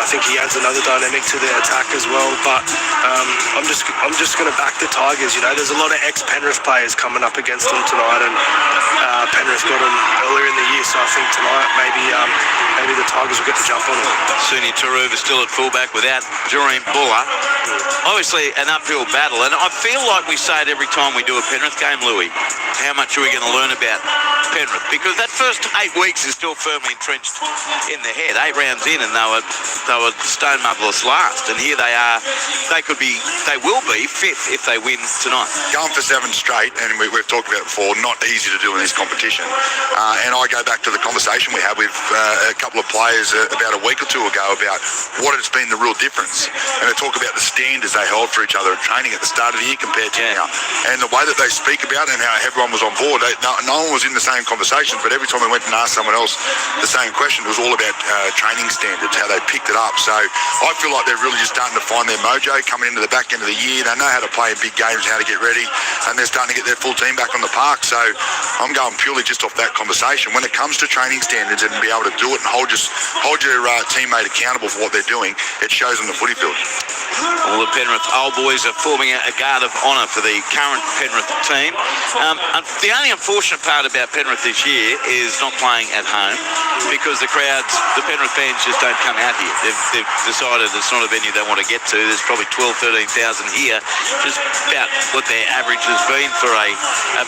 I think he adds another dynamic to their attack as well. But I'm just going to back the Tigers. You know, there's a lot of ex-Penrith players coming up against them tonight, and Penrith got them earlier in the year, so I think tonight maybe the Tigers will get the jump on them. Suni Taruva still at fullback without Jureen Buller. Obviously an uphill battle, and I feel like we say it every time we do a Penrith game, Louis. How much are we going to learn about Penrith? Because that first 8 weeks is still firmly entrenched in their head. 8 rounds in, and they were stone motherless last, and here they are. They will be fifth if they win tonight. Going for 7 straight, and we've talked about it before, not easy to do in this competition. And I go back to the conversation we had with a couple of players about a week or two ago about what has been the real difference, and they talk about the standards they held for each other at training at the start of the year compared to now, and the way that they speak about it and how everyone was on board. No one was in the same conversations, but every time we went and asked someone else the same question, it was all about training standards, how they picked it up. So I feel like they're really just starting to find their mojo coming into the back end of the year. They know how to play in big games, how to get ready, and they're starting to get their full team back on the park. So I'm going purely just off that conversation. When it comes to training standards and be able to do it and hold your teammate accountable for what they're doing, it shows on the footy field. All the Penrith old boys are forming a guard of honour for the current Penrith team. The only unfortunate part about Penrith this year is not playing at home, because the Penrith fans just don't come out here. They've decided it's not a venue they want to get to. There's probably 12,000, 13,000 here, just about what their average has been for a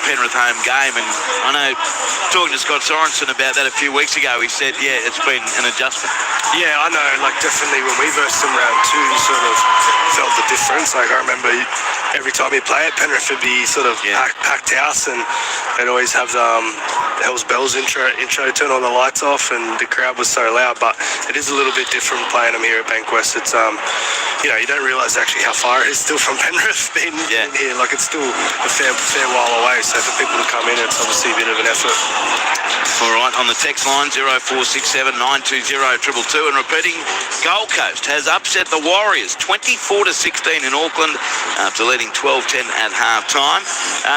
Penrith home game. And I know, talking to Scott Sorensen about that a few weeks ago, he said, yeah, it's been an adjustment. Yeah, I know, like definitely when we versed them round 2, you sort of felt the difference. Like I remember every time you play it, Penrith would be sort of packed house, and they'd always have the Hell's Bells intro, turn all the lights off, and the crowd was so loud. But it is a little bit different playing them here at Bankwest. It's you know, you don't realise actually how far it is still from Penrith being in here. Like it's still a fair while away. So for people to come in, it's obviously a bit of an effort. All right, on the text line 0467 920 222, and repeating, Gold Coast has upset the Warriors 24-16 in Auckland after leading 12-10 at half-time.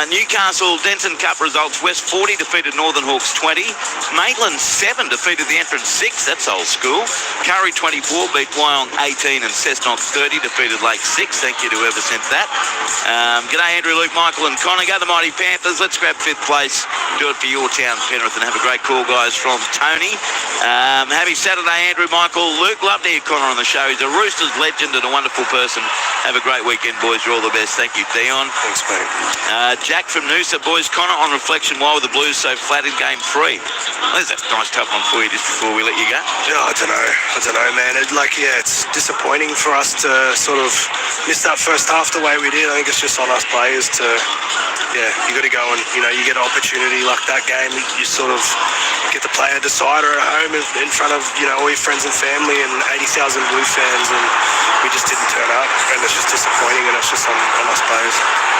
Newcastle Denton Cup results: West 40 defeated Northern Hawks 20, Maitland 7 defeated the Entrance 6, that's old school. Curry 24 beat Wyong 18, and Cessnock 30 defeated Lake 6. Thank you to whoever sent that. G'day Andrew, Luke, Michael and Connor. Go the Mighty Panthers. Let's grab 5th place. Do it for your town, Penrith, and have a great call, guys, from Tony. Happy Saturday, Andrew, Michael, Luke. Love to hear Connor on the show. He's a Roosters legend and a wonderful person. Have a great weekend, boys. You're all the best. Thank you, Dion. Thanks, mate. Jack from Noosa. Boys, Connor, on reflection, why were the Blues so flat in game 3? There's a nice tough one for you just before we let you go. Yeah, I don't know, man. It's disappointing for us to sort of miss that first half the way we did. I think it's just on us players to, you got to go and, you get an opportunity like that game. You sort of get the player decider at home in front of, all your friends and family and 80,000 Blue fans, and we just didn't turn up, and it's just disappointing, and it's just on us players.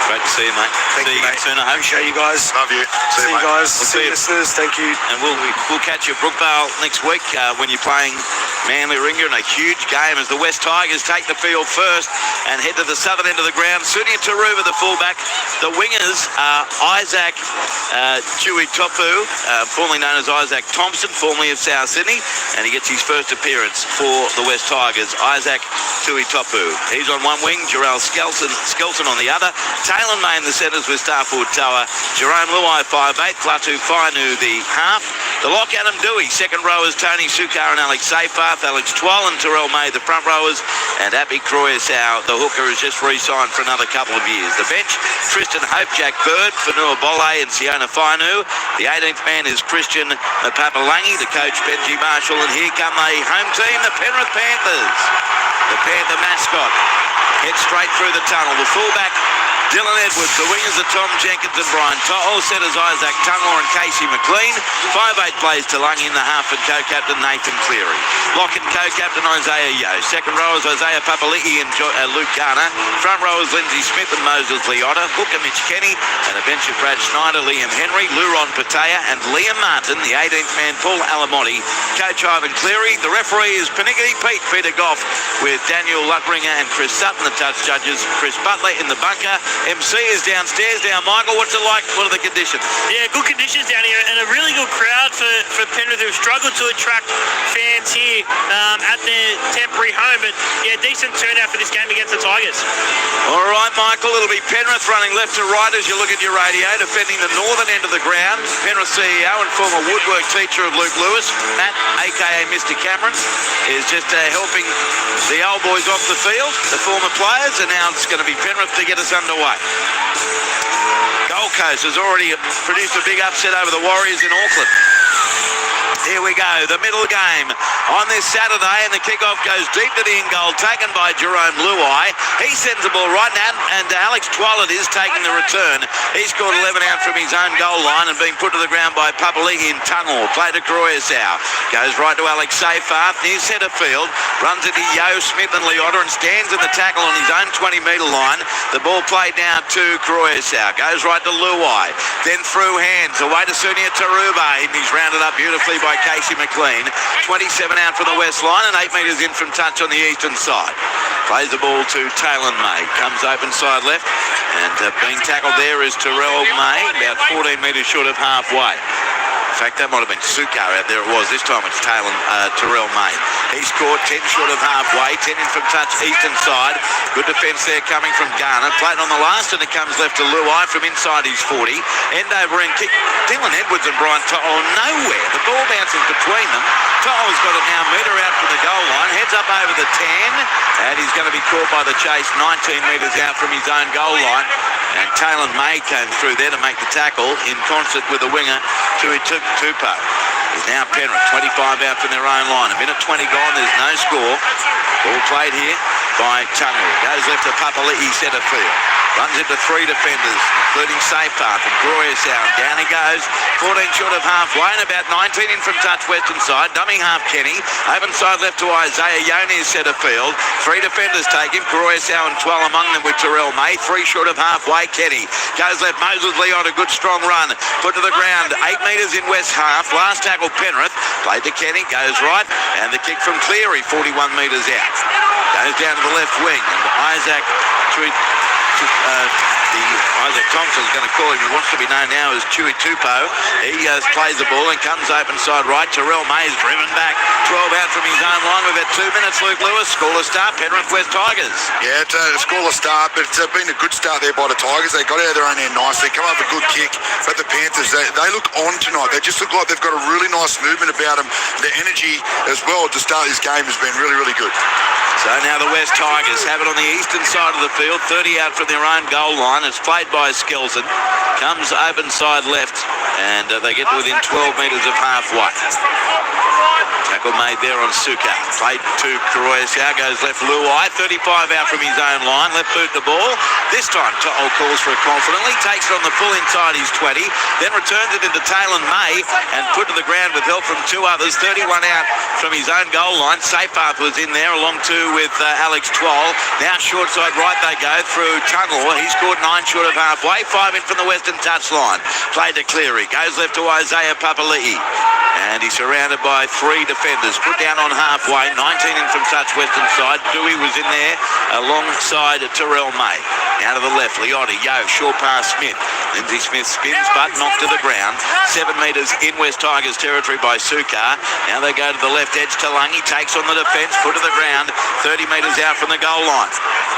Great to see you, mate. Thank you, mate. Soon, I hope. Appreciate you guys. Love you. See you guys. See you, listeners. Thank you. And we'll catch you at Brookvale next week when you're playing Manly Ringer in a huge game as the West Tigers take the field first and head to the southern end of the ground. Suni Taruva, the fullback. The wingers are Isaac Chewy Topu, formerly known as Isaac Thompson, formerly of South Sydney, and he gets his first appearance for the West Tigers. Isaac Chewy Topu. He's on one wing, Jarrell Skelton on the other. Taylor May in the centres with star forward Toa. Jerome Luai 5'8", Klatu Fainu the half. The lock, Adam Dewey. Second rowers Tony Sukar and Alex Seyfarth. Alex Twal and Terrell May the front rowers. And Abby Croyasau, the hooker, has just re-signed for another couple of years. The bench, Tristan Hope, Jack Bird, Fanua Bolle and Siona Fainu. The 18th man is Christian Papalangi, the coach Benji Marshall. And here come the home team, the Penrith Panthers. The Panther mascot heads straight through the tunnel. The fullback, Dylan Edwards. The wingers are Tom Jenkins and Brian To'o. Setters Isaac Tungor and Casey McLean. 5'8" plays Talangi in the half, and co-captain Nathan Cleary. Lock and co-captain Isaiah Yeo. Second rowers Isaiah Papali'i and Luke Garner. Front rowers Lindsay Smith and Moses Leota. Hooker Mitch Kenny, and a bench of Brad Schneider, Liam Henry, Luron Patea and Liam Martin. The 18th man Paul Alamotti. Coach Ivan Cleary. The referee is Paniggity Peter Goff, with Daniel Lutringer and Chris Sutton the touch judges. Chris Butler in the bunker. MC is downstairs now. Michael, what's it like? What are the conditions? Yeah, good conditions down here and a really good crowd for Penrith, who struggled to attract fans here at their temporary home. But yeah, decent turnout for this game against the Tigers. All right, Michael, it'll be Penrith running left to right as you look at your radio, defending the northern end of the ground. Penrith CEO and former woodwork teacher of Luke Lewis, Matt, a.k.a. Mr. Cameron, is just helping the old boys off the field, the former players, and now it's going to be Penrith to get us underway. Gold Coast has already produced a big upset over the Warriors in Auckland. Here we go, the middle game on this Saturday, and the kickoff goes deep to the in goal, taken by Jerome Luai. He sends the ball right now, and Alex Twilett is taking the return. He scored 11 out from his own goal line and being put to the ground by Papali'i in tunnel. Play to Croyasau. Goes right to Alex Seyfarth, near centre field. Runs into Yo Smith and Liotta and stands in the tackle on his own 20-metre line. The ball played now to Croyasau. Goes right to Luai. Then through hands, away to Sunia Taruba. And he's rounded up beautifully by Casey McLean. 27 out from the west line and 8 metres in from touch on the eastern side. Plays the ball to Taylor May. Comes open side left, and being tackled there is Terrell May, about 14 metres short of halfway. In fact, that might have been Sukkar out there. It was. This time it's Terrell May. He scored 10 short of halfway, 10 in from touch eastern side. Good defence there coming from Garner. Played on the last, and it comes left to Luai from inside his 40. End over and kick. Dylan Edwards and Brian To'o nowhere. The ball bounces between them. To'o's got it now, metre out from the goal line. Heads up over the 10, and he's going to be caught by the chase 19 metres out from his own goal line. And Taylor May came through there to make the tackle in concert with the winger, Tui Tupo. Is now Penrith, 25 out from their own line. A minute 20 gone, there's no score. Ball played here by Tungu. Goes left to Papali'i, centre field. Runs into 3 defenders, including Seyfarth and Croyasau. Down he goes, 14 short of halfway and about 19 in from touch western side. Dummy half Kenny. Open side left to Isaiah Yoni, centre field. 3 defenders take him, Croyasau and 12 among them with Terrell May. 3 short of halfway, Kenny. Goes left, Moses Leon, a good strong run. Put to the ground, 8 metres in west half. Last tackle Penrith. Played to Kenny, goes right. And the kick from Cleary, 41 metres out. Goes down to the left wing. And Isaac Isaac Thompson is going to call him. He wants to be known now as Tui Tupo. He plays the ball and comes open side right. Terrell May is driven back. 12 out from his own line. We've had 2 minutes. Luke Lewis, scoreless start. Penrith West Tigers. Yeah, it's a scoreless start, but it's been a good start there by the Tigers. They got out of their own end nicely. Come up with a good kick. But the Panthers, they look on tonight. They just look like they've got a really nice movement about them. The energy as well to start this game has been really, really good. So now the West Tigers have it on the eastern side of the field, 30 out from their own goal line. It's played by Skelton. Comes open side left, and they get within 12 metres of halfway. Tackle made there on Sukkar. Played to Croyasau, goes left Luai, 35 out from his own line. Left boot the ball. This time To'o calls for it confidently, takes it on the full inside his 20, then returns it into Taylor May and put to the ground with help from 2 others. 31 out from his own goal line. Seyfarth was in there along 2 with Alex Twal. Now short side right they go through Tunnel. He scored 9 short of halfway, 5 in from the western touch line. Played to Cleary, goes left to Isaiah Papali'i. And he's surrounded by 3 defenders. Put down on halfway, 19 in from touch western side. Dewey was in there alongside Terrell May. Now to the left, Liotta, Yo, short pass Smith. Lindsay Smith spins but knocked to the ground. 7 metres in West Tigers territory by Sukkar. Now they go to the left edge. Talangi takes on the defence, put to the ground, 30 metres out from the goal line.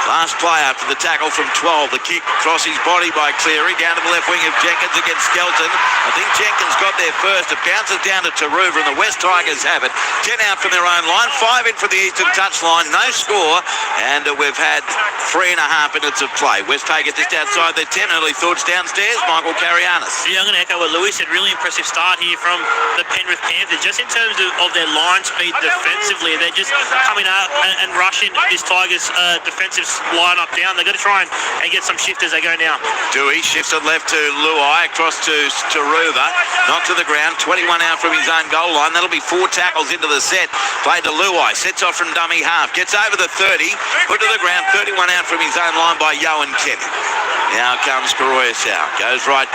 Last play after the tackle from 12. The kick across his body by Cleary. Down to the left wing of Jenkins against Skelton. I think Jenkins got there first. It bounces down to Taruva, and the West Tigers have it. 10 out from their own line, 5 in for the eastern touch line. No score, and we've had 3.5 minutes of play. West Tigers just outside their 10. Early thoughts downstairs. Michael Carianis. Yeah, I'm going to echo what Louis said. Really impressive start here from the Penrith Panthers. Just in terms of their line speed defensively, they're just coming out and rushing this Tigers defensive line-up down. They've got to try and get some shift as they go now. Dewey shifts it left to Luai, across to Taruva. Not to the ground. 21 out from his own goal line. That'll be 4 tackles into the set. Played to Luai. Sets off from dummy half. Gets over the 30. Put to the ground. 31 out from his own line by Xiaomi Mi. Now comes Karoyasau. Goes right.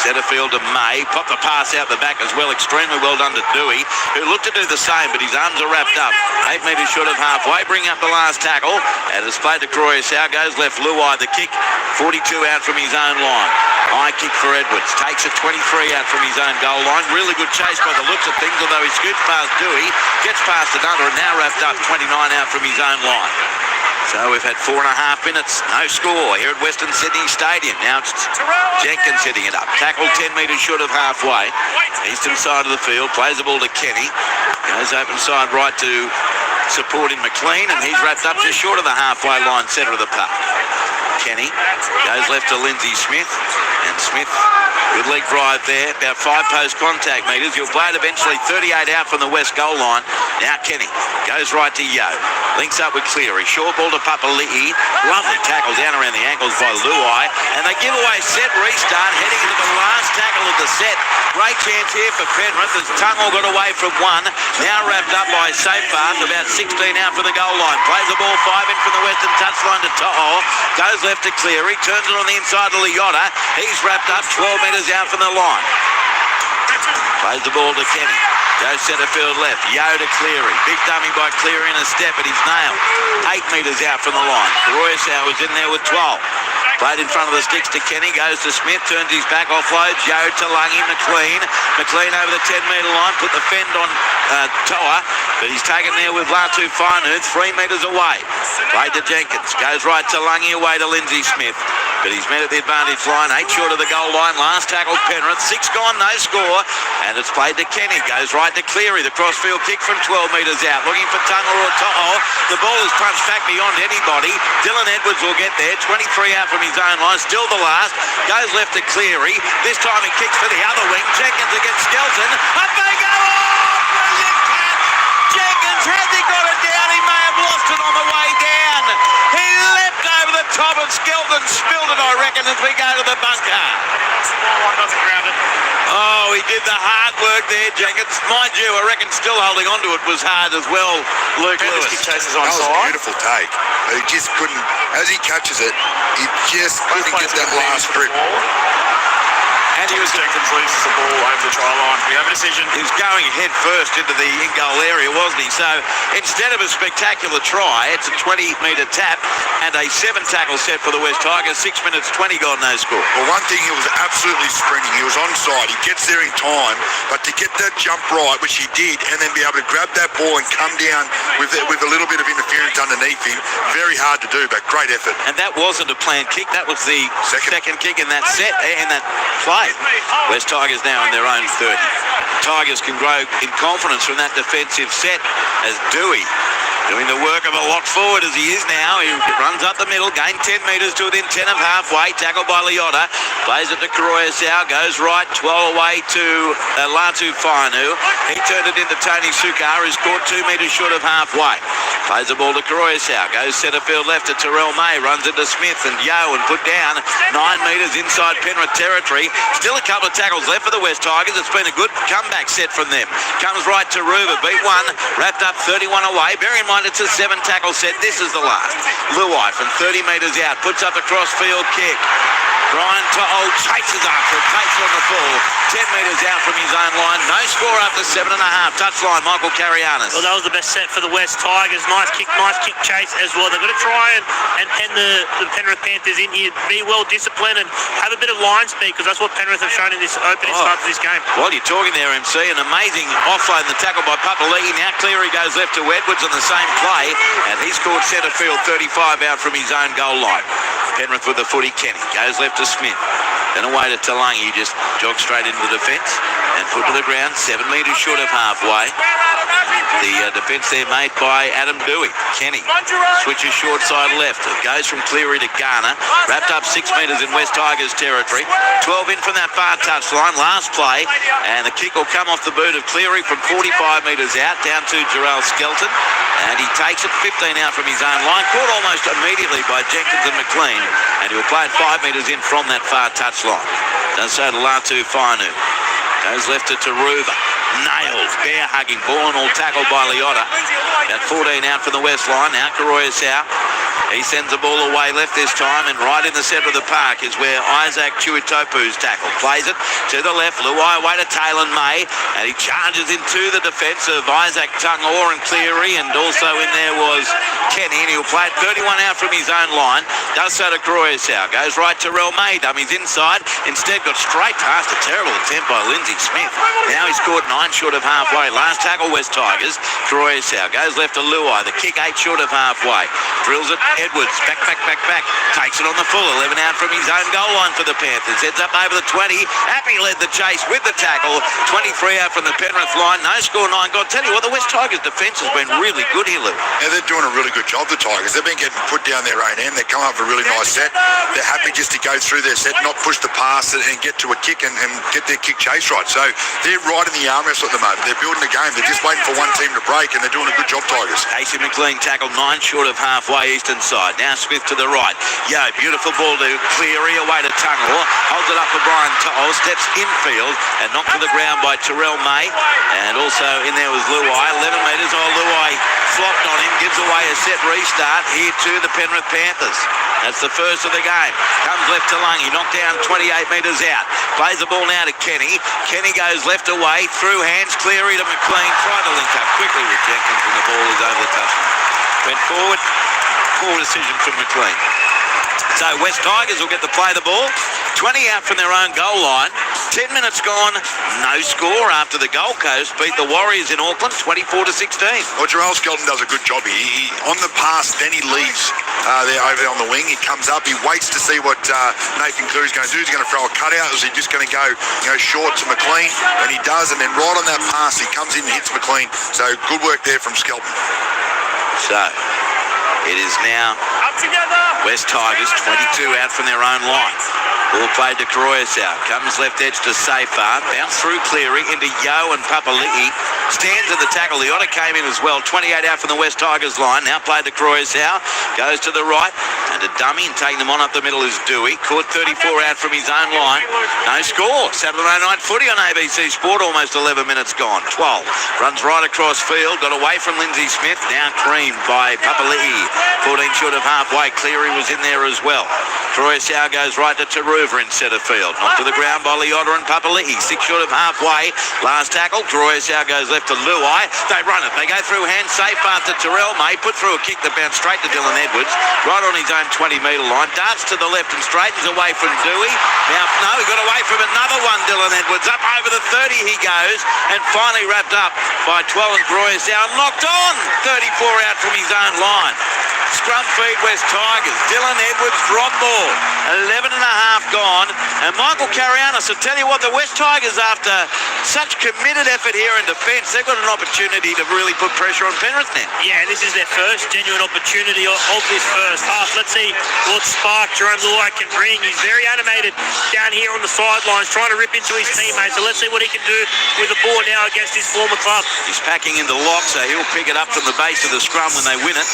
Centre field to May. Popped the pass out the back as well. Extremely well done to Dewey, who looked to do the same, but his arms are wrapped up. 8 metres short of halfway. Bring up the last tackle. And it's played to Karoyasau. Goes left. Luai the kick. 42 out from his own line. High kick for Edwards. Takes it 23 out from his own goal line. Really good chase by the looks of things, although he scoots past Dewey. Gets past another and now wrapped up 29 out from his own line. So we've had 4.5 minutes, no score here at Western Sydney Stadium. Now it's Jenkins hitting it up. Tackled 10 metres short of halfway. Eastern side of the field, plays the ball to Kenny. Goes open side right to supporting McLean, and he's wrapped up just short of the halfway line, centre of the park. Kenny goes left to Lindsay Smith, and Smith, good leg drive there, about 5 post contact metres. You'll play it eventually 38 out from the west goal line. Now Kenny goes right to Yo, links up with Cleary, short ball to Papali'i, lovely tackle down around the ankles by Luai, and they give away set restart, heading into the last tackle of the set. Great chance here for Penrith as Tungle got away from one, now wrapped up by Safepath, about 16 out for the goal line. Plays the ball 5 in from the western touchline to To'o, goes left to Cleary, turns it on the inside to Leota. He's wrapped up 12 metres out from the line. Plays the ball to Kenny. Goes centre field left. Yo to Cleary. Big dummy by Cleary in a step, but he's nailed. 8 metres out from the line. Karoyasau was in there with 12. Played in front of the sticks to Kenny. Goes to Smith. Turns his back, offloads. Yo to Lungy. McLean. McLean over the 10-metre line. Put the fend on Toa, but he's taken there with Latu Fainu 3 metres away. Played to Jenkins. Goes right to Lungy, away to Lindsay Smith. But he's met at the advantage line. 8 short of the goal line. Last tackle Penrith. 6 gone, no score. And it's played to Kenny. Goes right to Cleary. The crossfield kick from 12 metres out. Looking for Tungle or To'o. The ball is punched back beyond anybody. Dylan Edwards will get there. 23 out from his own line. Still the last. Goes left to Cleary. This time he kicks for the other wing. Jenkins against Skelton. Up they go! Brilliant catch! Jenkins, has he got it down? He may have lost it on the way down. He leapt over the top of Skelton. Spilled it, I reckon, as we go to the bunker. Oh, he did the hard work there, Jenkins. Mind you, I reckon still holding on to it was hard as well, Luke Lewis. That was a beautiful take. He just couldn't, as he catches it, he just couldn't get that last grip. And he was Jenkins loses the ball over the try line. We have a decision. He was going head first into the in-goal area, wasn't he? So instead of a spectacular try, it's a 20-metre tap and a 7-tackle set for the West Tigers. 6 minutes 20 gone, no score. Well, one thing, he was absolutely sprinting. He was onside. He gets there in time, but to get that jump right, which he did, and then be able to grab that ball and come down with a little bit of interference underneath him, very hard to do, but great effort. And that wasn't a planned kick. That was the second kick in that set, in that play. West Tigers now in their own 30. Tigers can grow in confidence from that defensive set as Dewey doing the work of a lock forward as he is now. He runs up the middle, gained 10 metres to within 10 of halfway. Tackled by Leota. Plays it to Karoyasau. Goes right, 12 away to Latu Fainu. He turned it into Tony Sukar, who's caught 2 metres short of halfway. Plays the ball to Karoyasau. Goes centre field left to Terrell May. Runs into Smith and Yo and put down 9 metres inside Penrith territory. Still a couple of tackles left for the West Tigers. It's been a good comeback set from them. Comes right to Ruber. Beat one. Wrapped up 31 away. Bear in mind it's a 7-tackle set. This is the last. Luai from 30 metres out. Puts up a cross-field kick. Brian To'o chases after it. Takes on the ball. 10 metres out from his own line. No score after 7.5. Touchline, Michael Carianis. Well, that was the best set for the West Tigers. Nice kick chase as well. They've got to try and pen the Penrith Panthers in here. Be well disciplined and have a bit of line speed, because that's what Penrith have shown in this opening start to this game. While you're talking there, MC, an amazing offload in the tackle by Papali'i. Now Cleary goes left to Edwards on the same play, and he's caught centre field 35 out from his own goal line. Penrith with the footy. Kenny goes left to Smith. Then away to Talangi, just jogs straight into the defence and put to the ground, 7 metres short of halfway. The defence there made by Adam Dewey. Kenny switches short side left. It goes from Cleary to Garner. Wrapped up 6 metres in West Tigers territory. 12 in from that far touchline. Last play, and the kick will come off the boot of Cleary from 45 metres out down to Jarrell Skelton. And he takes it 15 out from his own line. Caught almost immediately by Jenkins and McLean. And he'll play it 5 metres in from that far touchline. Does so to Latu Fainu. Goes left to Taruva. nailed, bear hugging, ball and all tackled by Liotta. About 14 out from the west line. Now Karoyasau. He sends the ball away left this time, and right in the centre of the park is where Isaac Tuitopu's tackle. Plays it to the left. Luai away to Taylor May, and he charges into the defence of Isaac Tungaor and Cleary, and also in there was Kenny, and he'll play it 31 out from his own line. Does so to Karoyasau. Goes right to Rel May. Dummies inside. Instead got straight past a terrible attempt by Lindsay Smith. Now he's scored 9 short of halfway. Last tackle West Tigers. Karoyasau goes left to Luai. The kick 8 short of halfway. Drills it. Edwards, back. Takes it on the full. 11 out from his own goal line for the Panthers. Heads up over the 20. Happy led the chase with the tackle. 23 out from the Penrith line. No score, 9 gone. Tell you what, the West Tigers defence has been really good here, Lou. Yeah, they're doing a really good job, the Tigers. They've been getting put down their own end. They come up with a really nice set. They're happy just to go through their set, not push the pass and get to a kick and get their kick chase right. So they're right in the arm wrestle at the moment. They're building the game. They're just waiting for one team to break, and they're doing a good job, Tigers. Casey McLean tackled 9 short of halfway eastern side. Now Smith to the right. Yo, beautiful ball to Cleary, away to Tungaor. Holds it up for Brian To'o. Steps infield and knocked to the ground by Terrell May. And also in there was Luai. 11 metres. Luai flopped on him. Gives away a set restart here to the Penrith Panthers. That's the first of the game. Comes left to Lungy. Knocked down 28 metres out. Plays the ball now to Kenny. Kenny goes left away. Through hands. Cleary to McLean. Tried to link up quickly with Jenkins, and the ball is over the touchline. Went forward. Poor decision from McLean. So West Tigers will get to play the ball. 20 out from their own goal line. 10 minutes gone. No score after the Gold Coast beat the Warriors in Auckland 24-16. Well, Jarrell Skelton does a good job. He on the pass, then he leaves there over there on the wing. He comes up. He waits to see what Nathan Cleary's going to do. He's going to throw a cutout. Is he just going to go short to McLean? And he does. And then right on that pass, he comes in and hits McLean. So good work there from Skelton. So it is now West Tigers 22 out from their own line. Ball played to Karoyasau. Comes left edge to Safar. Bounce through Cleary into Yo and Papali'i. Stands at the tackle. The Otter came in as well. 28 out from the West Tigers line. Now played to Karoyasau. Goes to the right. And a dummy, and taking them on up the middle is Dewey. Caught 34 out from his own line. No score. Saturday night footy on ABC Sport. Almost 11 minutes gone. 12. Runs right across field. Got away from Lindsay Smith. Now creamed by Papali'i. 14 short of halfway. Cleary was in there as well. Karoyasau goes right to Taruva in centre field. Knocked to the ground by Liotta and Papali'i. 6 short of halfway. Last tackle. Karoyasau goes left to Luai. They run it. They go through hand safe after Terrell May. Put through a kick that bounced straight to Dylan Edwards. Right on his own 20-metre line. Darts to the left and straightens away from Dewey. Now, no, he got away from another one, Dylan Edwards. Up over the 30 he goes. And finally wrapped up by 12 and Karoyasau. Locked on. 34 out from his own line. Scrum feed West Tigers. Dylan Edwards drop ball. 11 and a half gone. And Michael Carianis, I'll tell you what, the West Tigers, after such committed effort here in defence, they've got an opportunity to really put pressure on Penrith now. Yeah, this is their first genuine opportunity of this first half. Let's see what spark Jerome Luai can bring. He's very animated down here on the sidelines, trying to rip into his teammates. So let's see what he can do with the ball now against his former club. He's packing in the lock, so he'll pick it up from the base of the scrum when they win it.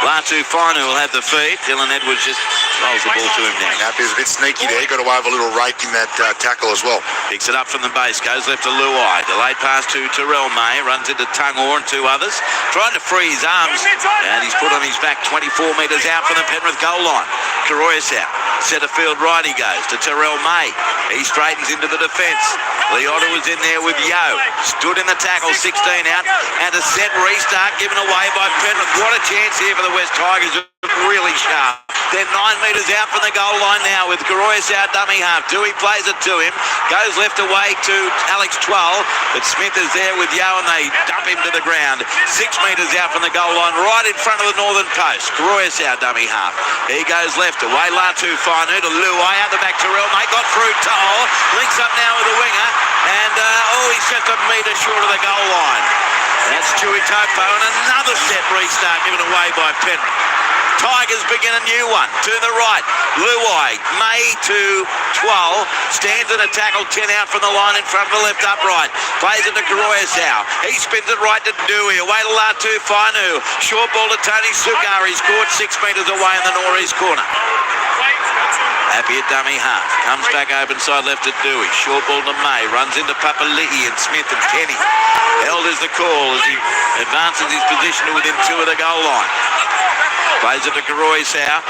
Latu Finu will have the feed. Dylan Edwards just rolls the ball to him now. He was a bit sneaky there. He got away with a little rake in that tackle as well. Picks it up from the base. Goes left to Luai. Delayed pass to Terrell May. Runs into Tungaor and 2 others. Trying to free his arms. And he's put on his back 24 metres out from the Penrith goal line. Karoyasau. Centre field right he goes to Terrell May. He straightens into the defence. Liotta was in there with Yo. Stood in the tackle. 16 out. And a set restart given away by Penrith. What a chance here for the West Tigers. Really sharp. They're 9 metres out from the goal line now with Karoyasau dummy half. Dewey plays it to him. Goes left away to Alex 12. But Smith is there with Yo and they dump him to the ground. 6 metres out from the goal line, right in front of the northern post. Karoyasau dummy half. He goes left away. Latu Finu to Luai. Out the back Terrell May. Got through Toll. Links up now with the winger. And he's just a metre short of the goal line. That's Tuitopu, and another set restart given away by Penrith. Tigers begin a new one. To the right. Luai. May to 12. Stands in a tackle. 10 out from the line in front of the left upright. Plays it to Karoyasau. He spins it right to Dewey. Away to Latu Finu. Short ball to Tony Sukar. He's caught 6 metres away in the northeast corner. Happy at dummy half. Comes back open side left to Dewey. Short ball to May. Runs into Papali'i and Smith and Kenny. Held is the call as he advances his position to within 2 of the goal line. Plays it to Karoisau.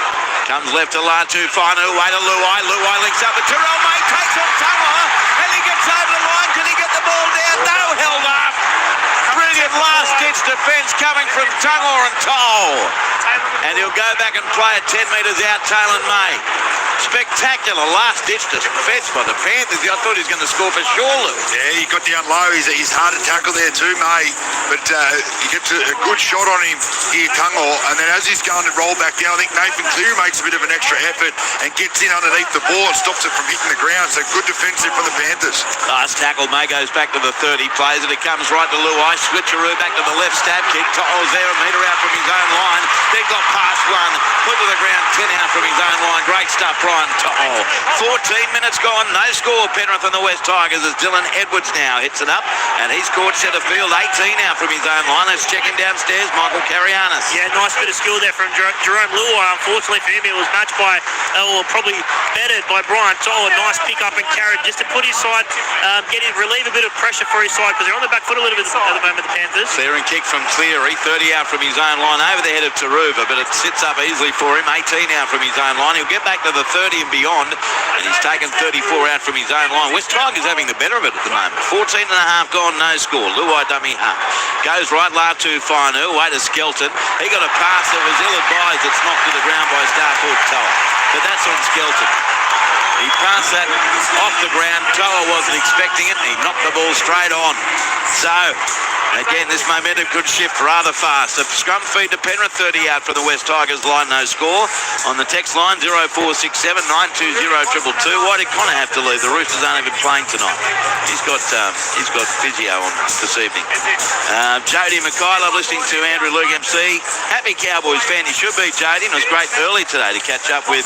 Comes left to Latu. Final way to Luai. Luai links up with Terrell May. Takes on Tangor. And he gets over the line. Can he get the ball down? No, held up. Brilliant last-ditch defence coming from Tangor and Toll. And he'll go back and play it 10 metres out, Taylor May. Spectacular last-ditch defence by the Panthers. I thought he was going to score for sure, Lou. Yeah, he got down low. He's hard to tackle there too, May. But he gets a good shot on him here, Tangor. And then as he's going to roll back down, I think Nathan Cleary makes a bit of an extra effort and gets in underneath the ball and stops it from hitting the ground. So good defensive from the Panthers. Last tackle, May goes back to the 30. Plays it. It comes right to Luai. Switcheroo back to the left stab kick. To'o's there, a metre out from his own line. Then got past one. Put to the ground, 10 out from his own line. Great stuff, Brian To'o. 14 minutes gone. No score, Penrith and the West Tigers as Dylan Edwards now hits it up. And he's caught centre field. 18 out from his own line. Let's check him downstairs. Michael Carianis. Yeah, nice bit of skill there from Jerome Luai. Unfortunately for him, it was matched by, or probably bettered by Brian To'o. A nice pick up and carry just to put his side, relieve a bit of pressure for his side because they're on the back foot a little bit at the moment, the Panthers. Clear and kick from Cleary. 30 out from his own line over the head of Taruva, but it sits up easily for him. 18 out from his own line. He'll get back to the 30 and beyond, and he's taken 34 out from his own line. West Tigers having the better of it at the moment. 14 and a half gone, no score. Luai dummy half. Goes right, Latu Fainu, way to Skelton. He got a pass that was ill-advised. It's knocked to the ground by Starford Toa. But that's on Skelton. He passed that off the ground. Toa wasn't expecting it. He knocked the ball straight on. So, again, this momentum could shift rather fast. A scrum feed to Penrith, 30 out for the West Tigers line, no score. On the text line, 0467 920 222. Why did Connor have to leave? The Roosters aren't even playing tonight. He's got physio on this evening. Jody Mikhailov listening to Andrew Luke MC. Happy Cowboys fan. He should be, Jody. And it was great early today to catch up with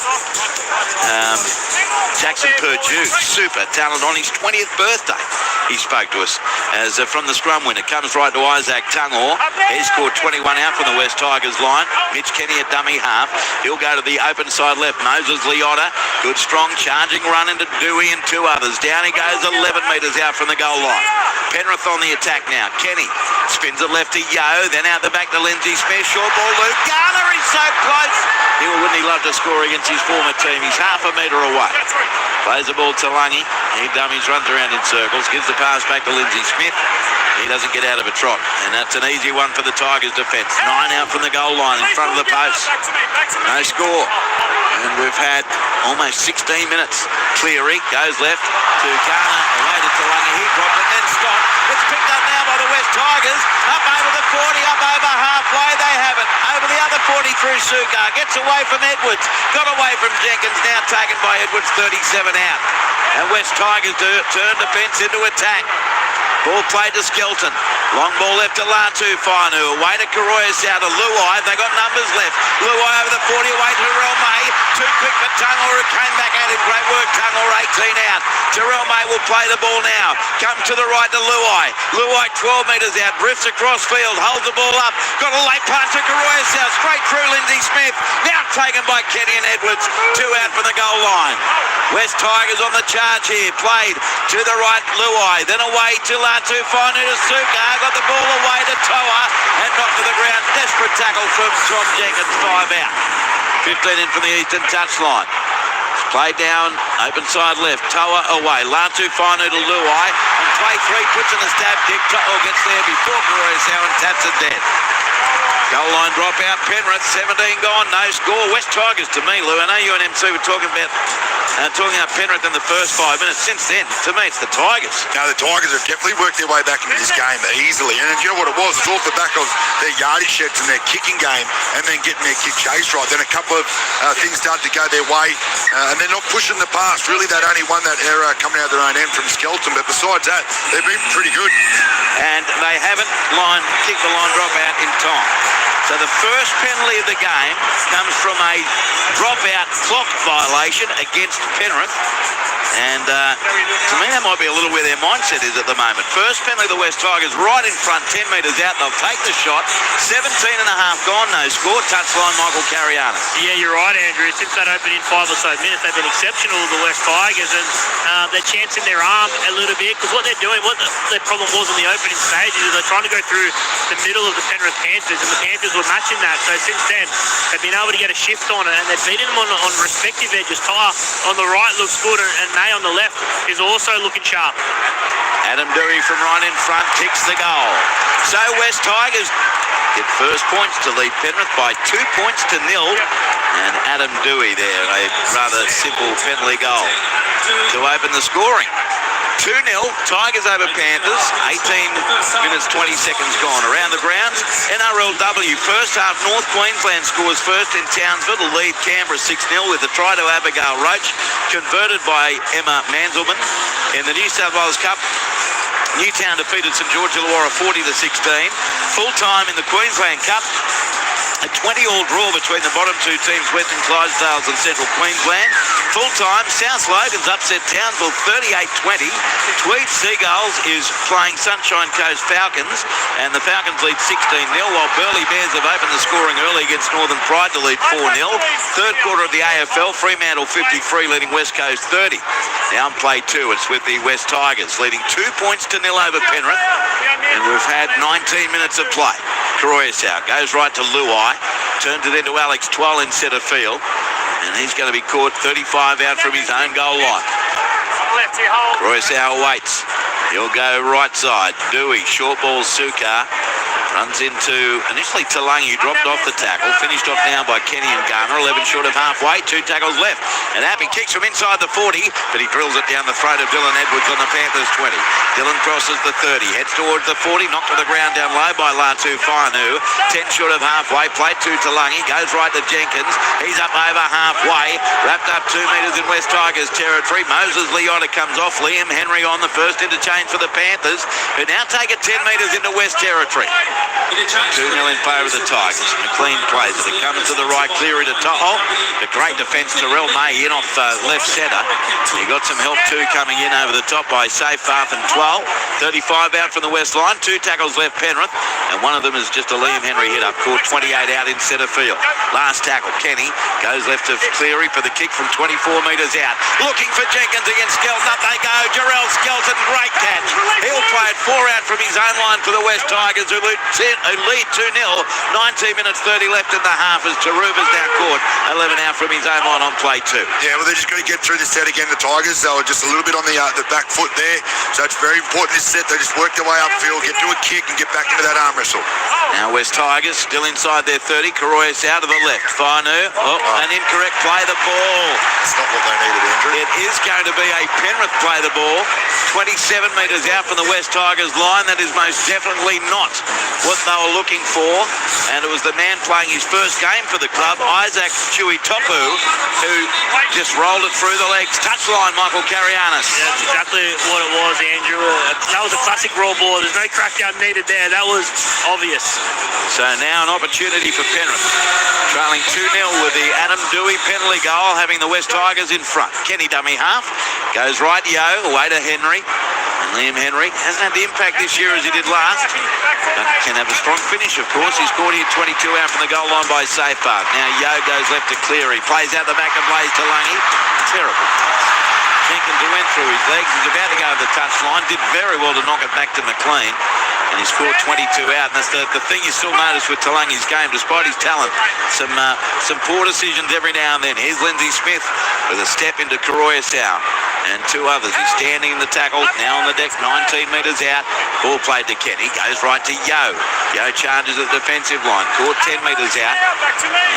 Jackson Purdue. Super talent on his 20th birthday. He spoke to us as from the scrum win. It comes right to Isaac Tangor. He's scored 21 out from the West Tigers line. Mitch Kenny at dummy half. He'll go to the open side left. Moses Liotta. Good strong charging run into Dewey and 2 others. Down he goes 11 metres out from the goal line. Penrith on the attack now. Kenny spins it left to Yo. Then out the back to Lindsay Smith. Short ball Luke Garner. He's so close. Wouldn't he love to score against his former team? He's half a metre away. Plays the ball to Lungy. He dummies, runs around in circles. Gives the pass back to Lindsay Smith. He doesn't get out of a trot. And that's an easy one for the Tigers defence. 9 out from the goal line in front of the post. No score. And we've had almost 16 minutes. Cleary goes left to Garner. Away to Talangi. He dropped it, then stopped. It's picked up now by the West Tigers. Up over the 40, up over halfway. They have it. Over the other 40 through Sukar. Gets away from Edwards. Got away from Jenkins. Now taken by Edwards. 37 out. And West Tigers turn defence into attack. Ball played to Skelton. Long ball left to Latu Fainu. Away to Karoisau to Luai. They got numbers left. Luai over the 40 away to Terrell May. Too quick for Tangor who came back at him. Great work Tangor, 18 out. Terrell May will play the ball now. Comes to the right to Luai. Luai 12 metres out. Drifts across field. Holds the ball up. Got a late pass to Karoisau. Straight through Lindsay Smith. Now taken by Kenny and Edwards. 2 out from the goal line. West Tigers on the charge here. Played to the right Luai. Then away to Latu Fainu to Sukar. Got the ball away to Toa and knocked to the ground. Desperate tackle from Tom Jenkins. 5 out. 15 in from the eastern touchline. Played down, open side left. Toa away. Latu Fainu to Luai. On play 3, puts in a stab kick. Toa gets there before Karoisau and taps it dead. Goal line drop out. Penrith, 17 gone, no score. West Tigers to me, Lou. I know you and MC were talking about Penrith in the first 5 minutes. Since then, to me, it's the Tigers. No, the Tigers have definitely worked their way back into this game easily. And you know what it was? It's all off the back of their yardage sheds and their kicking game and then getting their kick chase right. Then a couple of things started to go their way and they're not pushing the pass. Really, they'd only won that error coming out of their own end from Skelton. But besides that, they've been pretty good. And they haven't kicked the line drop out in time. So So the first penalty of the game comes from a drop-out clock violation against Penrith. And to me, that might be a little where their mindset is at the moment. First penalty of the West Tigers, right in front, 10 metres out. They'll take the shot. 17 and a half gone, no score. Touchline, Michael Carianis. Yeah, you're right, Andrew. Since that opening 5 or so minutes, they've been exceptional, the West Tigers, and they're chancing their arm a little bit, because what they're doing, what their problem was in the opening stages, is they're trying to go through the middle of the Penrith Panthers, and the Panthers were matching that. So since then, they've been able to get a shift on it, and they're beating them on respective edges. Tar on the right looks good, and May on the left is also looking sharp. Adam Dewey from right in front kicks the goal. So West Tigers get first points to lead Penrith by 2 points to 0. And Adam Dewey there, a rather simple penalty goal to open the scoring. 2-0, Tigers over Panthers, 18 minutes 20 seconds gone. Around the grounds, NRLW, first half, North Queensland scores first in Townsville to lead Canberra 6-0 with a try to Abigail Roach, converted by Emma Manzelman. In the New South Wales Cup, Newtown defeated St George Illawarra 40-16. Full time in the Queensland Cup, a 20-all draw between the bottom two teams, Western Clydesdales and Central Queensland. Full-time, South Logans upset Townsville 38-20. Tweed Seagulls is playing Sunshine Coast Falcons, and the Falcons lead 16-0, while Burleigh Bears have opened the scoring early against Northern Pride to lead 4-0. Third quarter of the AFL, Fremantle 53 leading West Coast 30. Now in play 2, it's with the West Tigers leading 2 points to 0 over Penrith, and we've had 19 minutes of play. Koroyasau goes right to Luai, turns it into Alex Twal in centre field, and he's going to be caught 35 out from his own goal line. Koroyasau waits. He'll go right side. Dewey, short ball, Sukar. Runs into, initially Talangi, dropped off the tackle, finished off now by Kenny and Garner, 11 short of halfway, 2 tackles left. And Happy kicks from inside the 40, but he drills it down the throat of Dylan Edwards on the Panthers 20. Dylan crosses the 30, heads towards the 40, knocked to the ground down low by Latu Fainu, 10 short of halfway, played to Talangi, goes right to Jenkins, he's up over halfway, wrapped up 2 metres in West Tigers territory. Moses Leota comes off, Liam Henry on the first interchange for the Panthers, who now take it 10 metres into West territory. 2-0 in favour of the Tigers. McLean plays it. It comes to the right, Cleary to Toho. The great defence, Terrell May in off left centre. He got some help too coming in over the top by Seyfarth and 12. 35 out from the West line. 2 tackles left Penrith, and one of them is just a Liam Henry hit up. Caught 28 out in centre field. Last tackle, Kenny goes left to Cleary for the kick from 24 metres out. Looking for Jenkins against Skelton. Up they go. Jarrell Skelton, great catch. He'll play it 4 out from his own line for the West Tigers, who lead 2-0. 19 minutes 30 left in the half as Taruva's now caught 11 out from his own line on play 2. Yeah, well, they're just going to get through this set again, the Tigers. They were just a little bit on the back foot there, so it's very important this set. They just work their way upfield, get to a kick and get back into that arm wrestle. Now West Tigers still inside their 30. Koroyas out to the left. Fainu, an incorrect play the ball. That's not what they needed, Andrew. It is going to be a Penrith play the ball. 27 metres out from the West Tigers line. That is most definitely not what they were looking for, and it was the man playing his first game for the club, Isaac Chewy Topu, who just rolled it through the legs. Touchline, Michael Carianis. Yeah, that's exactly what it was, Andrew. That was a classic raw ball. There's no crackdown needed there. That was obvious. So now an opportunity for Penrith, trailing 2-0 with the Adam Dewey penalty goal, having the West Tigers in front. Kenny dummy half, goes right Yo, away to Henry. And Liam Henry hasn't had the impact this year as he did last, but can have a strong finish, of course. He's caught here 22 out from the goal line by Seyfarth. Now Yo goes left to Cleary, plays out the back and plays to Lungy. Terrible. Jenkins who went through his legs. He's about to go to the touchline. Did very well to knock it back to McLean. And he scored 22 out. And that's the thing you still notice with Talangi's game, despite his talent. Some poor decisions every now and then. Here's Lindsay Smith with a step into Koroyasau. And 2 others. He's standing in the tackle, now on the deck, 19 metres out. Ball played to Kenny, goes right to Yo. Yo charges at the defensive line, caught 10 metres out.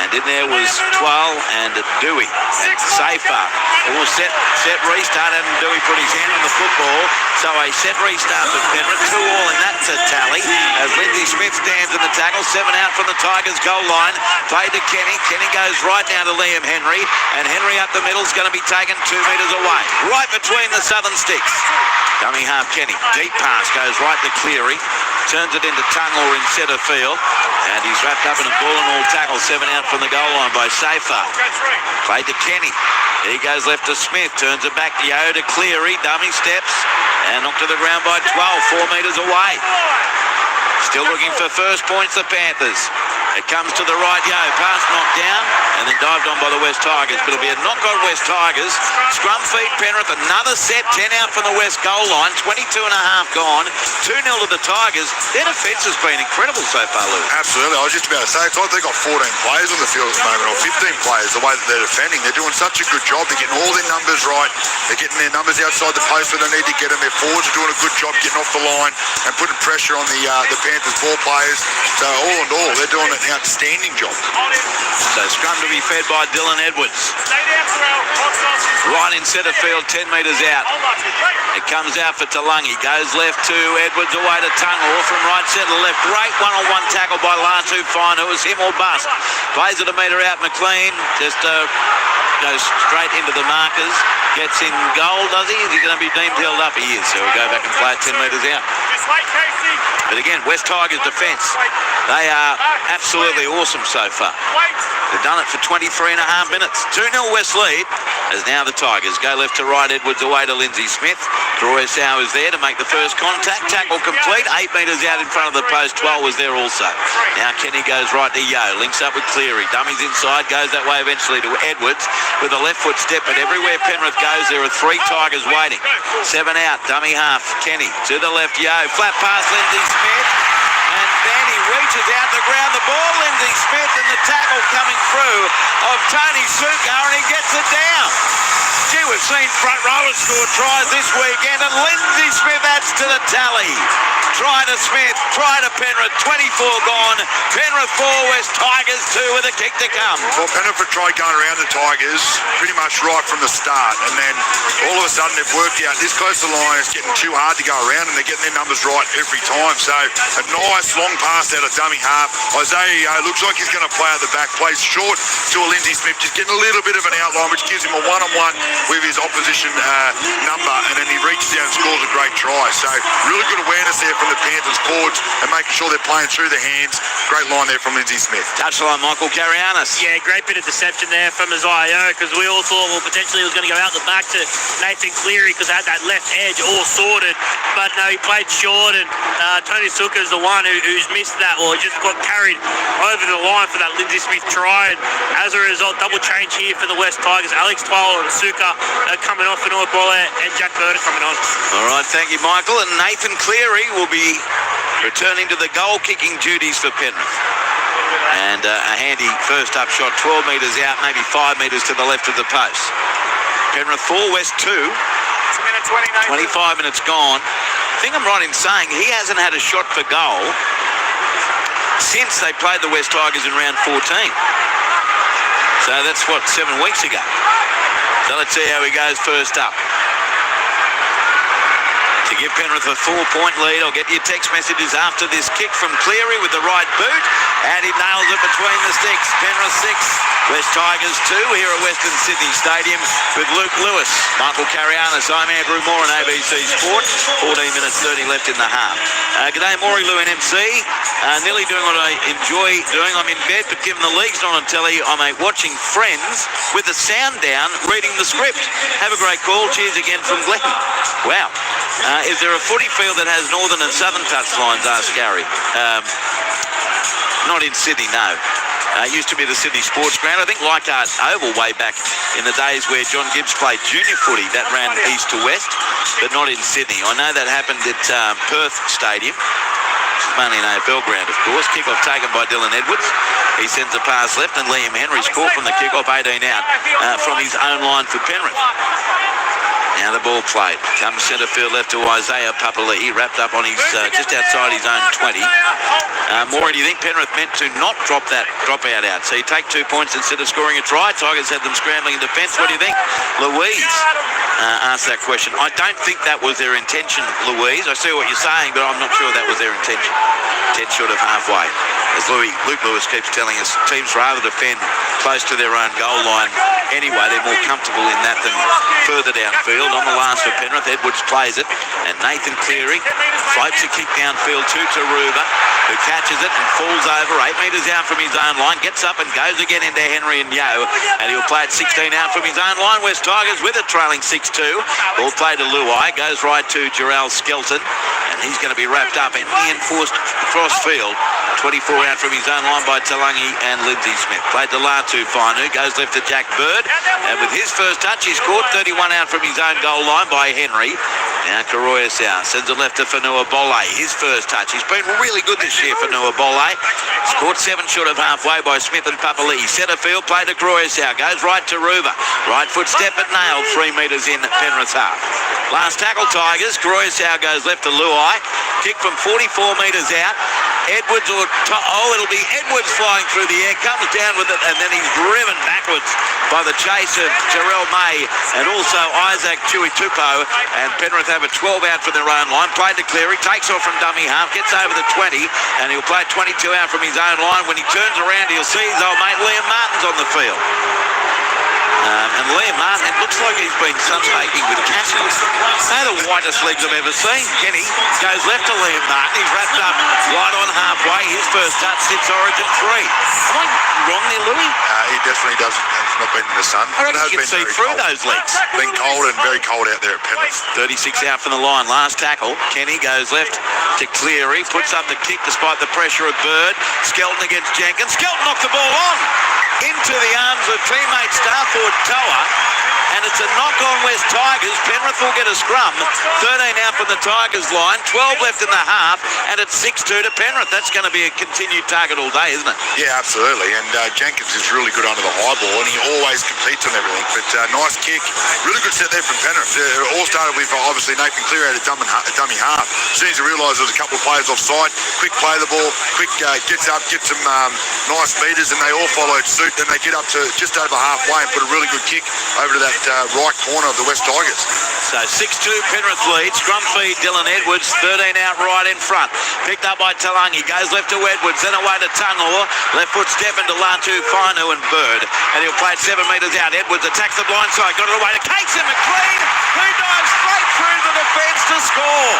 And in there was Twal and Dewey. And Seyfarth. All set restart, and Dewey put his hand on the football. So a set restart for Penrith. 2 all in that tally. As Lindsay Smith stands in the tackle, 7 out from the Tigers goal line. Played to Kenny. Kenny goes right now to Liam Henry. And Henry up the middle is going to be taken 2 metres away. Right between the southern sticks. Dummy half Kenny. Deep pass goes right to Cleary. turns it into Tungor in centre field, and he's wrapped up in a ball and all tackle. 7 out from the goal line by Safer. Played to Kenny. He goes left to Smith, turns it back to Yo to Cleary, dummy steps, and knocked to the ground by 12, 4 metres away. Still looking for first points, the Panthers. It comes to the right, Yo, pass knocked down, and then dived on by the West Tigers. But it'll be a knock on West Tigers. Scrum feed Penrith, another set, 10 out from the West goal line, 22 and a half gone, 2-0 to the Tigers. Their defence has been incredible so far, Lou. Absolutely. I was just about to say, it's like they've got 14 players on the field at the moment, or 15 players, the way that they're defending. They're doing such a good job. They're getting all their numbers right. They're getting their numbers outside the post where they need to get them. Their forwards are doing a good job getting off the line and putting pressure on the Panthers ball players. So all in all, they're doing an outstanding job. So scrum to be fed by Dylan Edwards. Right in centre field, 10 metres out. It comes out for Talangi. Goes left to Edwards, away to Tungor from right centre left. Great one-on-one tackle by Latu Fine. It was him or bust. Plays it a metre out. McLean just goes straight into the markers. Gets in goal, does he? Is he going to be deemed held up? He is. So we'll go back and play it 10 metres out. But again, West Tigers defence, they are absolutely awesome so far. They've done it for 23 and a half minutes. 2-0 West lead, as now the Tigers go left to right. Edwards away to Lindsay Smith. Troy Sow is there to make the first contact. Tackle complete. 8 metres out in front of the post. 12 was there also. Now Kenny goes right to Yo. Links up with Cleary. Dummies inside. Goes that way eventually to Edwards with a left foot step. But everywhere Penrith goes, there are 3 Tigers waiting. 7 out. Dummy half. Kenny to the left. Yo. Flat pass Lindsay Smith. And then he reaches out the ground. The ball, Lindsay Smith, and the tackle coming through of Tony Suka, and he gets it down. Gee, we've seen front rowers score tries this weekend, and Lindsay Smith adds to the tally. Try to Smith, try to Penrith, 24 gone. Penrith 4, West Tigers 2 with a kick to come. Well, Penrith have tried going around the Tigers pretty much right from the start, and then all of a sudden they've worked out this close to the line is getting too hard to go around, and they're getting their numbers right every time. So a nice long pass out of dummy half. Isaiah looks like he's going to play out the back, plays short to a Lindsay Smith, just getting a little bit of an outline, which gives him a one-on-one with his opposition number, and then he reaches down and scores a great try. So really good awareness there from the Panthers forwards and making sure they're playing through their hands. Great line there from Lindsay Smith. Touchline, Michael Carianis. Yeah, great bit of deception there from Isaiah, because we all thought, well, potentially he was going to go out the back to Nathan Cleary because they had that left edge all sorted. But no, he played short, and Tony Suka is the one who's missed that, or just got carried over the line for that Lindsay Smith try. And as a result, double change here for the West Tigers. Alex Twile and Suka coming off, and and Jack Bird coming on. All right, thank you, Michael. And Nathan Cleary will be returning to the goal-kicking duties for Penrith. And a handy first-up shot, 12 metres out, maybe 5 metres to the left of the post. Penrith 4, West 2. 25 minutes gone. I think I'm right in saying he hasn't had a shot for goal since they played the West Tigers in round 14. So that's, 7 weeks ago. So let's see how he goes first up. To give Penrith a 4-point lead, I'll get your text messages after this kick from Cleary with the right boot, and he nails it between the sticks. Penrith 6, West Tigers 2 here at Western Sydney Stadium with Luke Lewis, Michael Carianis. I'm Andrew Moore on ABC Sport. 14 minutes 30 left in the half. G'day, Maury Lou and MC. Nearly doing what I enjoy doing. I'm in bed, but given the league's not on telly, I'm watching Friends with the sound down, reading the script. Have a great call. Cheers again from Glenn. Wow. Is there a footy field that has northern and southern touchlines? Asked Gary. Not in Sydney, no. It used to be the Sydney Sports Ground. I think Leichhardt Oval way back in the days where John Gibbs played junior footy, that ran east to west, but not in Sydney. I know that happened at Perth Stadium. Mainly an AFL ground, of course. Kickoff taken by Dylan Edwards. He sends a pass left, and Liam Henry's caught from the kickoff, 18 out from his own line for Penrith. Now the ball played. Comes centre field left to Isaiah Papali'i, wrapped up on his just outside his own 20. Maury, do you think Penrith meant to not drop that dropout out? So you take 2 points instead of scoring a try. Tigers had them scrambling in defence. What do you think? Louise asked that question. I don't think that was their intention, Louise. I see what you're saying, but I'm not sure that was their intention. 10 short of halfway. as Luke Lewis keeps telling us, teams rather defend close to their own goal line anyway. They're more comfortable in that than further downfield. On the last for Penrith, Edwards plays it, and Nathan Cleary floats a kick downfield to Taruba, who catches it and falls over 8 metres out from his own line, gets up and goes again into Henry and Yeo, and he'll play it 16 out from his own line. West Tigers with it, trailing 6-2. Ball played to Luai, goes right to Jarrell Skelton, and he's going to be wrapped up in the enforced cross field. 24 out from his own line by Talangi and Lindsay Smith. Played to Latu Fainu, goes left to Jack Bird, and with his first touch, he's scored 31 out from his own goal line by Henry. Now Karoya South sends it left to Fanua Bole. His first touch. He's been really good this year, Fanua Bole. Scored 7 short of halfway by Smith and Papali. Centre field, play to Karoya South. Goes right to Ruva. Right foot step but nailed 3 metres in Penrith's half. Last tackle Tigers. Karoya South goes left to Luai. Kick from 44 metres out. Edwards it'll be Edwards flying through the air, comes down with it, and then he's driven backwards by the chase of Jarrell May and also Isaac Tuitupo, and Penrith have a 12 out from their own line. Played to Cleary, takes off from dummy half, gets over the 20, and he'll play 22 out from his own line. When he turns around, he'll see his old mate Liam Martin's on the field. And Liam Martin, it looks like he's been sunbaking with Caskell. They're the whitest legs I've ever seen. Kenny goes left to Liam Martin. He's wrapped up right on halfway. His first touch sits Origin 3. Am I wrong there, Louis? He definitely doesn't. He's not been in the sun. I reckon you can see through those legs. Been cold and very cold out there at Penrith. 36 out from the line. Last tackle. Kenny goes left to Cleary. Puts up the kick despite the pressure of Bird. Skelton against Jenkins. Skelton knocked the ball on into the arms of teammate Starford Toa, and it's a knock on West Tigers. Penrith will get a scrum. 13 out from the Tigers line, 12 left in the half, and it's 6-2 to Penrith. That's going to be a continued target all day, isn't it? Yeah, absolutely. And Jenkins is really good under the high ball, and he always competes on everything. But nice kick, really good set there from Penrith. It all started with obviously Nathan Cleary at a dummy half. As soon as he realised there was a couple of players offside, quick play the ball, quick gets up, gets some nice meters, and they all followed suit. Then they get up to just over halfway and put a really good kick over to that right corner of the West Tigers. So 6-2 Penrith lead. Scrum feed Dylan Edwards, 13 out right in front. Picked up by Talangi, goes left to Edwards, then away to Tungor. Left foot step into Latu Fainu and Bird, and he'll play it 7 metres out. Edwards attacks the blind side, got it away to Casey McLean, who dives straight through the defence to score.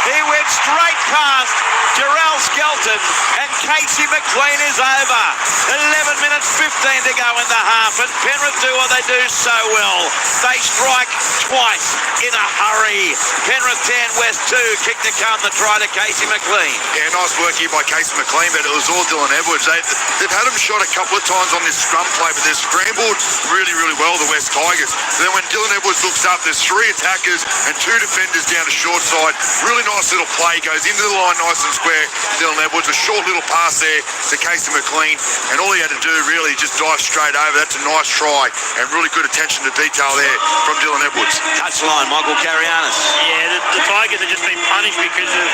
He went straight past Jarrell Skelton, and Casey McLean is over. 11 minutes 15 to go in the half, and Penrith do what they do so well. They strike twice in a hurry. Penrith 10, West 2, kick to come, the try to Casey McLean. Yeah, nice work here by Casey McLean, but it was all Dylan Edwards. They've had him shot a couple of times on this scrum play, but they've scrambled really, really well, the West Tigers. Then when Dylan Edwards looks up, there's 3 attackers and 2 defenders down the short side. Really nice little play, goes into the line nice and square. Dylan Edwards, a short little pass there to Casey McLean, and all he had to do really just dive straight over. That's a nice try, and really good attention to detail there from Dylan Edwards. Touchline, Michael Carianis. Yeah, the Tigers have just been punished because of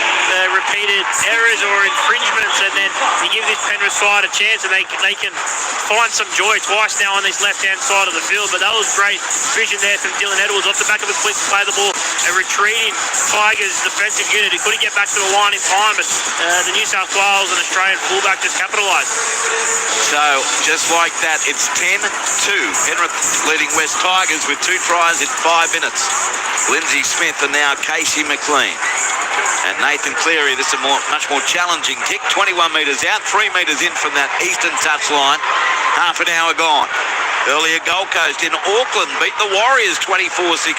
repeated errors or infringements, and then you give this Penrith side a chance, and they can find some joy twice now on this left-hand side of the field. But that was great vision there from Dylan Edwards off the back of the quick play the ball, a retreating Tigers defensive unit. He couldn't get back to the line in time, but the New South Wales and Australian fullback just capitalised. So, just like that, it's 10-2. Penrith leading West Tigers with 2 tries in 5 minutes. Lindsay Smith and now Casey McLean. And Nathan Cleary, this is a much more challenging kick. 21 metres out, 3 metres in from that eastern touchline. Half an hour gone. Earlier Gold Coast in Auckland beat the Warriors 24-16.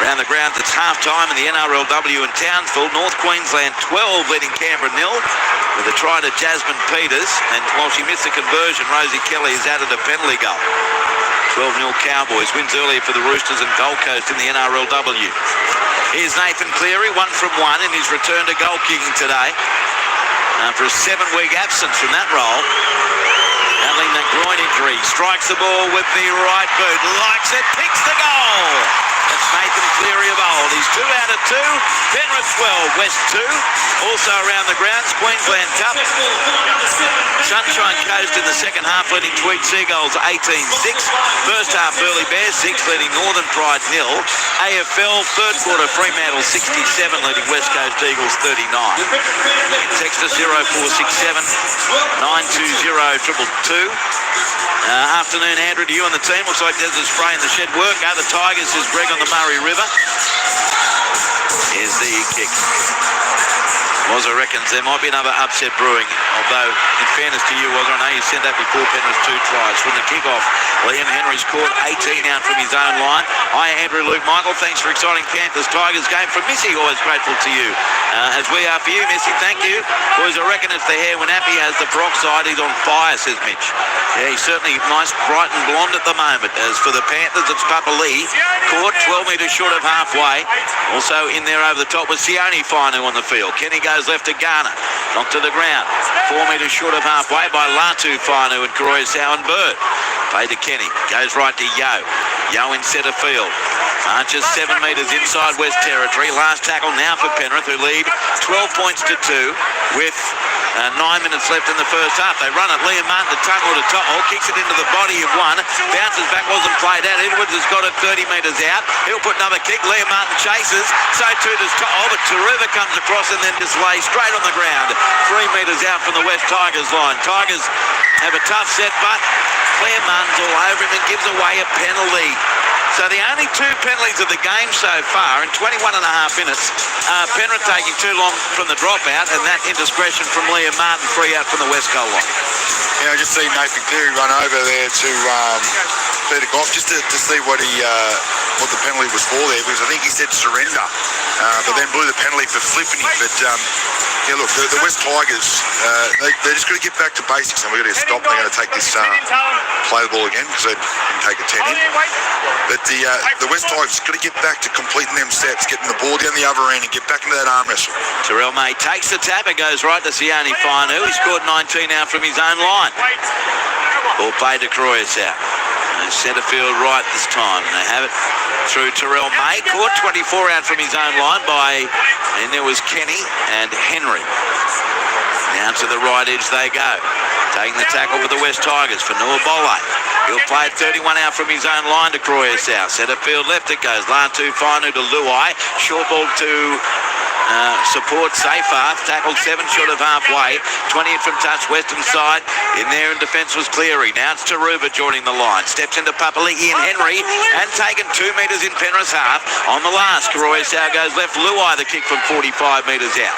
Around the ground, it's half-time in the NRLW in Townsville. North Queensland 12 leading Canberra 0 with a try to Jasmine Peters. And while she missed the conversion, Rosie Kelly has added a penalty goal. 12-0 Cowboys. Wins earlier for the Roosters and Gold Coast in the NRLW. Here's Nathan Cleary, 1 from 1 in his return to goal kicking today. After a 7-week absence from that role. Battling that groin injury. Strikes the ball with the right boot. Likes it, kicks the goal. That's Nathan Cleary of old. He's 2 out of 2. Penrith 12, West 2. Also around the grounds, Queensland Cup. Sunshine Coast in the second half, leading Tweed Seagulls 18-6. First half, Burleigh Bears 6, leading Northern Pride 0. AFL third quarter, Fremantle 67, leading West Coast Eagles 39. Text us 0467 920 222. Afternoon, Andrew, to you and the team. Looks like there's a spray in the shed work. Are the Tigers, says Greg on the Murray River. Here's the kick. Wazza reckons there might be another upset brewing, although in fairness to you, Wazza, I know you said that before Penrith 2 tries. From the kickoff, Liam Henry's caught 18 out from his own line. Hi, Andrew, Luke, Michael. Thanks for exciting Panthers-Tigers game. From Missy, always grateful to you. As we are for you, Missy, thank you. Boys, I reckon it's the hair. When Appy has the peroxide, he's on fire, says Mitch. Yeah, he's certainly nice, bright and blonde at the moment. As for the Panthers, it's Papa Lee, caught 12 metres short of halfway. Also in there over the top was Xiaomi Mi on the field. Kenny goes left to Garner, knocked to the ground. 4 metres short of halfway by Latu Finu and Koroisau and Bird. Played to Kenny, goes right to Yo. Yo in centre field. Archers 7 metres inside West Territory. Last tackle now for Penrith, who lead 12 points to 2 with 9 minutes left in the first half. They run it. Liam Martin to Tungle to To'o, kicks it into the body of one. Bounces back, wasn't played out. Edwards has got it 30 metres out. He'll put another kick. Liam Martin chases. So too does To'o, but Taruva comes across and then just lays straight on the ground. 3 metres out from the West Tigers line. Tigers have a tough set, but Liam Martin's all over him and gives away a penalty. So the only 2 penalties of the game so far in 21 and a half minutes. Penrith taking too long from the dropout, and that indiscretion from Liam Martin, 3 out from the West goal line. Yeah, I just see Nathan Cleary run over there to Peter Goff just to see what the penalty was for there, because I think he said surrender, but then blew the penalty for flipping him. But yeah, look, the West Tigers, they're just going to get back to basics, and we're going to stop. They're going to take this play the ball again because they didn't take a 10 in. But the West Tigers got to get back to completing them sets, getting the ball down the other end and get back into that arm wrestle. Terrell May takes the tap. It goes right to Sione Finu. He scored 19 out from his own line. Ball played to Koroisau. Centre field right this time. They have it through Terrell May. Caught 24 out from his own line and there was Kenny and Henry. Now to the right edge they go. Taking the tackle for the West Tigers for Noah Bolle. He'll play 31 out from his own line to Koroisau. Centre field left it goes. Latu Finu to Luai. Short ball to support Safar. Tackled 7 short of halfway. 20 from touch, western side. In there in defence was Cleary. Now it's Taruva joining the line. Steps into Papali'i and Henry and taken 2 metres in Penrith's half. On the last, Koroisau goes left. Luai the kick from 45 metres out.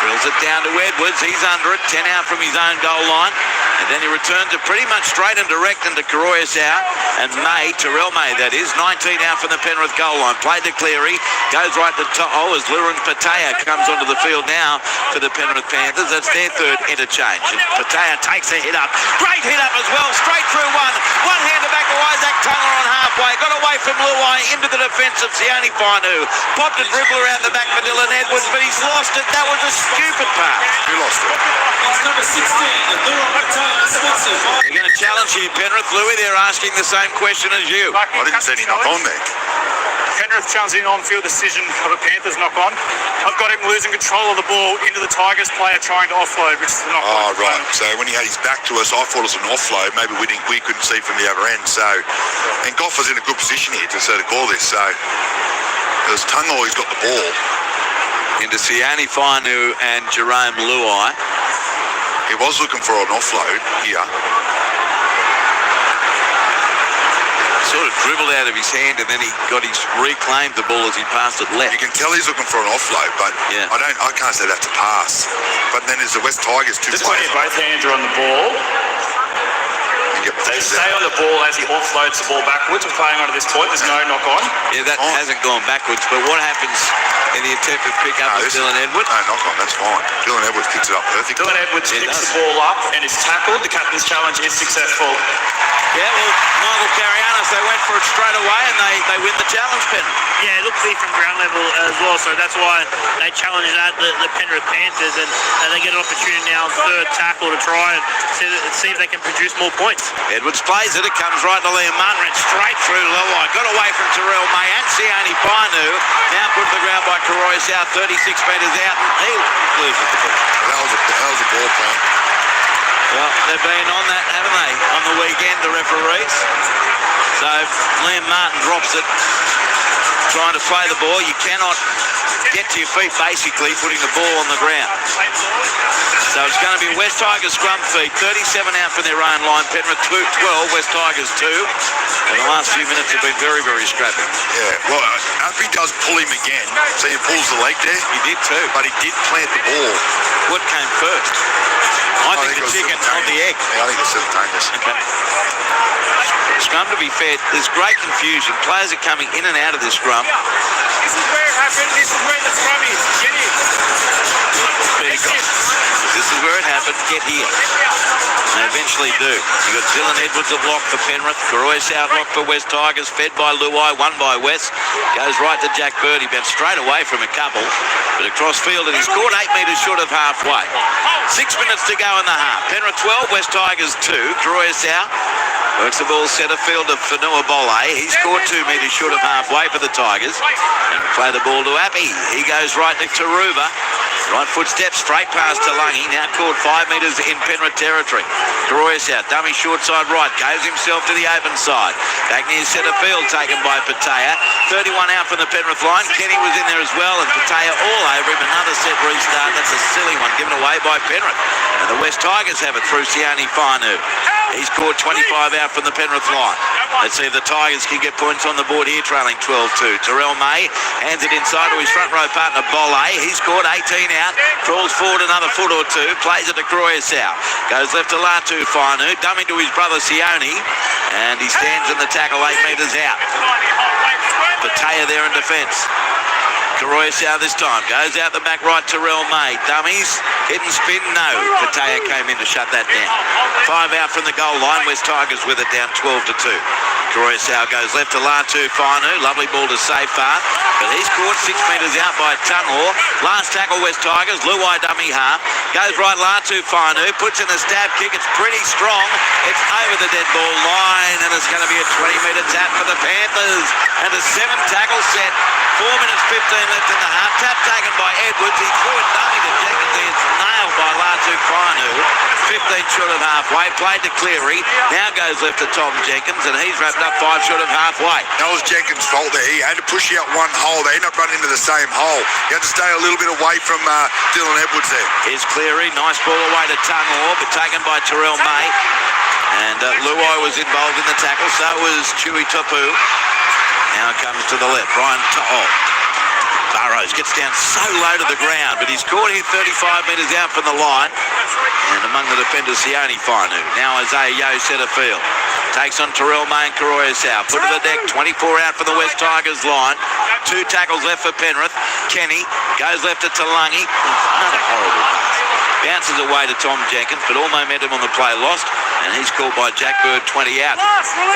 Drills it down to Edwards. He's under it. 10 out from his own goal line. And then he returns it pretty much straight and direct into Koroisau and May, Terrell May that is. 19 out from the Penrith goal line. Played to Cleary. Goes right to To'o as Lurin Patea comes onto the field now for the Penrith Panthers. That's their third interchange. And Patea takes a hit up. Great hit up as well. Straight through one. One-hander back to Isaac Tunger on halfway. Got away from Luai into the defence of Sione Finu. Popped a dribble around the back for Dylan Edwards, but he's lost it. That was a stupid pass. Who lost it? It's number 16, Lurin Patea. They're going to challenge you, Penrith. Louis, they're asking the same question as you. I didn't see any knock on there. Penrith challenging on-field decision of a Panthers knock-on. I've got him losing control of the ball into the Tigers player trying to offload, which is the knock-on. Oh, right. So when he had his back to us, I thought it was an offload. Maybe we couldn't see from the other end. So, and Goff was in a good position here to call this. So it was Tungo, he's got the ball. Into Sione Finu and Jerome Luai. He was looking for an offload here. Sort of dribbled out of his hand and then he reclaimed the ball as he passed it left. You can tell he's looking for an offload, but yeah. I can't say that's a pass. But then there's the West Tigers 2 Just players. when both hands are on the ball, they stay on the ball as he offloads the ball backwards. We're playing on at this point. There's no knock-on. Yeah, that hasn't gone backwards. But what happens in the attempted pick-up of Dylan Edwards? No knock-on, that's fine. Dylan Edwards picks it up perfectly. Dylan Edwards picks the ball up and is tackled. The captain's challenge is successful. Yeah, well, Michael Carianis, they went for it straight away and they win the challenge, Penrith. Yeah, it looked clear from ground level as well, so that's why they challenged that, the Penrith Panthers, and they get an opportunity now on third tackle to try and see if they can produce more points. Edwards plays it. It comes right to Liam Martin. Straight through Luai. Got away from Terrell May and Sione Finu. Now put to the ground by Koroisau, 36 metres out, and he loses the ball. That was a ball plan. Well, They've been on that, haven't they, on the weekend, the referees. So Liam Martin drops it, trying to play the ball. You cannot get to your feet, basically, putting the ball on the ground. So it's going to be West Tigers scrum feet, 37 out from their own line, Penrith 12, West Tigers 2. And the last few minutes have been very, very scrappy. Yeah, well, Uppy does pull him again, so he pulls the leg there. He did too. But he did plant the ball. What came first? I think the chicken on the egg. Yeah, I think it's simultaneous. Okay. Scrum, to be fair, there's great confusion. Players are coming in and out of this scrum. This is where it happened. This is where the scrum is. Get in. This is where it happened. Get here. They eventually do. You've got Dylan Edwards of lock for Penrith. Karoy's out lock for West Tigers. Fed by Luai, won by West. Goes right to Jack Bird. He bent straight away from a couple. But across field, and he scored 8 metres short of halfway. 6 minutes to go in the half. Penrith 12, West Tigers 2. Karoy's out. Works the ball centre field to Fanua Bole. He scored 2 metres short of halfway for the Tigers. And play the ball to Appy. He goes right to Taruva. Right foot steps straight past Talangi. Now caught 5 metres in Penrith territory. Karoyas out. Dummy short side right. Goes himself to the open side. Back near centre field taken by Patea. 31 out from the Penrith line. Kenny was in there as well. And Patea all over him. Another set restart. That's a silly one given away by Penrith. And the West Tigers have it through Xiaomi Mi. He's scored 25 out from the Penrith line. Let's see if the Tigers can get points on the board here, trailing 12-2. Terrell May hands it inside to his front row partner, Bole. He scored 18 out, crawls forward another foot or two, plays it to Croyasau. Goes left to Latu Finu, dummy to his brother Sione, and he stands in the tackle 8 metres out. Patea there in defence. Karoyasau this time. Goes out the back right, Terrell May. Dummies. Hit and spin, no. Patea came in to shut that down. 5 out from the goal line. West Tigers with it down 12-2. Karoyasau goes left to Latu Finu. Lovely ball to Safar. But he's caught 6 metres out by Tunhor. Last tackle West Tigers. Luai dummy half. Goes right Latu Finu. Puts in a stab kick. It's pretty strong. It's over the dead ball line. And it's going to be a 20-metre tap for the Panthers. And a 7-tackle set. 4 minutes 15 left in the half. Tap taken by Edwards. He threw it dummy to Jenkins. It's nailed by Latu Finu. 15 short of halfway. Played to Cleary. Now goes left to Tom Jenkins. And he's wrapped up 5 short of halfway. That was Jenkins' fault there. He had to push out one hole. They ended up running into the same hole. He had to stay a little bit away from Dylan Edwards there. Here's Cleary. Nice ball away to Tunghor, but taken by Terrell May. And Luai was involved in the tackle. So was Chewy Tapu. Now comes to the left. Brian Burrows gets down so low to the ground, but he's caught here 35 metres out from the line. And among the defenders, Sione Finu. Now Isaiah Yeo centre field. Takes on Terrell May and Karoyasau. Put to the deck, 24 out for the West Tigers line. 2 tackles left for Penrith. Kenny goes left to Talangi. Another horrible pass. Bounces away to Tom Jenkins, but all momentum on the play lost. And he's called by Jack Bird 20 out.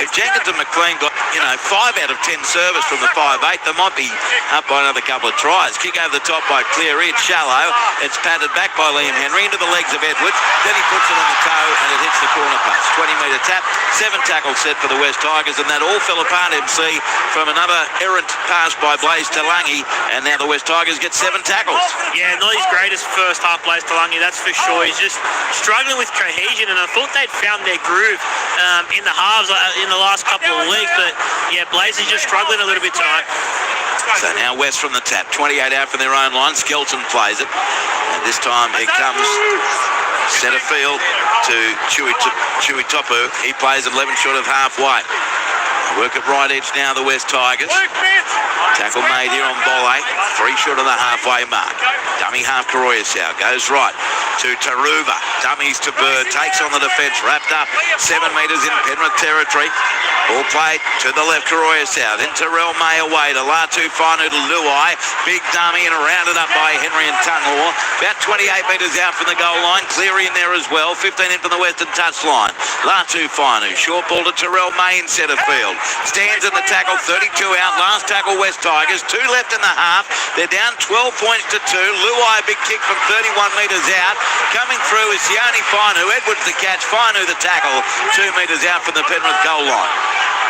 If Jenkins and McLean got, 5 out of 10 service from the 5'8", they might be up by another couple of tries. Kick over the top by Cleary. It's shallow. It's patted back by Liam Henry into the legs of Edwards. Then he puts it on the toe and it hits the corner post. 20-metre tap. 7 tackles set for the West Tigers, and that all fell apart, MC, from another errant pass by Blaze Talangi. And now the West Tigers get 7 tackles. Yeah, not his greatest first half, Blaze Talangi, that's for sure. He's just struggling with cohesion, and I thought they'd found their groove in the halves in the last couple of weeks, but yeah, Blaze is just struggling a little bit tonight. So now West from the tap, 28 out from their own line. Skelton plays it, and this time it comes centre field to Chewy Tapu. He plays 11 short of halfway. Work at right edge now, the West Tigers. Tackle made here on Bole. 3 short of the halfway mark. Dummy half Karoyasau goes right to Taruva. Dummies to Bird. Takes on the defence. Wrapped up 7 metres in Penrith territory. Ball played to the left, Karoyasau. Then Terrell May away to Latu Finu to Luai. Big dummy and rounded up by Henry and Tunghor. About 28 metres out from the goal line. Cleary in there as well. 15 in from the western touchline. Latu Finu. Short ball to Terrell May in centre field. Stands in the tackle, 32 out. Last tackle, West Tigers. 2 left in the half. They're down 12 points to 2. Luai, big kick from 31 metres out. Coming through is Xiaomi Finu. Edwards the catch. Finu the tackle. 2 metres out from the Penrith goal line.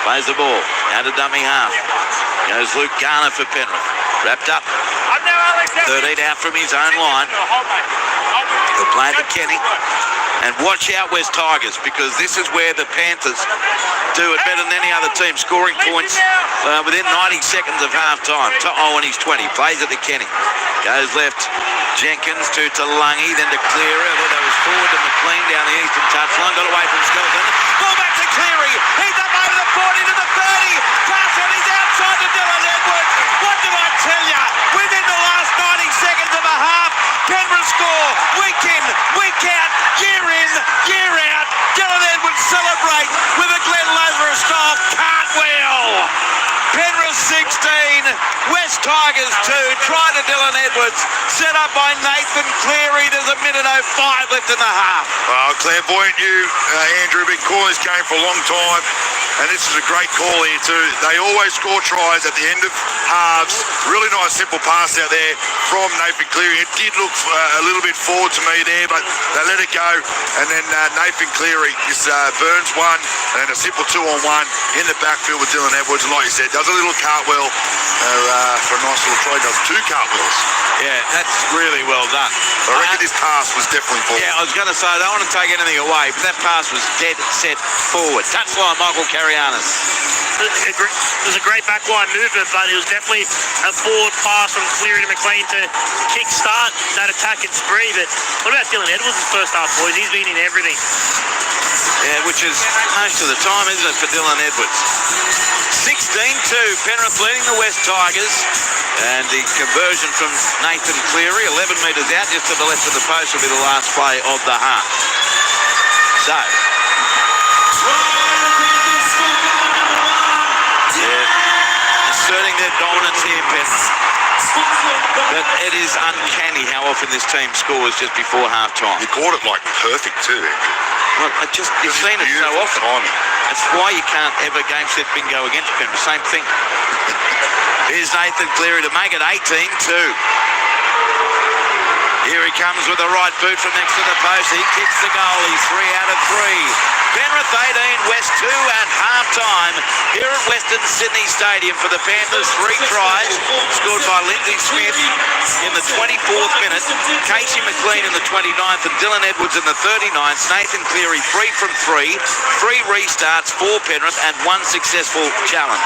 Plays the ball. Out to dummy half. Goes Luke Garner for Penrith. Wrapped up. 13 out from his own line. He'll play to Kenny. And watch out, West Tigers, because this is where the Panthers do it better than any other team, scoring points within 90 seconds of half-time. To'o and he's 20, plays it to Kenny. Goes left, Jenkins to Lungy, then to Cleary. I thought that was forward to McLean down the eastern touchline. Got away from Skelton. Ball back to Cleary. He's up over the 40 to the 30. Pass and he's outside to Dylan Edwards. What did I tell you? Within the last 90 seconds of a half, Penrith score. Week in, week out, year in, year out. Dylan Edwards celebrate with a Glenn Lazarus style cartwheel. Penrith 16, West Tigers 2, try to Dylan Edwards, set up by Nathan Cleary. There's a minute 05 left in the half. Well, clairvoyant you, Andrew, been calling this game for a long time, and this is a great call here too. They always score tries at the end of halves. Really nice simple pass out there from Nathan Cleary. It did look a little bit forward to me there, but they let it go, and then Nathan Cleary just burns one, and then a simple 2-on-1 in the backfield with Dylan Edwards, and like you said, does a little cartwheel for a nice little try. Does 2 cartwheels. Yeah, that's really well done. I reckon this pass was definitely forward. Yeah, I was going to say, I don't want to take anything away, but that pass was dead set forward. Touchline, Michael Carianis. It was a great backline movement, but it was definitely a forward pass from Cleary to McLean to kick-start that attack and spree. But what about Dylan Edwards' first half, boys? He's been in everything. Yeah, which is most of the time, isn't it, for Dylan Edwards? 16-2, Penrith leading the West Tigers. And the conversion from Nathan Cleary, 11 metres out, just to the left of the post, will be the last play of the half. So, asserting their dominance here, Penrith. But it is uncanny how often this team scores just before half-time. You caught it like perfect too. Well, you've seen it so often. Timing. That's why you can't ever game set bingo against Penrith. Same thing. Here's Nathan Cleary to make it 18-2. Here he comes with the right boot from next to the post. He kicks the goal. He's 3 out of 3. Penrith 18, West 2 at half-time here at Western Sydney Stadium for the Panthers. 3 tries scored by Lindsay Smith in the 24th minute, Casey McLean in the 29th, and Dylan Edwards in the 39th. Nathan Cleary 3 from 3, 3 restarts for Penrith and 1 successful challenge.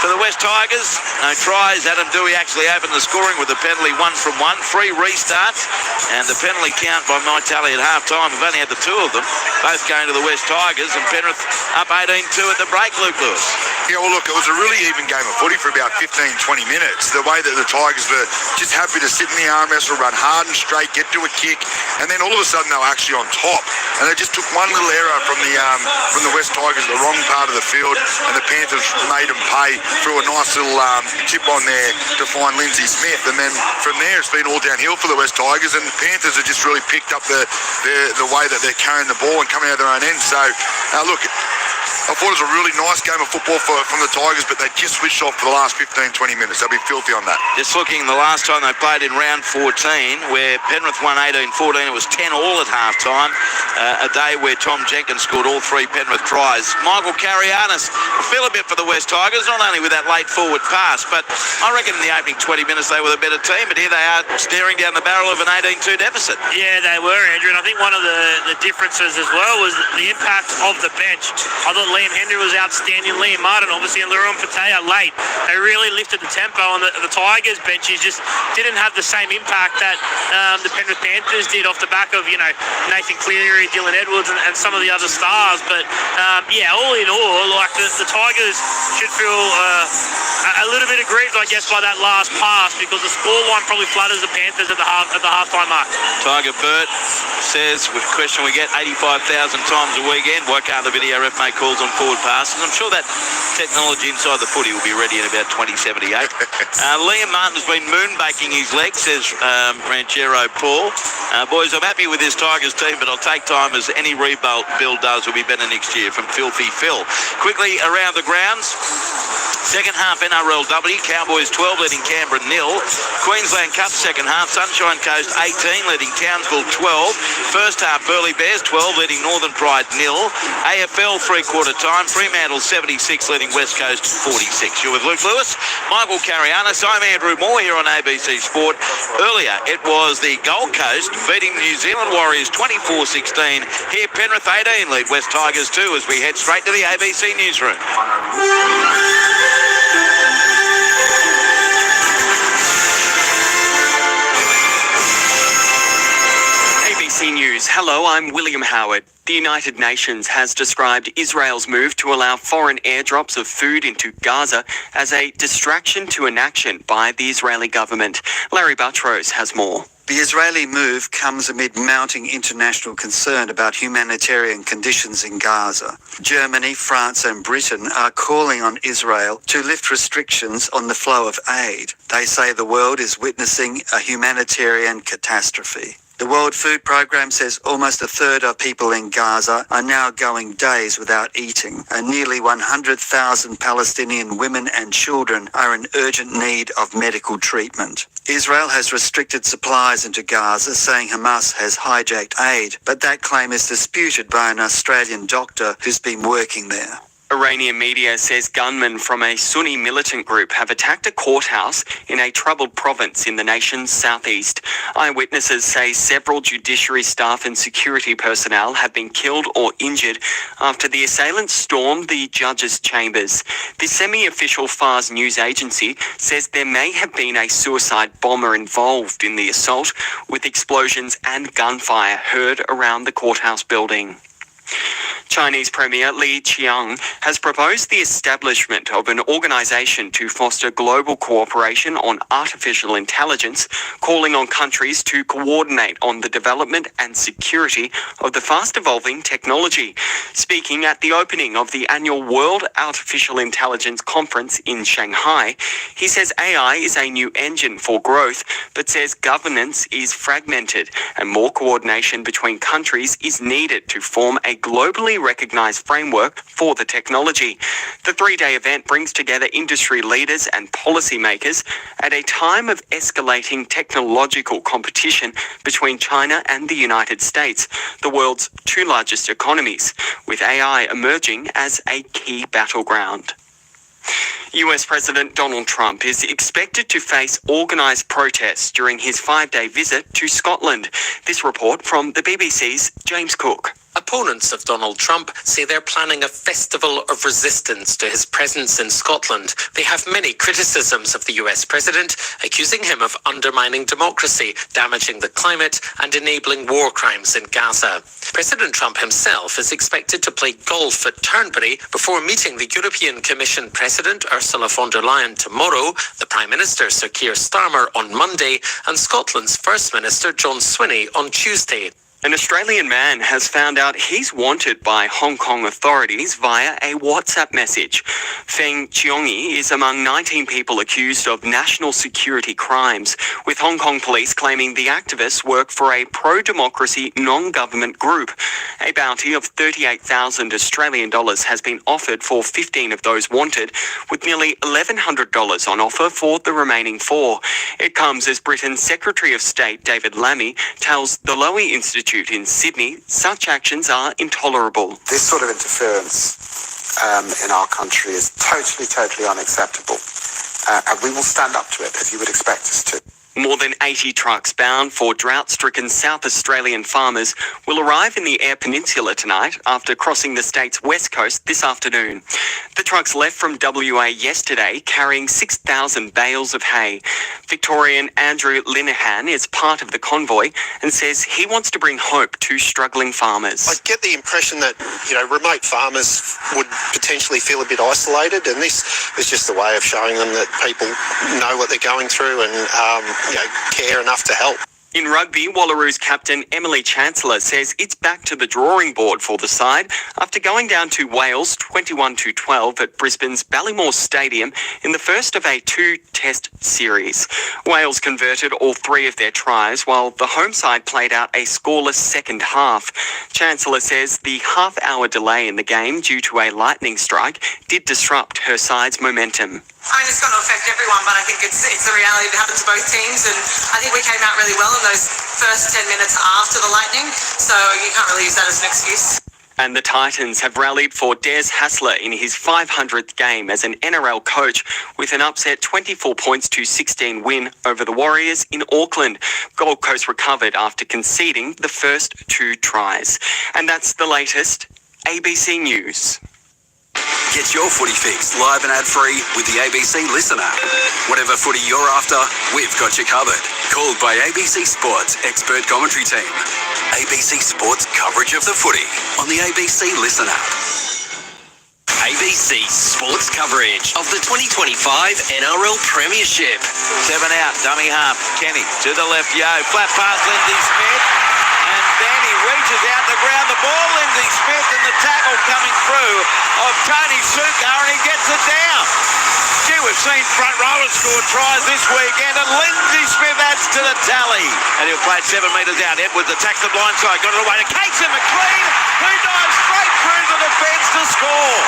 For the West Tigers, no tries. Adam Dewey actually opened the scoring with a penalty 1 from 1, 3 restarts, and the penalty count by my tally at half-time, we've only had the 2 of them, both going to the West Tigers, and Penrith up 18-2 at the break, Luke Lewis. Yeah, well, look, it was a really even game of footy for about 15-20 minutes. The way that the Tigers were just happy to sit in the arm wrestle, run hard and straight, get to a kick, and then all of a sudden they were actually on top, and they just took one little error from the West Tigers, the wrong part of the field, and the Panthers made them pay through a nice little tip on there to find Lindsay Smith, and then from there it's been all downhill for the West Tigers, and the Panthers have just really picked up the way that they're carrying the ball and coming out of their own end. So look, I thought it was a really nice game of football from the Tigers, but they just switched off for the last 15-20 minutes. They'll be filthy on that. Just looking the last time they played in round 14, where Penrith won 18-14, it was 10 all at half-time, a day where Tom Jenkins scored all 3 Penrith tries. Michael Carianis, I feel a bit for the West Tigers, not only with that late forward pass, but I reckon in the opening 20 minutes they were the better team, but here they are staring down the barrel of an 18-2 deficit. Yeah, they were, Andrew, and I think one of the differences as well was the impact of the bench. I thought Liam Henry was outstanding, Liam Martin obviously, and Laurent Patea late. They really lifted the tempo on the Tigers benches, just didn't have the same impact that the Penrith Panthers did off the back of, Nathan Cleary, Dylan Edwards and some of the other stars. But yeah, all in all, like the Tigers should feel a little bit aggrieved, I guess, by that last pass, because the scoreline probably flutters the Panthers at the halftime mark. Tiger Burt says, with a question we get 85,000 times a weekend, why can't the video ref make calls on forward passes? I'm sure that technology inside the footy will be ready in about 2078. Liam Martin's been moonbaking his leg, says Ranchero Paul. Boys, I'm happy with this Tigers team, but I'll take time, as any rebuild does will be better next year, from Filthy Phil. Quickly around the grounds. Second half NRL Rugby, Cowboys 12 leading Canberra 0. Queensland Cup second half, Sunshine Coast 18 leading Townsville 12. First half Burleigh Bears 12 leading Northern Pride 0. AFL three-quarter time, Fremantle 76 leading West Coast 46. You're with Luke Lewis, Michael Carianis. I'm Andrew Moore here on ABC Sport. Earlier it was the Gold Coast beating New Zealand Warriors 24-16. Here Penrith 18 lead West Tigers 2 as we head straight to the ABC newsroom. ABC News. Hello, I'm William Howard. The United Nations has described Israel's move to allow foreign airdrops of food into Gaza as a distraction to inaction by the Israeli government. Larry Buttrose has more. The Israeli move comes amid mounting international concern about humanitarian conditions in Gaza. Germany, France and Britain are calling on Israel to lift restrictions on the flow of aid. They say the world is witnessing a humanitarian catastrophe. The World Food Programme says almost a third of people in Gaza are now going days without eating, and nearly 100,000 Palestinian women and children are in urgent need of medical treatment. Israel has restricted supplies into Gaza, saying Hamas has hijacked aid, but that claim is disputed by an Australian doctor who's been working there. Iranian media says gunmen from a Sunni militant group have attacked a courthouse in a troubled province in the nation's southeast. Eyewitnesses say several judiciary staff and security personnel have been killed or injured after the assailants stormed the judge's chambers. The semi-official Fars news agency says there may have been a suicide bomber involved in the assault, with explosions and gunfire heard around the courthouse building. Chinese Premier Li Qiang has proposed the establishment of an organisation to foster global cooperation on artificial intelligence, calling on countries to coordinate on the development and security of the fast-evolving technology. Speaking at the opening of the annual World Artificial Intelligence Conference in Shanghai, he says AI is a new engine for growth, but says governance is fragmented and more coordination between countries is needed to form a globally recognised framework for the technology. The three-day event brings together industry leaders and policymakers at a time of escalating technological competition between China and the United States, the world's two largest economies, with AI emerging as a key battleground. US President Donald Trump is expected to face organised protests during his 5-day visit to Scotland. This report from the BBC's James Cook. Opponents of Donald Trump say they're planning a festival of resistance to his presence in Scotland. They have many criticisms of the US president, accusing him of undermining democracy, damaging the climate, and enabling war crimes in Gaza. President Trump himself is expected to play golf at Turnberry before meeting the European Commission President Ursula von der Leyen tomorrow, the Prime Minister Sir Keir Starmer on Monday, and Scotland's First Minister John Swinney on Tuesday. An Australian man has found out he's wanted by Hong Kong authorities via a WhatsApp message. Feng Xiaomi is among 19 people accused of national security crimes, with Hong Kong police claiming the activists work for a pro-democracy non-government group. A bounty of $38,000 Australian dollars has been offered for 15 of those wanted, with nearly $1,100 on offer for the remaining 4. It comes as Britain's Secretary of State David Lammy tells the Lowy Institute in Sydney such actions are intolerable. This sort of interference in our country is totally unacceptable, and we will stand up to it, as you would expect us to. More than 80 trucks bound for drought-stricken South Australian farmers will arrive in the Eyre Peninsula tonight after crossing the state's west coast this afternoon. The trucks left from WA yesterday carrying 6,000 bales of hay. Victorian Andrew Linehan is part of the convoy and says he wants to bring hope to struggling farmers. I get the impression that, remote farmers would potentially feel a bit isolated, and this is just a way of showing them that people know what they're going through and care enough to help. In rugby, Wallaroos captain Emily Chancellor says it's back to the drawing board for the side after going down to Wales 21-12 at Brisbane's Ballymore Stadium in the first of a 2-test series. Wales converted all 3 of their tries while the home side played out a scoreless second half. Chancellor says the half-hour delay in the game due to a lightning strike did disrupt her side's momentum. I mean, it's going to affect everyone, but I think it's the reality that happens to both teams, and I think we came out really well in those first 10 minutes after the lightning, so you can't really use that as an excuse. And the Titans have rallied for Des Hasler in his 500th game as an NRL coach with an upset 24-16 win over the Warriors in Auckland. Gold Coast recovered after conceding the first 2 tries. And that's the latest ABC News. Get your footy fix live and ad-free with the ABC Listen app. Whatever footy you're after, we've got you covered. Called by ABC Sports expert commentary team. ABC Sports coverage of the footy on the ABC Listen app. ABC Sports coverage of the 2025 NRL Premiership. 7 out, dummy half. Kenny to the left, Yo. Flat pass, Lindsay Smith. And then he reaches out the ground. The ball, Lindsay Smith, and the tackle coming through of Tony Suka, and he gets it down. Gee, we've seen front rowers score tries this weekend, and Lindsay Smith adds to the tally. And he'll play it 7 metres out. Edwards attacks the blind side, got it away to Casey McLean, who dives straight through the defence to score.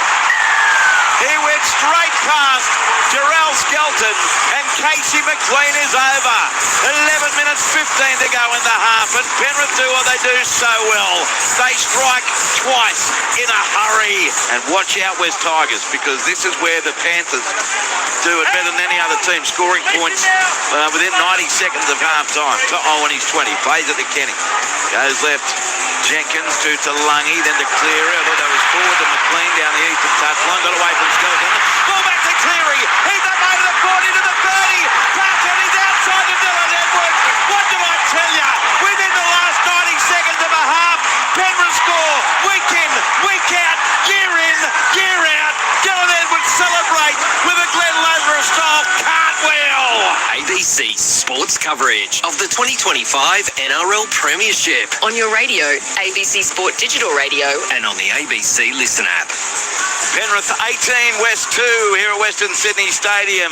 He went straight past Jarrell Skelton, and Casey McLean is over. 11 minutes 15 to go in the half, and Penrith do what they do so well. They strike twice in a hurry. And watch out, West Tigers, because this is where the Panthers do it better than any other team, scoring points within 90 seconds of half-time. When he's 20, plays it to Kenny. Goes left, Jenkins to Lungy, then to Cleary. I thought that was forward to McLean down the eastern touchline. Got away from Skelton. Ball back to Cleary. He's up over the 40 to the 30. Carlton is outside to Dylan Edwards. What did I tell you? Within the last 90 seconds of a half, Penrith score. Week in, week out, year in, year out. Dylan Edwards celebrate with a Glenn Lazarus style cartwheel. ABC Sports coverage of the 2025 NRL Premiership On your radio, ABC Sport Digital Radio, and on the ABC Listen app. Penrith 18, West 2 here at Western Sydney Stadium.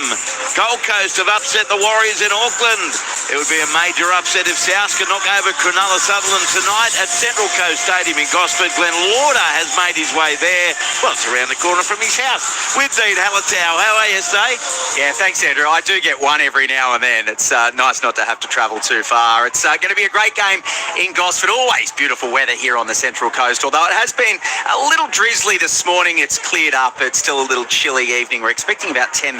Gold Coast have upset the Warriors in Auckland. It would be a major upset if South could knock over Cronulla Sutherland tonight at Central Coast Stadium in Gosford. Glenn Lauder has made his way there. Well, it's around the corner from his house. With Dean Hallertau. How are you, Stay? Yeah, thanks, Andrew. I do get one every now and then. It's nice not to have to travel too far. It's going to be a great game in Gosford. Always beautiful weather here on the Central Coast, although it has been a little drizzly this morning. It's cleared up. It's still a little chilly evening. We're expecting about 10,000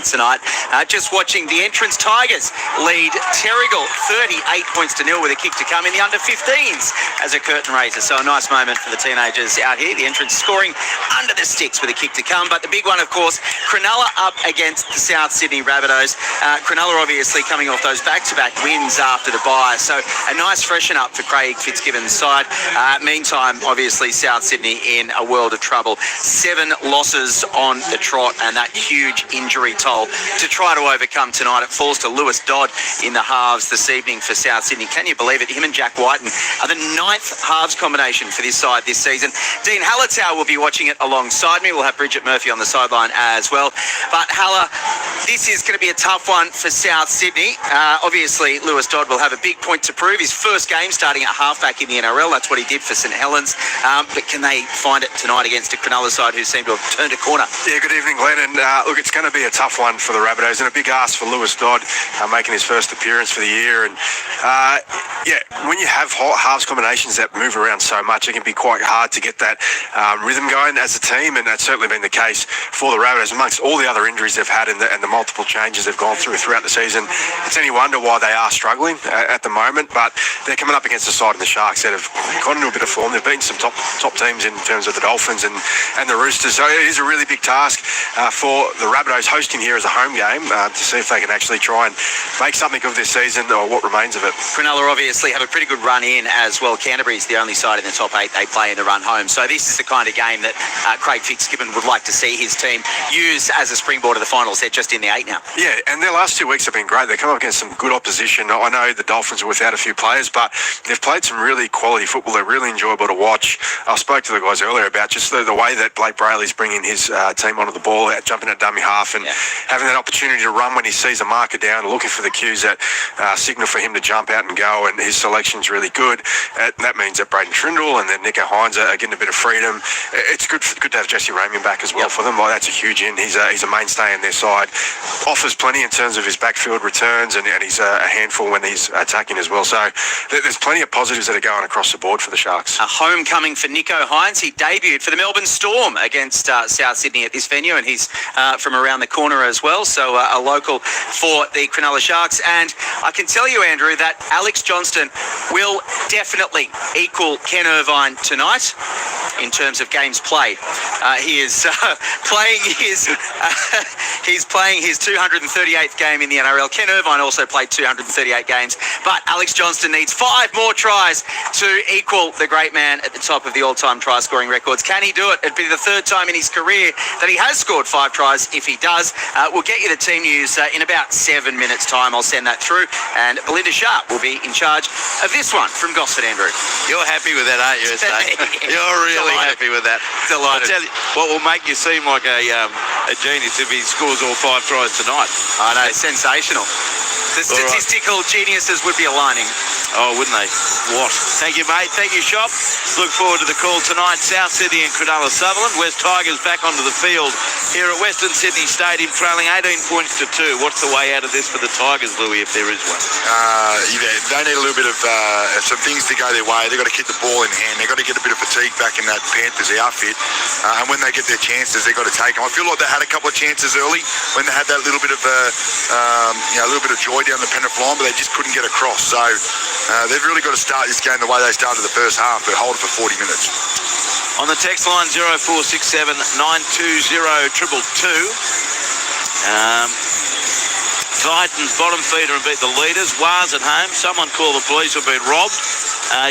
tonight. Just watching the entrance Tigers lead Terrigal 38-0 with a kick to come in the under-15s as a curtain raiser. So a nice moment for the teenagers out here. The entrance scoring under the sticks with a kick to come. But the big one, of course, Cronulla up against the South Sydney Rabbitohs. Cronulla obviously coming off those back-to-back wins after the bye. So a nice freshen up for Craig Fitzgibbon's side. Meantime, obviously, South Sydney in a world of trouble. 7 losses on the trot, and that huge injury toll to try to overcome tonight. It falls to Lewis Dodd in the halves this evening for South Sydney. Can you believe it? Him and Jack Whiten are the 9th halves combination for this side this season. Dean Hallertau will be watching it alongside me. We'll have Bridget Murphy on the sideline as well. But Haller, this is going to be a tough one for South Sydney. Obviously, Lewis Dodd will have a big point to prove. His first game starting at halfback in the NRL. That's what he did for St Helens. But can they find it tonight against a Cronulla side who seem to have turned a corner? Yeah, good evening, Glenn. And look, it's going to be a tough one for the Rabbitohs, and a big ask for Lewis Dodd making his first appearance for the year. And when you have halves combinations that move around so much, it can be quite hard to get that rhythm going as a team, and that's certainly been the case for the Rabbitohs amongst all the other injuries they've had and the multiple changes they've gone throughout the season. It's any wonder why they are struggling at the moment, but they're coming up against a side in the Sharks that have got into a bit of form. They've beaten some top teams in terms of the Dolphins and the Roosters. So it is a really big task for the Rabbitohs hosting here as a home game to see if they can actually try and make something of this season or what remains of it. Cronulla obviously have a pretty good run in as well. Canterbury's the only side in the top 8 they play in the run home. So this is the kind of game that Craig Fitzgibbon would like to see his team use as a springboard to the finals. They're just in the 8 now. Yeah, and their last 2 weeks have been great. They come up against some good opposition. I know the Dolphins are without a few players, but they've played some really quality football. They're really enjoyable to watch. I spoke to the guys earlier about just the way that Blake Brayley's bringing his team onto the ball, jumping at dummy half and having that opportunity to run when he sees a marker down, looking for the cues that signal for him to jump out and go, and his selection's really good. That means that Braden Trindle and then Nico Hines are getting a bit of freedom. It's good to have Jesse Ramian back as well for them. Like, that's a huge in. He's a mainstay in their side. Offers plenty in terms of his backfield returns, and he's a handful when he's attacking as well. So there's plenty of positives that are going across the board for the Sharks. A homecoming for Nico Hines. He debuted for the Melbourne Storm against South Sydney at this venue, and he's from around the corner as well, so a local for the Cronulla Sharks. And I can tell you, Andrew, that Alex Johnston will definitely equal Ken Irvine tonight in terms of games played. He is playing his he's playing his 238th game in the NRL. Ken Irvine also played 238 games, but Alex Johnston needs 5 more tries to equal the great man at the top of the all-time try-scoring records. Can he do it? It'd be the 3rd time in his career that he has scored 5 tries. If he does, we'll get you the team news in about 7 minutes' time. I'll send that through, and Belinda Sharp will be in charge of this one from Gosford, Andrew. You're happy with that, aren't you, You're really happy with that. Delighted. I tell you, what will make you seem like a genius if he scores all 5 tries tonight. I know, sensational. The statistical geniuses would be aligning. Oh, wouldn't they? What? Thank you, mate. Thank you, Shop. Look forward to the call tonight. South Sydney and Cronulla Sutherland. West Tigers back onto the field here at Western Sydney Stadium, trailing 18 points to 2. What's the way out of this for the Tigers, Louis, if there is one? They need a little bit of some things to go their way. They've got to keep the ball in hand. They've got to get a bit of fatigue back in that Panthers outfit. And when they get their chances, they've got to take them. I feel like they had a couple of chances early when they had that little bit of a little bit of joy down the Penrith line, but they just couldn't get across. So they've really got to start this game the way they started the first half, but hold it for 40 minutes. On the text line 0467 920 222. Titans bottom feeder and beat the leaders. Wars at home. Someone call the police or been robbed.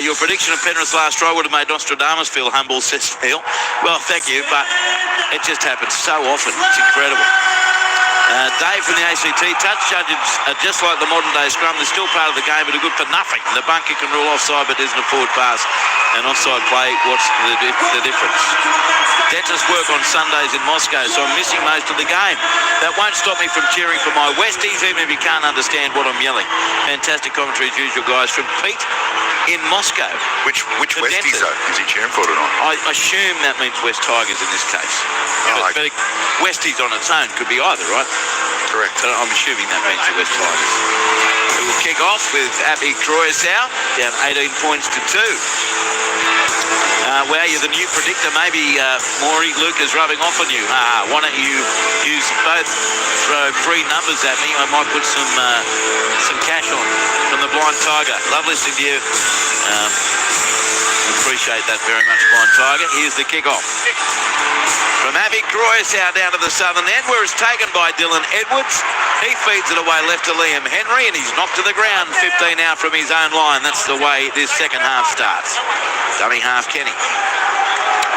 Your prediction of Penrith's last try would have made Nostradamus feel humble, says Neil. Well, thank you, but it just happens so often. It's incredible. Dave from the ACT, touch judges are just like the modern day scrum. They're still part of the game, but are good for nothing. The bunker can rule offside, but isn't a forward pass. And offside play, what's the difference? Dentists work on Sundays in Moscow, so I'm missing most of the game. That won't stop me from cheering for my Westies, even if you can't understand what I'm yelling. Fantastic commentary as usual, guys, from Pete in Moscow. Which Westies though? Is he cheering for tonight? I assume that means West Tigers in this case. But Westies on its own could be either, right? Correct. So I'm assuming that means the West Tigers. We will kick off with Abby Croysow, down 18 points to 2. Well, you're the new predictor. Maybe Maury, Luke is rubbing off on you. Why don't you use both, throw 3 numbers at me? I might put some cash on from the Blind Tiger. Love listening to you. Appreciate that very much, Blind Tiger. Here's the kickoff. From Avi Croysow down to the southern end, where it's taken by Dylan Edwards. He feeds it away left to Liam Henry, and he's knocked to the ground 15 out from his own line. That's the way this second half starts. Dummy half Kenny.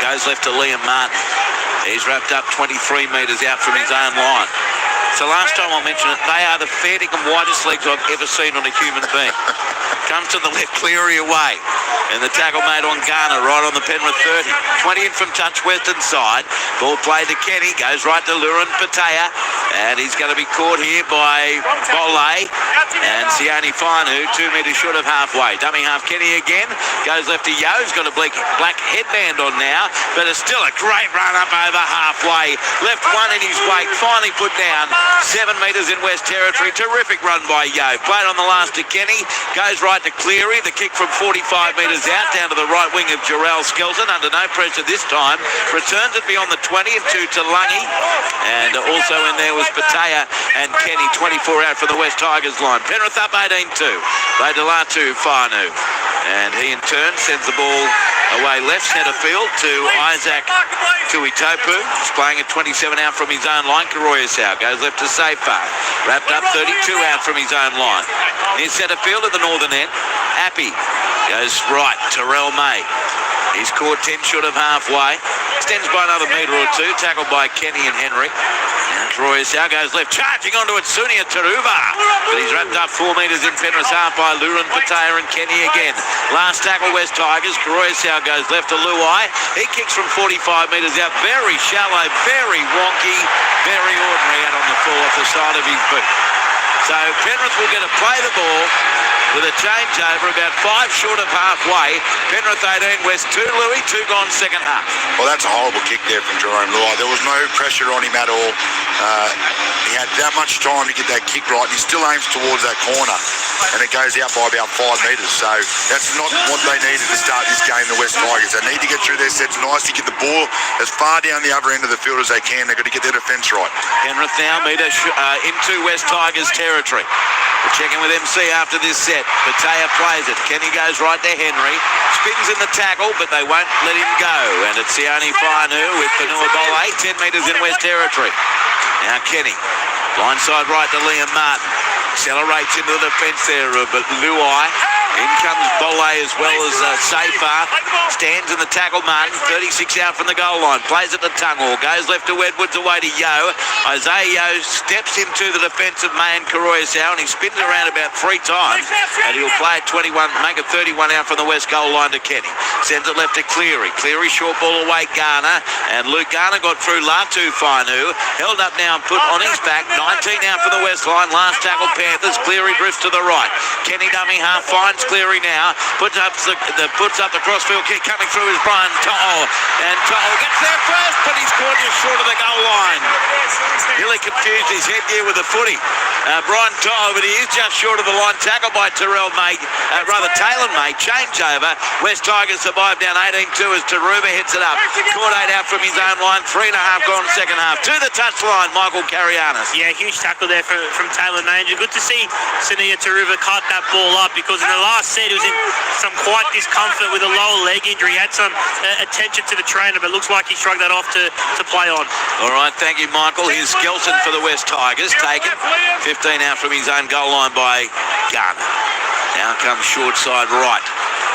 Goes left to Liam Martin. He's wrapped up 23 metres out from his own line. So last time I mentioned it, they are the fairest and widest legs I've ever seen on a human being. Comes to the left, Cleary away. And the tackle made on Garner, right on the Penrith 30. 20 in from touch, western side. Ball played to Kenny, goes right to Luran Patea. And he's going to be caught here by Bolle and Sione Fainu, 2 metres short of halfway. Dummy half Kenny again, goes left to Yo. He's got a black headband on now, but it's still a great run up over halfway. Left one in his wake, finally put down 7 metres in West Territory. Terrific run by Yo. Played on the last to Kenny, goes right right to Cleary. The kick from 45 metres out down to the right wing of Jarrell Skelton. Under no pressure this time. Returns it beyond the 20 and to Lungy. And also in there was Patea and Kenny, 24 out for the West Tigers line. Penrith up 18-2. They Delatu Fanu. And he in turn sends the ball away left centre field to Isaac Tuitopu. He's playing at 27 out from his own line. Karoyasau goes left to Safar. Wrapped up 32 out from his own line. Near centre field at the northern end. Appy goes right. Terrell May. He's caught 10 short of halfway. Extends by another metre or two. Tackled by Kenny and Henry. Karoyasau goes left. Charging onto it. Sunia Taruva. But he's wrapped up 4 metres in Penrith's half by Luran, Patea and Kenny again. Last tackle West Tigers. Karoyasau goes left to Luai. He kicks from 45 metres out. Very shallow, very wonky, very ordinary out on the full off the side of his boot. So Penrith will get to play the ball with a changeover about 5 short of halfway. Penrith 18, West 2, Louis, 2 gone second half. Well, that's a horrible kick there from Jerome Luai. There was no pressure on him at all. He had that much time to get that kick right, and he still aims towards that corner, and it goes out by about 5 metres. So that's not what they needed to start this game, the West Tigers. They need to get through their sets nicely, get the ball as far down the other end of the field as they can. They've got to get their defence right. Penrith now metre into West Tigers territory. We'll check in with MC after this set. Patea plays it. Kenny goes right to Henry. Spins in the tackle, but they won't let him go. And it's Sione Fanu with Panua Bole, 10 metres in West Territory. Now Kenny, blindside right to Liam Martin. Accelerates into the defence there, but Luai. In comes Bole as well as Safar. Stands in the tackle, Martin. 36 out from the goal line. Plays it to Tungall. Goes left to Edwards, away to Yeo. Isaiah Yeo steps into the defence of May and Karoyasau, and he spins around about 3 times. And he'll play at 21, make it 31 out from the west goal line to Kenny. Sends it left to Cleary. Cleary short ball away Garner. And Luke Garner got through Latu Fainu. Held up now and put on his back. 19 out for the west line. Last tackle Panthers. Cleary drifts to the right. Kenny dummy half finds Cleary now. Puts up the crossfield kick coming through is Brian To'o. And To'o gets there first, but he's caught just short of the goal line. Nearly confused his headgear with the footy. Brian To'o, but he is just short of the line. Tackled by Taylor May. Changeover. West Tigers survive down 18-2 as Taruba hits it up. Caught 8 out from his own line. 3.5 gone second half. To the touchline, Michael Carianis. Yeah, huge tackle there from Taylor Manger. Good to see Sunia Taruva cut that ball up, because in the last set he was in some quite discomfort with a lower leg injury. He had some attention to the trainer, but looks like he shrugged that off to play on. All right, thank you, Michael. Here's Skelton for the West Tigers, taken 15 out from his own goal line by Garner. Now comes short side right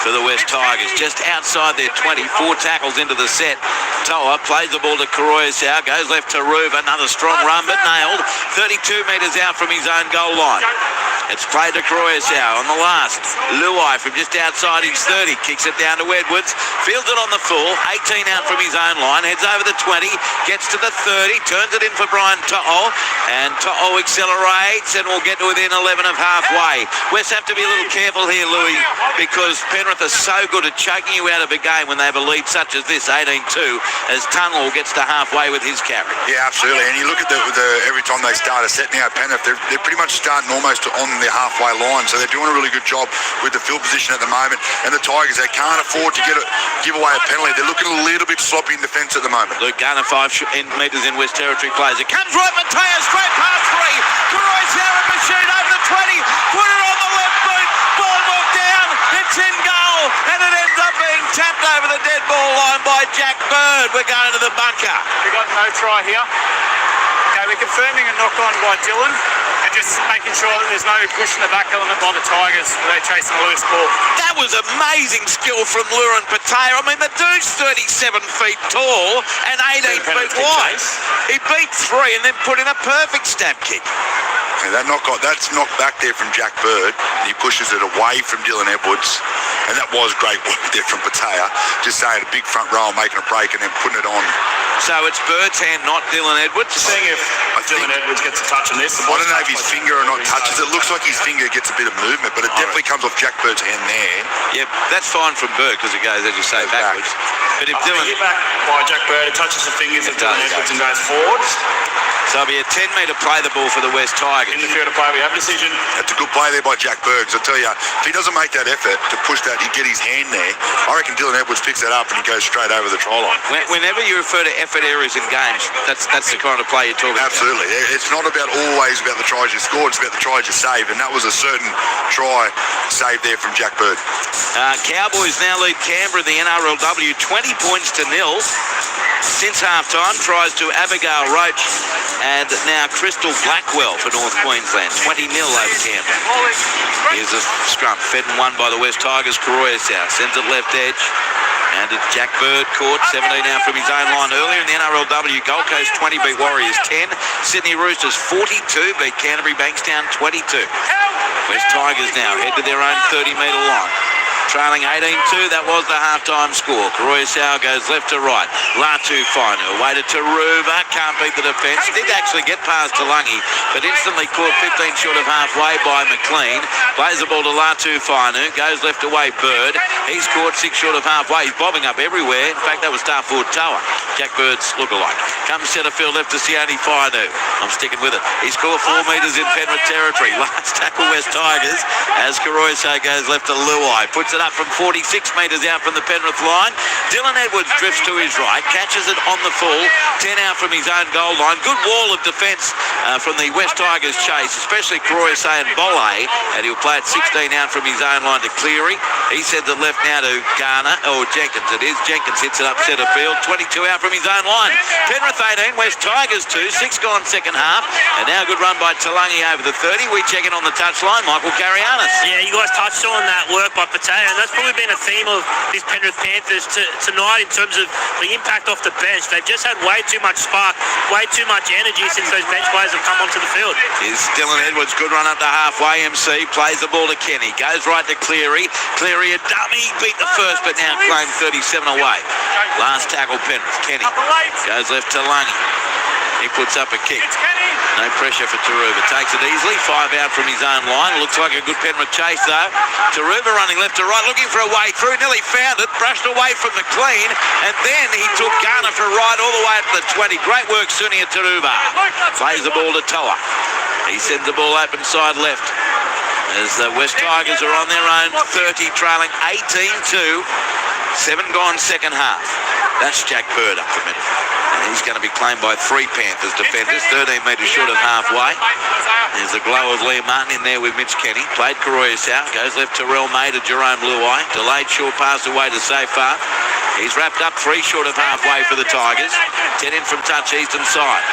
for the West Tigers, just outside their 20. 4 tackles into the set. Toa plays the ball to Karoyasau, goes left to Ruva, another strong run but nailed. 32 metres out from his own goal line. It's played to Karoyasau on the last. Luai from just outside his 30, kicks it down to Edwards, fields it on the full, 18 out from his own line, heads over the 20, gets to the 30, turns it in for Brian To'o, and To'o accelerates and will get to within 11 of halfway. West have to be a little careful here, Louis, because Penrith are so good at choking you out of a game when they have a lead such as this, 18-2, as Tungall gets to halfway with his carry. Yeah, absolutely. And you look at the every time they start a set now, Penrith, they're pretty much starting almost on the halfway line, so they're doing a really good job with the field position at the moment. And the Tigers, they can't afford to give away a penalty. They're looking a little bit sloppy in defence at the moment. Luke Garner, 5 metres in West Territory plays. It comes right, Matea, straight past 3. Karoyasau and Machine over the 20. Put it on the left boot. Ball knocked down. It's in goal. And it ends up being tapped over the dead ball line by Jack Bird. We're going to the bunker. We got no try here. Okay, we're confirming a knock on by Dylan, and just making sure that there's no push in the back element by the Tigers. They're chasing a loose ball. That was amazing skill from Luran Patea. I mean, the dude's 37 feet tall and 18 feet wide. He beat 3 and then put in a perfect stab kick. Yeah, that's knocked back there from Jack Bird. He pushes it away from Dylan Edwards, and that was great work there from Patea. Just saying, a big front row, making a break and then putting it on. So it's Bird's hand, not Dylan Edwards. Seeing if Dylan Edwards gets a touch on this. I don't know if his finger or not touches. It looks like his finger gets a bit of movement, but it definitely comes off Jack Bird's hand there. Yeah, that's fine from Bird because it goes, as you say, backwards. But if Dylan... hit back by Jack Bird, it touches the fingers of Dylan Edwards and goes forward. So So it'll be a 10-metre play the ball for the West Tigers. In the field of play, we have a decision. That's a good play there by Jack Bergs. I tell you, if he doesn't make that effort to push that, he'd get his hand there. I reckon Dylan Edwards picks that up and he goes straight over the try line. Whenever you refer to effort areas in games, that's the kind of play you're talking about. Absolutely. It's not always about the tries you scored, it's about the tries you saved, and that was a certain try saved there from Jack Berg. Cowboys now lead Canberra in the NRLW 20 points to 0. Since half-time, tries to Abigail Roach and now Crystal Blackwell for North Queensland. 20-0 over Canberra. Here's a scrum, fed and won by the West Tigers. Koroyasau sends it left edge. And it's Jack Bird caught, 17 out from his own line earlier in the NRLW. Gold Coast 20 beat Warriors 10. Sydney Roosters 42 beat Canterbury Bankstown 22. West Tigers now head to their own 30-metre line. Trailing 18-2, that was the half-time score. Koroyasau goes left to right. Latu Finu away to Taruva, can't beat the defence. Did actually get past Talangi, but instantly caught 15 short of halfway by McLean. Plays the ball to Latu Finu, goes left away Bird. He's caught 6 short of halfway. He's bobbing up everywhere. In fact, that was star forward Toa, Jack Bird's lookalike. Comes centre field left to Xiaomi Mi. I'm sticking with it. He's caught 4 metres in Penrith territory. Last tackle West Tigers as Koroyasau goes left to Luai. Puts it up from 46 metres out from the Penrith line. Dylan Edwards drifts to his right, catches it on the full, 10 out from his own goal line. Good wall of defence from the West Tigers chase, especially Koroyasau and Bolle, and he'll play it 16 out from his own line to Cleary. He sends it left now to Jenkins. It is Jenkins hits it up centre field, 22 out from his own line. Penrith 18, West Tigers 2, 6 gone second half, and now a good run by Talangi over the 30. We check in on the touchline, Michael Carianis. Yeah, you guys touched on that work by Pateo, and that's probably been a theme of this Penrith Panthers tonight in terms of the impact off the bench. They've just had way too much spark, way too much energy since those bench players have come onto the field. Here's Dylan Edwards, good run up to halfway. MC plays the ball to Kenny, goes right to Cleary. Cleary a dummy, beat the first, but now claimed 37 away. Last tackle Penrith. Kenny goes left to Lungy. He puts up a kick. No pressure for Taruva. Takes it easily. 5 out from his own line. Looks like a good Penrith chase though. Taruva running left to right, looking for a way through. Nearly found it. Brushed away from McLean. And then he took Garner for a ride all the way up to the 20. Great work, Sunia Taruva. Plays the ball to Toa. He sends the ball open side left. As the West Tigers are on their own 30, trailing 18-2. 7 gone second half. That's Jack Bird up the middle. And he's going to be claimed by 3 Panthers defenders, 13 metres short of halfway. There's a glow of Liam Martin in there with Mitch Kenny. Played Koroyasau, goes left to Rel May to Jerome Luai. Delayed short pass away to Safar. He's wrapped up 3 short of halfway for the Tigers. 10 in from touch eastern side.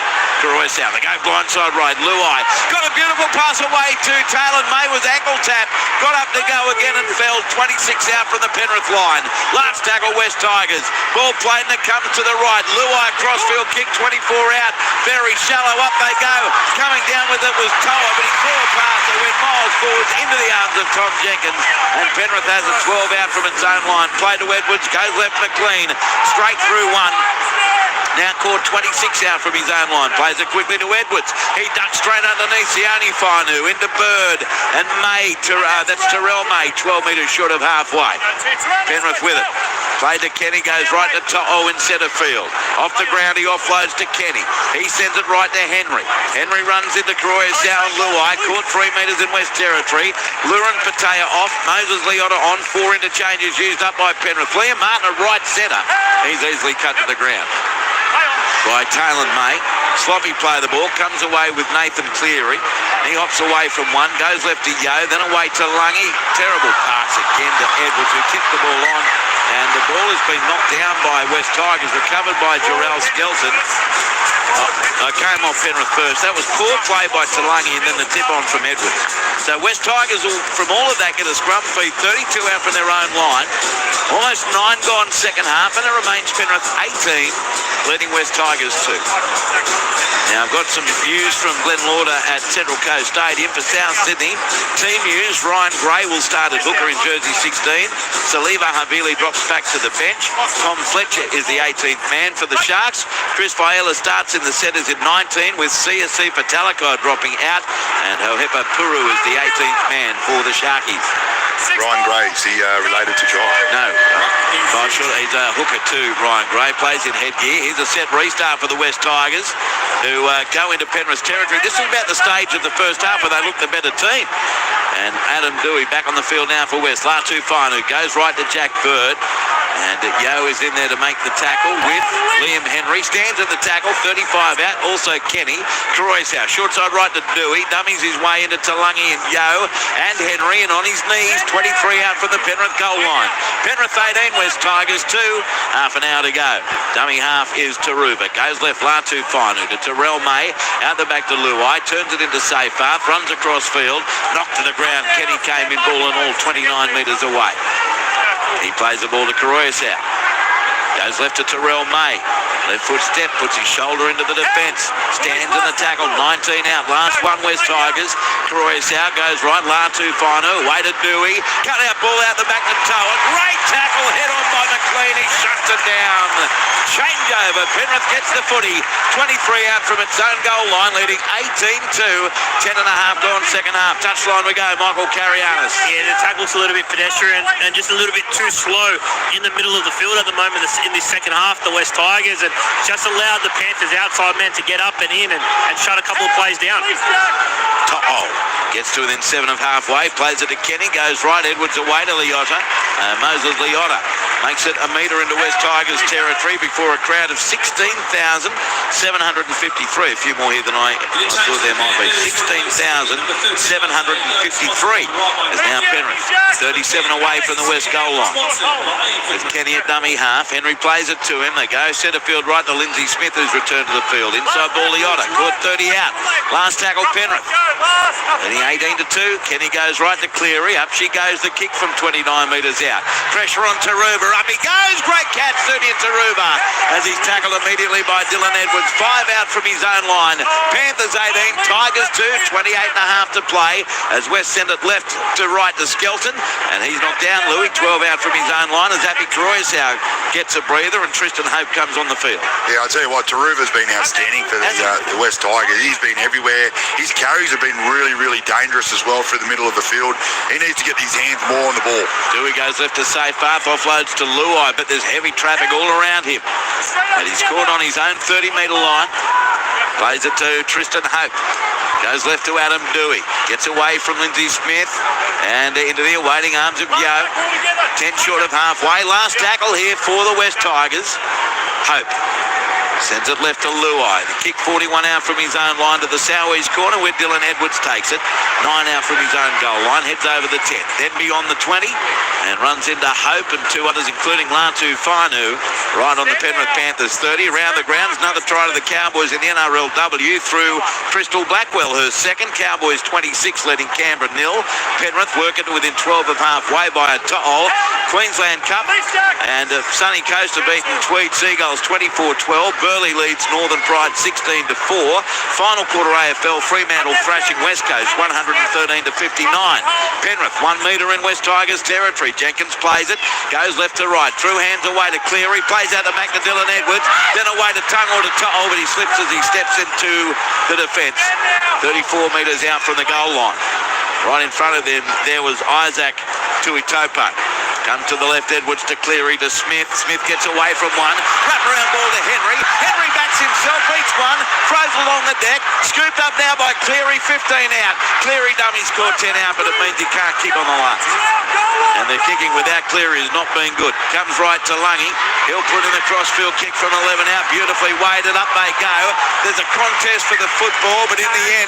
Koroyasau, they go blindside right. Luai got a beautiful pass away to Taylor May, was ankle tap. Got up to go again and fell 26 out from the Penrith line. Last tackle West Tigers. Ball played and it comes to the right. Luai crossfield kick, 24 out. Very shallow, up they go. Coming down with it was Toa, but he threw a pass that went miles forwards into the arms of Tom Jenkins. And Penrith has it 12 out from its own line. Play to Edwards, goes left McLean. Straight through one. Now caught 26 out from his own line. Plays it quickly to Edwards. He ducks straight underneath Xiaomi Finu into Bird. And May, that's Terrell May, 12 metres short of halfway. Penrith with it. Play to Kenny, goes right to To'o in centre field. Off the ground, he offloads to Kenny. He sends it right to Henry. Henry runs into Koroyasau and Luai. Caught 3 metres in West Territory. Lurin Patea off. Moses Leota on. 4 interchanges used up by Penrith. Liam Martin at right centre. He's easily cut to the ground by Taylor May. Sloppy play the ball, comes away with Nathan Cleary. He hops away from one, goes left to Yo, then away to Lungy. Terrible pass again to Edwards, who kicked the ball on. And the ball has been knocked down by West Tigers, recovered by Jarrell Skelton. I came off Penrith first. That was poor play by Talangi and then the tip on from Edwards. So West Tigers will, from all of that, get a scrum feed, 32 out from their own line. Almost 9 gone second half, and it remains Penrith 18, leading West Tigers 2. Now I've got some news from Glenn Lauder at Central Coast Stadium for South Sydney. Team news, Ryan Gray will start at hooker in jersey 16. Saliva Havili drops back to the bench. Tom Fletcher is the 18th man for the Sharks. Chris Viella starts in the centres in 19 with CSC Patalakai dropping out. And Hohepa Puru is the 18th man for the Sharkies. Ryan Gray, is he related to John? No. He's a hooker too, Ryan Gray. Plays in headgear. Here's a set restart for the West Tigers, who go into Penrith territory. This is about the stage of the first half where they look the better team. And Adam Dewey back on the field now for West. Latu Fanu goes right to Jack Bird. And Yo is in there to make the tackle with Liam Henry. Stands at the tackle, 35 out. Also Kenny. Croysow, short side right to Dewey. Dummies his way into Talangi and Yo and Henry. And on his knees, 23 out from the Penrith goal line. Penrith 18, West Tigers 2. Half an hour to go. Dummy half is Taruba. Goes left, Latu Finu to Terrell May. Out the back to Luai. Turns it into safe half. Runs across field. Knocked to the ground. Kenny came in ball and all 29 metres away. He plays the ball to Croysow. Goes left to Terrell May. Left foot step, puts his shoulder into the defence. Stands in the tackle, 19 out. Last one, West Tigers. Croysow goes right, Latu Finu. Way to Dewey. Cut out ball out the back to Toa. Great tackle, head on by McLean. He shuts it down. Changeover. Penrith gets the footy. 23 out from its own goal line, leading 18-2. 10 and a half gone second half. Touchline we go, Michael Carianis. Yeah, the tackle's a little bit pedestrian and just a little bit too slow in the middle of the field at the moment in this second half, the West Tigers, and just allowed the Panthers outside men to get up and in and shut a couple of plays down. To'o gets to within 7 of halfway, plays it to Kenny, goes right, Edwards away to Liotta. Moses Liotta makes it a metre into West Tigers territory before a crowd of 16,753. A few more here than I thought there might be. 16,753 is now Penrith. 37 away from the West goal line. With Kenny at dummy half. Henry plays it to him. They go centre field right to Lindsay Smith, who's returned to the field. Inside ball Liotta. Caught 30 out. Last tackle Penrith. Leading 18-2. Kenny goes right to Cleary. Up she goes. The kick from 29 metres out. Pressure on Taruba. Up he goes. Great catch. 30 at Taruba. As he's tackled immediately by Dylan Edwards. 5 out from his own line. Panthers 18. Tigers 2. 28 and a half to play. As West sent it left to right to Skelton. And he's knocked down. Louis 12 out from his own line. As Happy Croysow gets a breather. And Tristan Hope comes on the field. Yeah, I'll tell you what. Taruba's been outstanding for the West Tigers. He's been everywhere. His carries have been really, really dangerous as well through the middle of the field. He needs to get his hands more on the ball. Dewey goes left to safe half, offloads to Luai, but there's heavy traffic all around him. And he's caught on his own 30-metre line. Plays it to Tristan Hope. Goes left to Adam Dewey. Gets away from Lindsay Smith. And into the awaiting arms of Yo. 10 short of halfway. Last tackle here for the West Tigers. Hope sends it left to Luai. The kick 41 out from his own line to the southeast corner where Dylan Edwards takes it. 9 out from his own goal line. Heads over the 10. Then beyond the 20 and runs into Hope and 2 others including Latu Finu right on the Penrith Panthers 30. Around the grounds, another try to the Cowboys in the NRL Rugby through Crystal Blackwell. Her second. Cowboys 26 leading Canberra 0. Penrith working within 12 of halfway by a To'o. Queensland Cup and Sunny Coast have beaten Tweed Seagulls 24-12. Burleigh leads Northern Pride 16-4. Final quarter AFL, Fremantle thrashing West Coast 113-59. Penrith 1 metre in West Tigers territory. Jenkins plays it, goes left to right, through hands away to Cleary, plays out the back to Dylan Edwards, then away to Tungo to To'o, but he slips as he steps into the defence. 34 metres out from the goal line. Right in front of them, there was Isaac Tuitopa. Comes to the left, Edwards to Cleary to Smith. Smith gets away from one. Wrap around ball to Henry. Henry backs himself, beats one, throws along the deck. Scooped up now by Cleary, 15 out. Cleary dummies scored 10 out, but it means he can't kick on the last. And the kicking without Cleary has not been good. Comes right to Lungy. He'll put in a crossfield kick from 11 out. Beautifully weighted up they go. There's a contest for the football, but in the end,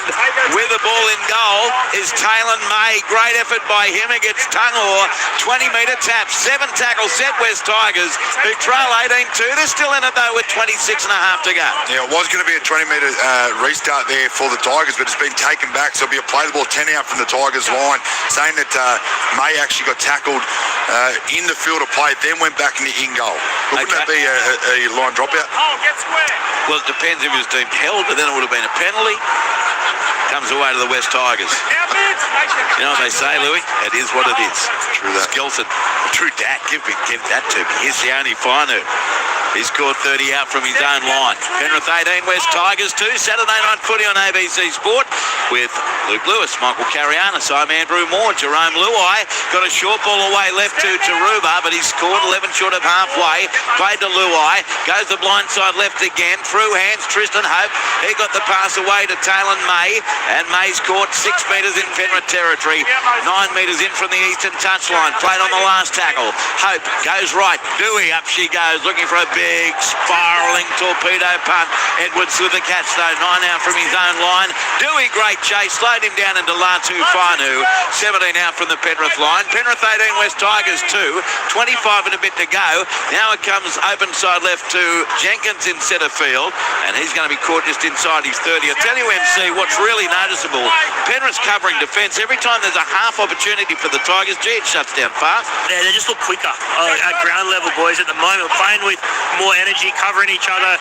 with the ball in goal is Taylor May. Great effort by him against Tungor. 20-metre tap. 7 tackles set West Tigers, who trail 18-2. They're still in it, though, with 26 and a half to go. Yeah, it was going to be a 20-metre restart there for the Tigers, but it's been taken back, so it'll be a play the ball 10 out from the Tigers line, saying that May actually got tackled in the field of play, then went back into in-goal. Wouldn't that be a line dropout? Well, it depends if he was deemed held, but then it would have been a penalty. Comes away to the West Tigers. You know what they say, Louis? It is what it is. True that. Skelton. True that. Give that to me. Here's Xiaomi Mi. He scored 30 out from his own line. Penrith 18, West Tigers 2. Saturday night footy on ABC Sport with Luke Lewis, Michael Carianis, I'm Andrew Moore. Jerome Luai got a short ball away left to Taruba, but he scored 11 short of halfway. Played to Luai. Goes the blind side left again. Through hands, Tristan Hope. He got the pass away to Talon May, and May's caught 6 metres in Penrith territory. 9 metres in from the eastern touchline. Played on the last tackle. Hope goes right. Dewey, up she goes, looking for a big spiralling torpedo punt. Edwards with the catch though. 9 out from his own line. Dewey, great chase. Slowed him down into Latu Fanu. 17 out from the Penrith line. Penrith 18, West Tigers 2. 25 and a bit to go. Now it comes open side left to Jenkins in centre field, and he's going to be caught just inside his 30. I tell you, MC, what's really noticeable, Penrith's covering defence. Every time there's a half opportunity for the Tigers, gee, it shuts down fast. Yeah, they just look quicker at ground level, boys, at the moment, playing with more energy, covering each other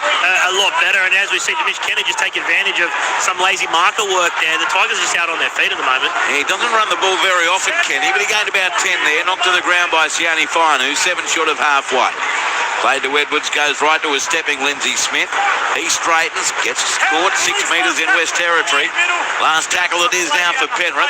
a lot better. And as we see Mitch Kenny just take advantage of some lazy marker work there, the Tigers are just out on their feet at the moment. He doesn't run the ball very often, Kenny, but he gained about 10 there, knocked to the ground by Xiaomi Mi, 7 short of halfway. Played to Edwards, goes right to a stepping Lindsay Smith. He straightens, gets scored 6 metres in West Territory. Last tackle it is now for Penrith.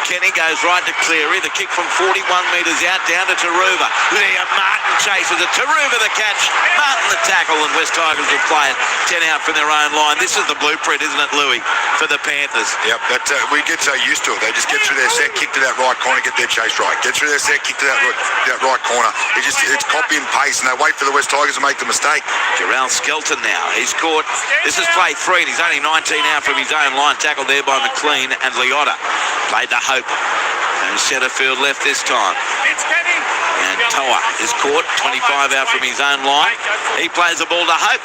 Kenny goes right to Cleary. The kick from 41 metres out down to Taruba. Liam Martin chases it. Taruba the catch. Martin the tackle, and West Tigers will play it 10 out from their own line. This is the blueprint, isn't it, Louis, for the Panthers? Yep, but we get so used to it. They just get through their set, kick to that right corner, get their chase right. Get through their set, kick to that right corner. It's copy and paste, and they wait for the West Tigers to make the mistake. Jarrell Skelton now. He's caught. This is play 3, and he's only 19 out from his own line. Tackled there by McLean and Liotta. Played to Hope. And centre field left this time. And Toa is caught. 25 out from his own line. He plays the ball to Hope.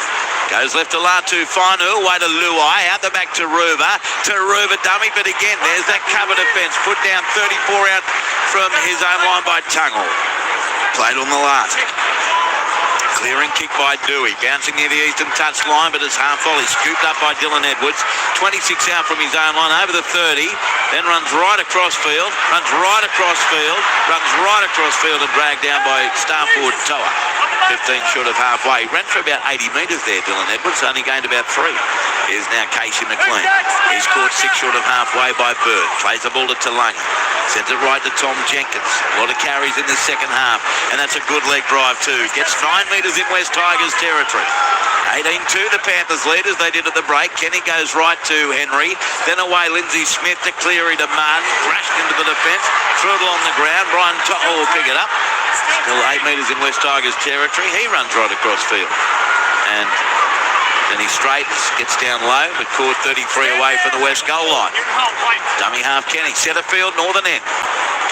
Goes left to Latu Fanu. Away to Luai. Out the back to Ruba. Taruba dummy. But again, there's that cover defence. Put down 34 out from his own line by Tungle. Played on the last. Clearing kick by Dewey. Bouncing near the eastern touch line, but it's half volley. Scooped up by Dylan Edwards. 26 out from his own line, over the 30. Then runs right across field. Runs right across field. Runs right across field and dragged down by star forward Toa. 15 short of halfway. Ran for about 80 metres there, Dylan Edwards. Only gained about 3. Here's now Casey McLean. He's caught 6 short of halfway by Bird. Plays the ball to Talangi. Sends it right to Tom Jenkins. A lot of carries in the second half, and that's a good leg drive too. Gets 9 metres in West Tigers territory. 18-2, the Panthers lead as they did at the break. Kenny goes right to Henry. Then away Lindsay Smith to Cleary to Martin. Crashed into the defence. Threw it on the ground. Brian Toto will pick it up. Still 8 metres in West Tigers territory. He runs right across field. And then he straightens, gets down low, but caught 33 away from the West goal line. Dummy half Kenny, centre field, northern end.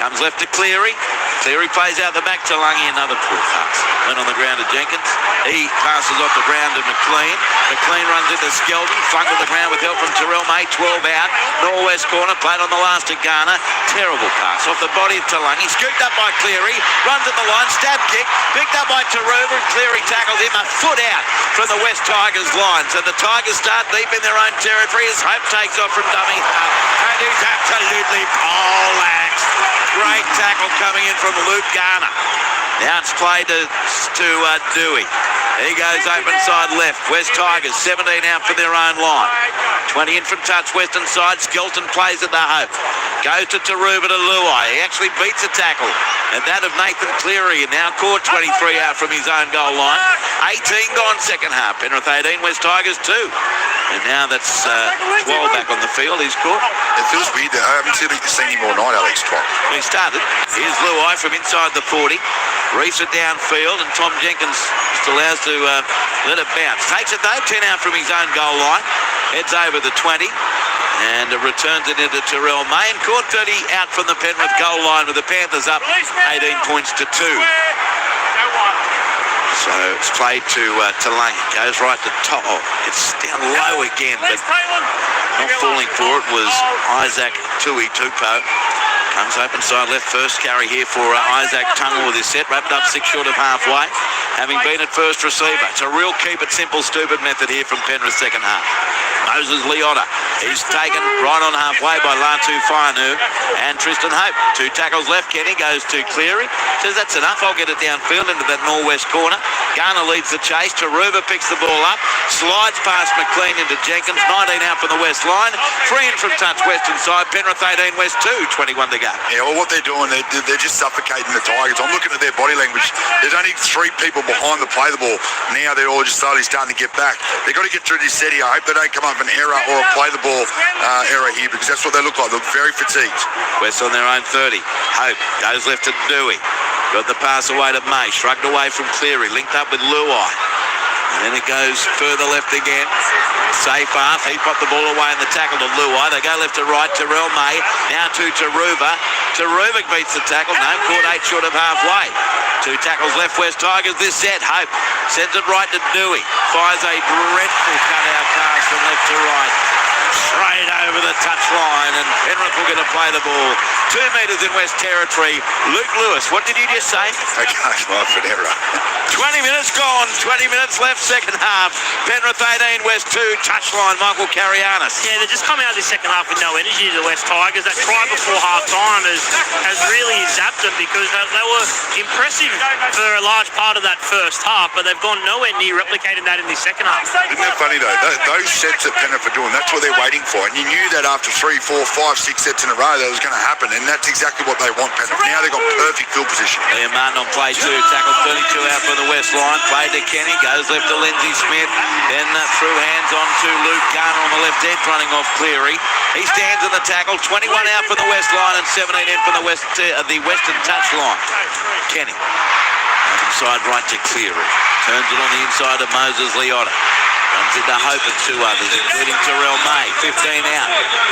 Comes left to Cleary. Cleary plays out the back to Lungy, another poor pass. Went on the ground to Jenkins. He passes off the ground to McLean. McLean runs into Skelton, flung to the ground with help from Terrell May, 12 out. Northwest corner, played on the last to Garner. Terrible pass off the body of Talangi. Scooped up by Cleary, runs at the line, stab kick, picked up by Taruba, and Cleary tackles him a foot out from the West Tigers line. So the Tigers start deep in their own territory as Hope takes off from dummy half. And he's absolutely poleaxed. Great tackle coming in from Luke Garner. Now it's played to Dewey. He goes open side left. West Tigers 17 out for their own line. 20 in from touch western side. Skelton plays at the Hope. Goes to Taruba to Luai. He actually beats a tackle. And that of Nathan Cleary, and now caught 23 out from his own goal line. 18 gone second half. Penrith 18, West Tigers 2. And now that's 12 back on the field. He's caught. It feels weird. I haven't seen him all night, Alex. He started. Here's Luai from inside the 40. Reefs it downfield, and Tom Jenkins just allows to let it bounce. Takes it though, 10 out from his own goal line. Heads over the 20. And returns it into Terrell May, and caught 30 out from the Penrith goal line with the Panthers up 18 points to 2. So it's played to Talangi. Goes right to Toto. It's down low again, but not falling for it was Isaac Tui Tupo. Comes open side left, first carry here for Isaac Tungle with his set. Wrapped up 6 short of halfway. having been at first receiver. It's a real keep it simple, stupid method here from Penrith second half. Moses Leota, he's taken right on halfway by Latu Fainu and Tristan Hope. 2 tackles left. Kenny goes to Cleary. Says that's enough. I'll get it downfield into that northwest corner. Garner leads the chase. Taruva picks the ball up. Slides past McLean into Jenkins. 19 out from the west line. 3 in from touch western side. Penrith 18 west 2. 21 to go. Yeah, well, what they're doing, they're just suffocating the Tigers. I'm looking at their body language. There's only 3 people behind the play the ball. Now they're all just slowly starting to get back. They've got to get through this set here. I hope they don't come up with an error or a play the ball error here, because that's what they look like. They're very fatigued. West on their own 30. Hope goes left to Dewey. Got the pass away to May. Shrugged away from Cleary. Linked up with Luai. And then it goes further left again. Safe half. He popped the ball away in the tackle to Luai. They go left to right. Terrell May. Now to Taruva. Taruva beats the tackle. No, caught 8 short of halfway. 2 tackles left West Tigers this set. Hope sends it right to Dewey. Fires a dreadful cutout pass from left to right. Straight over the touch line, and Penrith will get to play the ball. 2 metres in West Territory. Luke Lewis, what did you just say? I can't find for an error. 20 minutes gone, 20 minutes left, second half. Penrith 18, West 2, touchline, Michael Carianis. Yeah, they're just coming out of this second half with no energy, the West Tigers. That try before half-time has really zapped them, because they were impressive for a large part of that first half, but they've gone nowhere near replicating that in the second half. Isn't that funny, though? Those sets that Penrith are doing, that's what they're waiting for. And you knew that after 3, 4, 5, 6 sets in a row that was going to happen, and that's exactly what they want, Penrith. Now they've got perfect field position. Liam Martin on play 2, tackle 32 out for the West line. Played to Kenny, goes left to Lindsay Smith, then through hands on to Luke Garner on the left edge, running off Cleary. He stands in the tackle, 21 out for the West line and 17 in from the western touch line. Kenny, inside right to Cleary, turns it on the inside of Moses Leota. Runs into Hope and 2 others, including Terrell May. 15 out.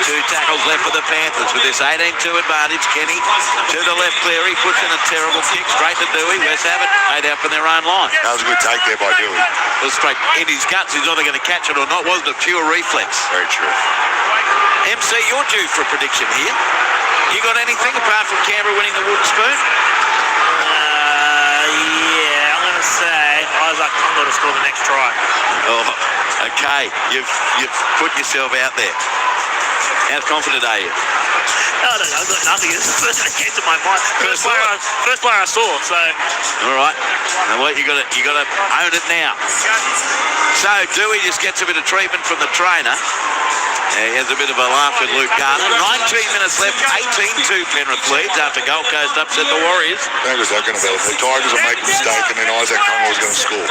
2 tackles left for the Panthers with this 18-2 advantage. Kenny to the left, Cleary puts in a terrible kick straight to Dewey. West have it, made out from their own line. That was a good take there by Dewey. It was straight in his guts. He's either going to catch it or not. Wasn't it pure reflex? Very true. MC, you're due for a prediction here. You got anything apart from Canberra winning the wooden spoon? Yeah, I'm going to say Isaac Congo to score the next try. Oh, okay. You've put yourself out there. How confident are you? I don't know. I've got nothing. It's the first thing that came to my mind. First player I saw. So. All right. Now what you got to own it now. So Dewey just gets a bit of treatment from the trainer. He has a bit of a laugh with Luke Garner. 19 minutes left, 18-2 Penrith leads after Gold Coast upset the Warriors. That was not going to be. The Tigers will make a mistake, and then Isaac Congo is going to score.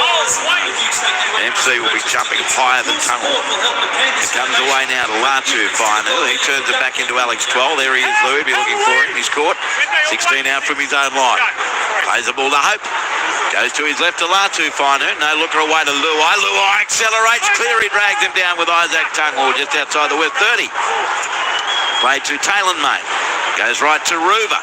MC will be jumping higher than Tunnel. It comes away now to Latu Fainu. He turns it back into Alex 12. There he is, Louis. Be looking for him. He's caught. 16 out from his own line. Plays the ball to Hope. Goes to his left to Latu Fainu. No looker away to Luai. Luai accelerates. Cleary drags him down with Isaac Tungwall just outside the West 30. Played to Taylor May. Goes right to Ruva.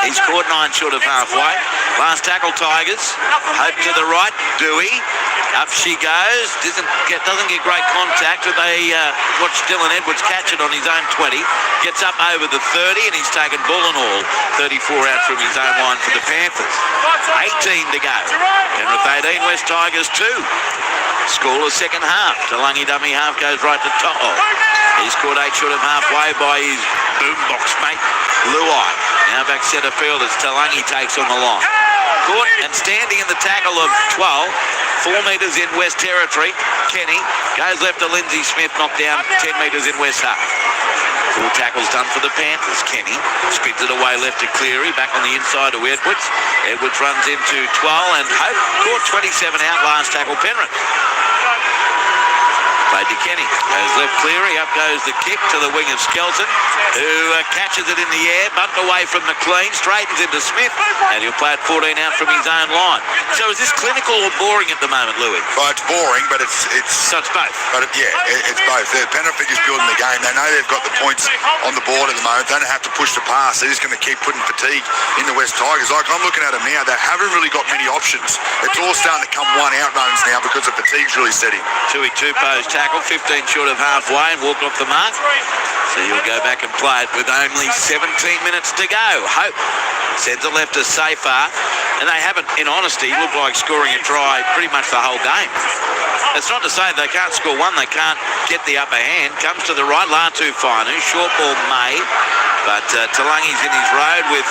He's caught 9 short of halfway. Last tackle Tigers. Hope to the right. Dewey. Up she goes. Doesn't get great contact, but they watch Dylan Edwards catch it on his own 20. Gets up over the 30, and he's taken ball and all. 34 out from his own line for the Panthers. 18 to go. Penrith 18, West Tigers 2. Scoreless second half. Talangi dummy half goes right to Toho. He's caught 8 short of halfway by his boombox mate, Luai. Now back centre field as Talangi takes on the line. Caught and standing in the tackle of 12. 4 metres in West Territory. Kenny goes left to Lindsay Smith, knocked down 10 metres in West half. 4 tackles done for the Panthers. Kenny spins it away left to Cleary, back on the inside to Edwards. Edwards runs into 12 and Hope caught 27 out, last tackle Penrith. Played to Kenny. Goes left Cleary. Up goes the kick to the wing of Skelton, who catches it in the air. Bumped away from McLean. Straightens into Smith. And he'll play it 14 out from his own line. So is this clinical or boring at the moment, Louis? Well, it's boring, but it's so it's both. But it's both. Penrith are just building the game. They know they've got the points on the board at the moment. They don't have to push the pass. They're just going to keep putting fatigue in the West Tigers. Like, I'm looking at them now. They haven't really got many options. It's all starting to come one-out runs now because the fatigue's really setting. 2-2 post tackle, 15 short of halfway and walked off the mark. So you'll go back and play it with only 17 minutes to go. Hope Sends it left to Safar. And they haven't, in honesty, looked like scoring a try pretty much the whole game. It's not to say they can't score one, they can't get the upper hand. Comes to the right, Latu Finu, short ball May. But Talangi's in his road with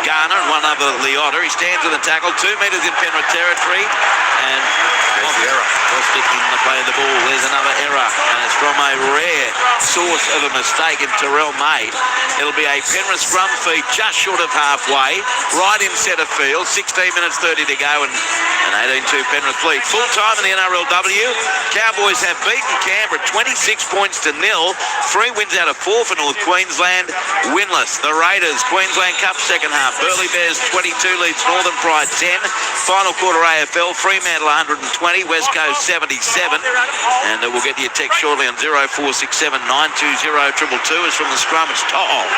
Garner and one other Leota. He stands in the tackle, 2 metres in Penrith territory. And lost it in the play of the ball. There's another error. And it's from a rare source of a mistake in Terrell May. It'll be a Penrith scrum feed just short of halfway, right in centre field. 16 minutes 30 to go and an 18-2 Penrith lead. Full time in the NRLW. Cowboys have beaten Canberra 26 points to 0. 3 wins out of 4 for North Queensland. Winless. The Raiders, Queensland Cup second half. Burleigh Bears 22 leads Northern Pride 10. Final quarter AFL, Fremantle 120, West Coast 77. And we'll get you a text shortly on 0467 920 222. Is from the scrum. It's To'o.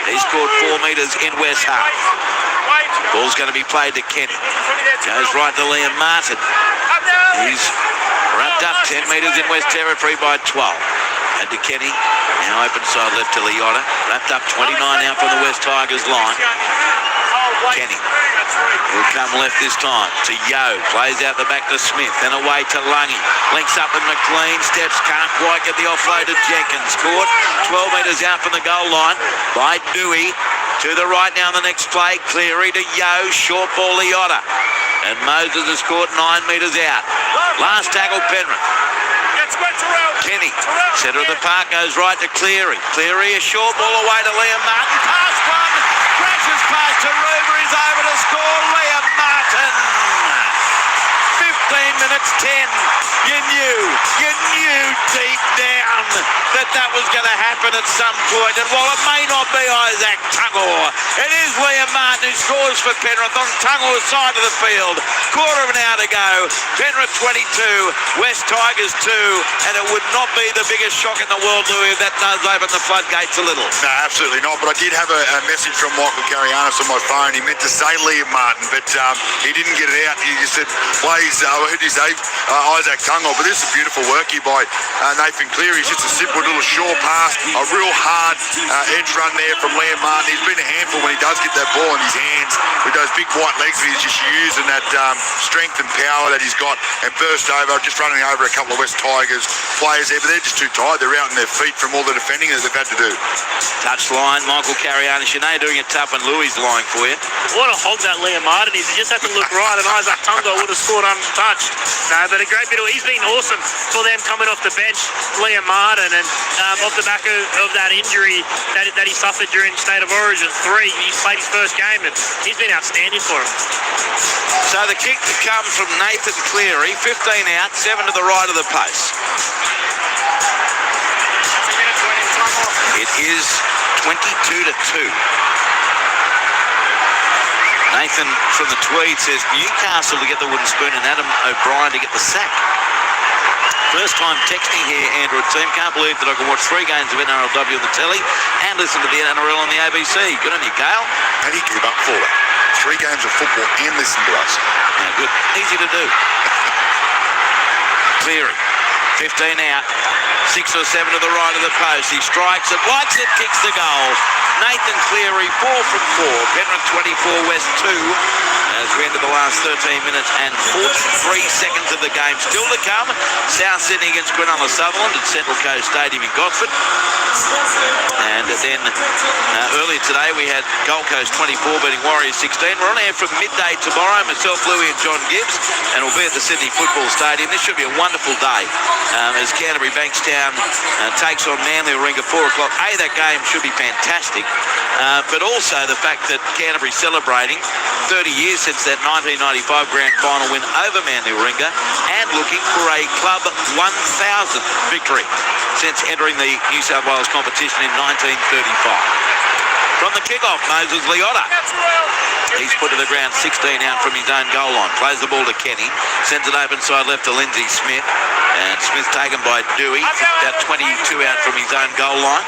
He scored 4 metres in West half. Ball's going to be played to Kenny. Goes right to Liam Martin. He's wrapped up 10 metres in West territory by 12. And to Kenny. Now open side left to Leota. Wrapped up 29 now from the West Tigers line. Kenny will come left this time to Yo. Plays out the back to Smith. Then away to Lungy. Links up with McLean. Steps, can't quite get the offload to Jenkins. Caught 12 metres out from the goal line by Dewey. To the right now in the next play. Cleary to Yo. Short ball Leota. And Moses has caught 9 metres out. Last tackle Penrith. Kenny, centre of the park, goes right to Cleary. Cleary, a short ball away to Liam Martin. Pass one, crashes past to Ruber. He's over to score. Liam Martin. 15 minutes 10. You knew deep down that was going to happen at some point. And while it may not be Isaac Tungor, it is Liam Martin who scores for Penrith on Tungor's side of the field. Quarter of an hour to go. Penrith 22, West Tigers 2, and it would not be the biggest shock in the world, Louis, if that does open the floodgates a little. No, absolutely not. But I did have a message from Michael Carianis on my phone. He meant to say Liam Martin, but he didn't get it out. He just said, plays, who did he say? Isaac Tungor. But this is beautiful work here by Nathan Cleary. It's just a simple little short pass, a real hard edge run there from Liam Martin. He's been a handful when he does get that ball in his hands with those big white legs that he's just using that strength and power that he's got, and burst over, just running over a couple of West Tigers players there, but they're just too tired. They're out on their feet from all the defending that they've had to do. Touchline, Michael Carianis. You know you're doing it tough when Louis lying for you. What a hog that Liam Martin is. He just had to look right, and Isaac Tungor would have scored untouched. No, but a great bit of, he's been awesome for them coming off the bench, Liam Martin, and off the back of that injury that he suffered during State of Origin 3. He's played his first game, and he's been outstanding for him. So the kick comes from Nathan Cleary, 15 out, 7 to the right of the post. It is 22 to 2. Nathan from the Tweed says Newcastle to get the wooden spoon and Adam O'Brien to get the sack. First time texting here, Android team. Can't believe that I can watch 3 games of NRLW on the telly and listen to the NRL on the ABC. Good on you, Gale. How do you give up for that? 3 games of football and listen to us. Yeah, good. Easy to do. Cleary, 15 out, 6 or 7 to the right of the post. He strikes it, likes it, kicks the goal. Nathan Cleary, 4 from 4. Penrith 24, West 2. As we enter the last 13 minutes and 43 seconds of the game still to come. South Sydney against Cronulla Sutherland at Central Coast Stadium in Gosford. And then earlier today we had Gold Coast 24 beating Warriors 16. We're on air from midday tomorrow. Myself, Louis and John Gibbs. And we'll be at the Sydney Football Stadium. This should be a wonderful day as Canterbury Bankstown takes on Manly Warringah 4 o'clock. That game should be fantastic. But also the fact that Canterbury's celebrating 30 years since that 1995 grand final win over Manly Warringah and looking for a club 1,000th victory since entering the New South Wales competition in 1935. From the kickoff, Moses Leota. He's put to the ground 16 out from his own goal line. Plays the ball to Kenny. Sends it open side left to Lindsay Smith. And Smith taken by Dewey. About 22 out from his own goal line.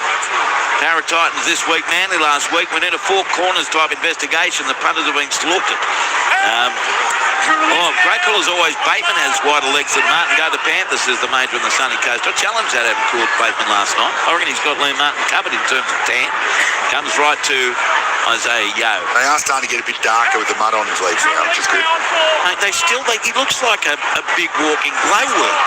Para Titans this week, Manly last week. We need a 4 corners type investigation. The punters have been slaughtered. Oh, great call as always. Bateman has wider legs than Martin. Go to Panthers as the major on the sunny coast. I challenged that Adam called Bateman last night. I reckon he's got Liam Martin covered in terms of tan. Comes right to Isaiah Yeo. They are starting to get a bit darker with the mud on his legs now, which is good. Mate, he looks like a big walking glowworm.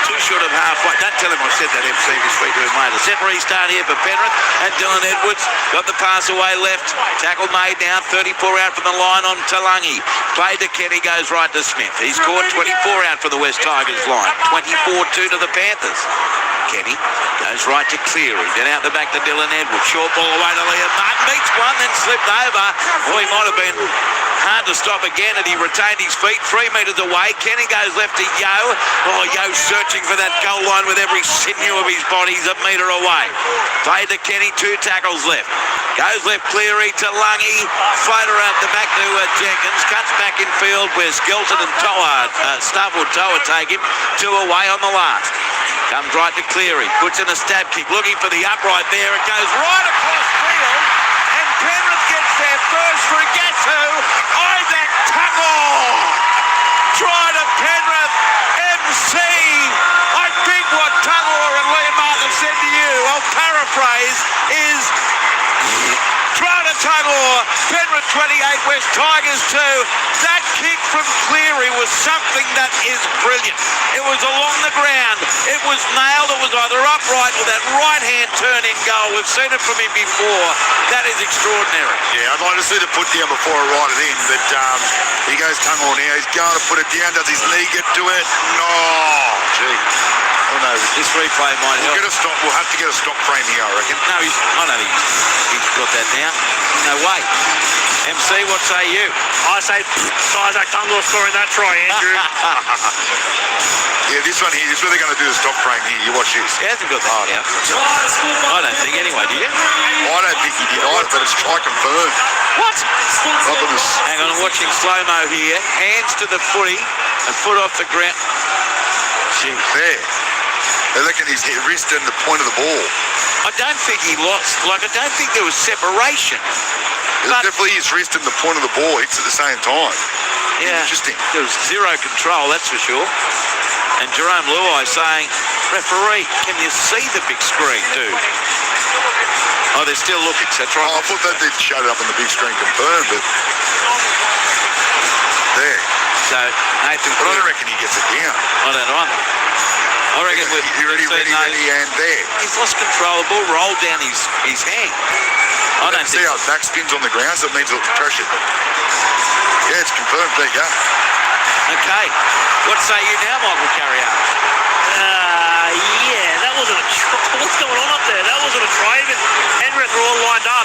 Too short of halfway. Don't tell him I said that MC this week to him later. Set restart here for Penrith. And Dylan Edwards got the pass away left. Tackle made now. 34 out from the line on Talangi. Played to Kenny, goes right to Smith. He scored 24 out for the West Tigers line. 24-2 to the Panthers. Kenny goes right to Cleary. Then out the back to Dylan Edwards. Short ball away to Liam Martin. Beats one, then slipped over. Well, he might have been hard to stop again, and he retained his feet 3 metres away. Kenny goes left to Yo. Oh, Yo searching for that goal line with every sinew of his body. He's a metre away. Played to Kenny, 2 tackles left. Goes left Cleary to Lungy. Floater out the back to Jenkins. Cuts back in field where Skelton and Starford Toa take him. 2 away on the last. Comes right to Cleary. Puts in a stab kick. Looking for the upright there. It goes right across field. And Penrith gets their first for guess who? Isaac Tungor. Try to Penrith. MC. I think what Tungor and Liam Martin said to you, I'll paraphrase, is try to Tungor. Penrith 28, West Tigers 2. That kick from Cleary was something that is brilliant. It was along the ground. It was nailed. It was either upright or that right-hand turn-in goal. We've seen it from him before. That is extraordinary. Yeah, I'd like to see the put down before I write it in, but he goes Tungor now. He's going to put it down. Does his knee get to it? No. Gee. Oh, no. This replay might help. We'll have to get a stop frame here, I reckon. No, I don't think he's got that down. No way. MC, what say you? I say Isaac Tungor scoring that try, Andrew. Yeah, this one here, this is where they're going to do the stop frame here. You watch this. He hasn't got that down. I don't think anyway, do you? I don't think he did either, but it's try confirmed. What? Hang on, I'm watching slow-mo here. Hands to the footy and foot off the ground. Gee, there. They reckon his wrist and the point of the ball. I don't think he lost. I don't think there was separation. Definitely his wrist and the point of the ball hits at the same time. Yeah. Interesting. There was zero control, that's for sure. And Jerome Luai saying, referee, can you see the big screen, dude? Oh, they're still looking, so try. I thought that they'd shut it up on the big screen confirmed, but there. So Nathan, but I don't reckon he gets it down. I don't either. I reckon you're ready, and there. He's lost control. The ball rolled down his hand. I don't see how his back spins on the ground, so it means it'll pressure. Yeah, it's confirmed. There you go. Okay. What say you now, Michael Carrier? Yeah, that wasn't a try. What's going on up there? That wasn't a try. Even Penrith were all lined up,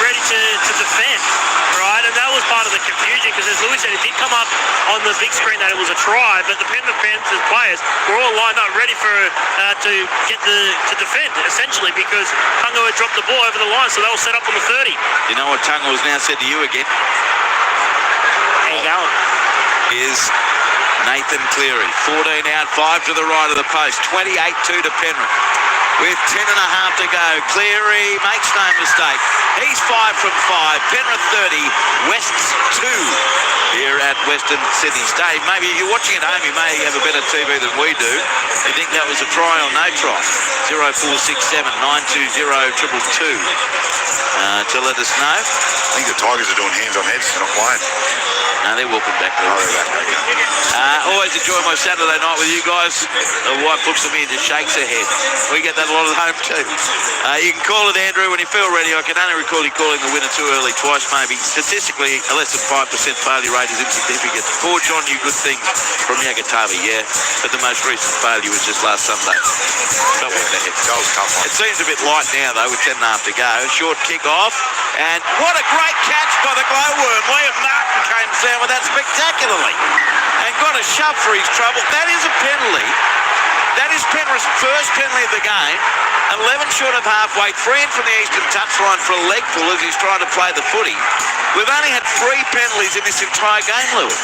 ready to defend, right? And that was part of the confusion because, as Louis said, it did come up on the big screen that it was a try, but the Penrith Panthers players were all lined up ready for to defend, essentially, because Tungo had dropped the ball over the line, so they were set up on the 30. You know what Tungo has now said to you again? How you going? Is Nathan Cleary. 14 out, 5 to the right of the post. 28-2 to Penrith. With 10 and a half to go. Cleary makes no mistake. He's 5 from 5. Penrith 30, Wests 2 here at Western Sydney Stadium. Maybe if you're watching at home, you may have a better TV than we do. You think that was a try or no try? 0467 920 222 to let us know. I think the Tigers are doing hands on heads. They're not playing. No, they're walking back. Always enjoy my Saturday night with you guys. The wife looks at me and just shakes her head. We get that a lot at home too. You can call it, Andrew, when you feel ready. I can only recall you calling the winner too early, twice maybe. Statistically, a less than 5% failure rate is insignificant. Forge on you good things from Yagatavi, yeah. But the most recent failure was just last Sunday. Don't worry about it. It seems a bit light now though with 10 and a half to go. Short kick off. And what a great catch by the glowworm. Liam Martin came down with that spectacularly and got a shove for his trouble. That is a penalty. That is Penrith's first penalty of the game. 11 short of halfway, 3 in from the eastern touchline for a leg pull as he's trying to play the footy. We've only had 3 penalties in this entire game, Lewis.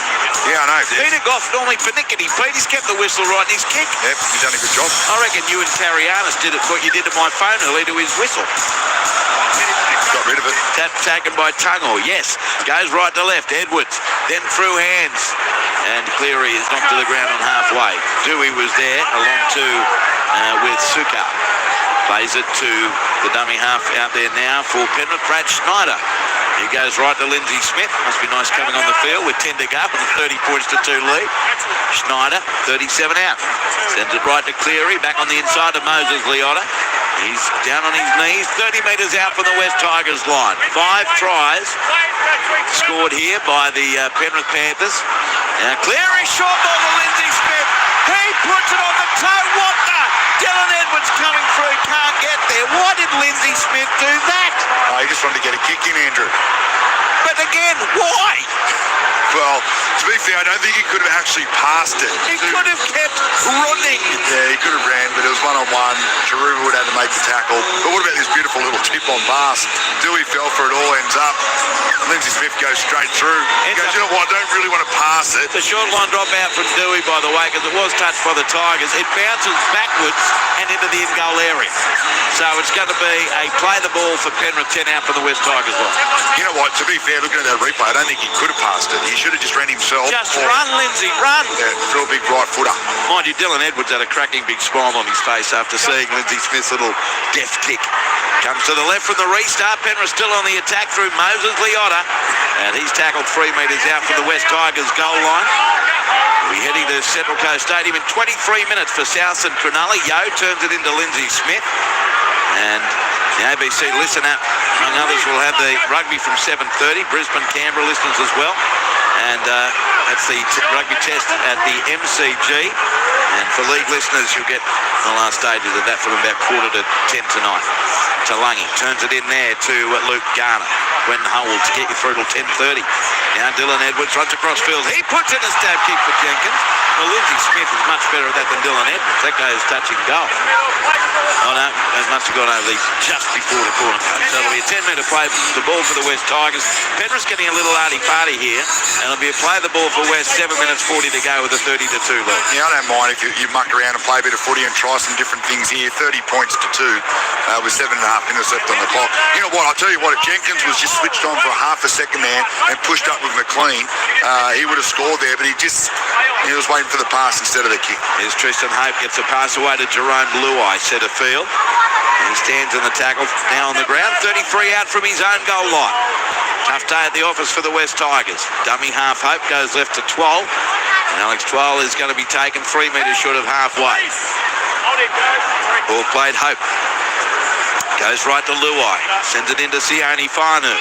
Yeah, I know. Peter Goff normally pernickety. Peter's kept the whistle right in his kick. Yep, he's done a good job. I reckon you and Tarianis did it what you did to my phone earlier to his whistle. got rid of it. Tap taken by Tungle. Yes. Goes right to left. Edwards. Then through hands. And Cleary is knocked to the ground on halfway. Dewey was there along to with Suka. Plays it to the dummy half out there now for Penrith. Brad Schneider. He goes right to Lindsay Smith. Must be nice coming on the field with 10 to go and 30 points to 2 lead. Schneider, 37 out. Sends it right to Cleary. Back on the inside of Moses Leota. He's down on his knees. 30 metres out from the West Tigers line. 5 tries scored here by the Penrith Panthers. Now Cleary, short ball to Lindsay Smith. He puts it on the toe. What the? Dylan Edwards coming through. Can't get there. Why did Lindsay Smith do that? He just wanted to get a kick in, Andrew. But again, why? Well, to be fair, I don't think he could have actually passed it. He could have kept running. Yeah, he could have ran, but it was one-on-one. Taruva would have to make the tackle. But what about this beautiful little tip-on pass? Dewey fell for it, all ends up. Lindsay Smith goes straight through. He goes, you know what, I don't really want to pass it. The short line drop out from Dewey, by the way, because it was touched by the Tigers. It bounces backwards and into the in-goal area. So it's going to be a play the ball for Penrith, 10 out for the West Tigers. You know what, to be fair, looking at that replay, I don't think he could have passed it. He should have just ran himself. Just run, Lindsay, run. Yeah, throw a big right footer. Mind you, Dylan Edwards had a cracking big smile on his face after seeing Lindsay Smith's little deft kick. Comes to the left from the restart. Penrith still on the attack through Moses Leota. And he's tackled 3 metres out from the West Tigers goal line. We're heading to Central Coast Stadium in 23 minutes for South and Cronulla. Yo turns it into Lindsay Smith. And the ABC Listen app, among others, will have the rugby from 7:30. Brisbane, Canberra listeners as well. And that's the rugby test at the MCG. And for league listeners, you'll get the last stages of that from about 9:45 tonight. Talangi turns it in there to Luke Garner. When Hull to get you through till 10:30. Now Dylan Edwards runs across field. He puts in a stab kick for Jenkins. Well, Lindsay Smith is much better at that than Dylan Edwards. That goes touching goal. Oh no, that must have gone over just before the corner post. So it'll be a 10-metre play, the ball for the West Tigers. Penrith's getting a little arty-party here, and it'll be a play the ball for West, 7 minutes 40 to go with a 30-2 lead. Yeah, I don't mind if you muck around and play a bit of footy and try some different things here. 30 points to 2 with 7.5 minutes left on the clock. You know what, I'll tell you what, if Jenkins was just switched on for half a second there and pushed up with McLean, he would have scored there, but he was waiting for the pass instead of the kick. Here's Tristan Hope, gets a pass away to Jerome Luai, centre field. He stands in the tackle, now on the ground, 33 out from his own goal line. Tough day at the office for the West Tigers. Dummy half Hope goes left to 12. And Alex Twal is going to be taken 3 metres short of halfway. Ball played Hope. Goes right to Luai. Sends it into Sione Fanu.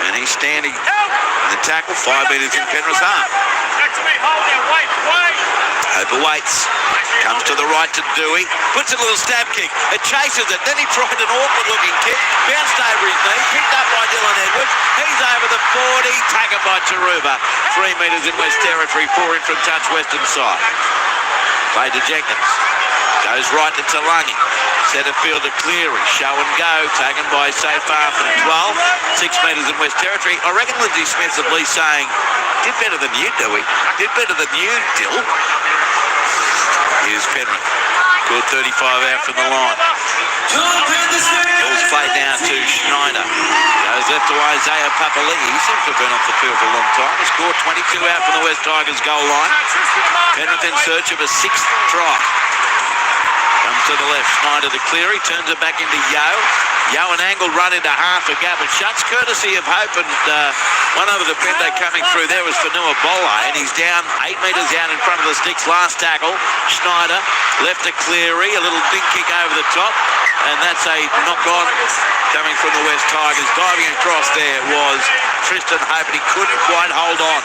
And he's standing in the tackle, 5 metres in Penrith's half. Hope awaits. Comes to the right to Dewey. Puts a little stab kick. It chases it. Then he tried an awkward-looking kick. Bounced over his knee. Picked up by Dylan Edwards. He's over the 40. Taken by Taruva. 3 metres in West Territory. 4 in from touch western side. Play to Jenkins. Goes right to Talangi. Centre field to Cleary. Show and go. Taken by Safar from 12. 6 metres in West Territory. I reckon Lindsay Smith's at least saying, did better than you, Dewey. Did better than you, Dill. Here's Penrith. Good 35 out from the line. Ball's played now to Schneider. Goes left to Isaiah Papali'i. He seems to have been off the field for a long time. He scored 22 out from the West Tigers goal line. Penrith in search of a 6th try. Comes to the left. Schneider to Cleary. Turns it back into Yo. Yo and Angle run into half a gap. It shuts courtesy of Hope, and one other defender coming through there was Fanua Bola, and he's down 8 metres out in front of the sticks. Last tackle. Schneider left to Cleary. A little big kick over the top, and that's a knock-on coming from the West Tigers. Diving across there was Tristan Hope, but he couldn't quite hold on.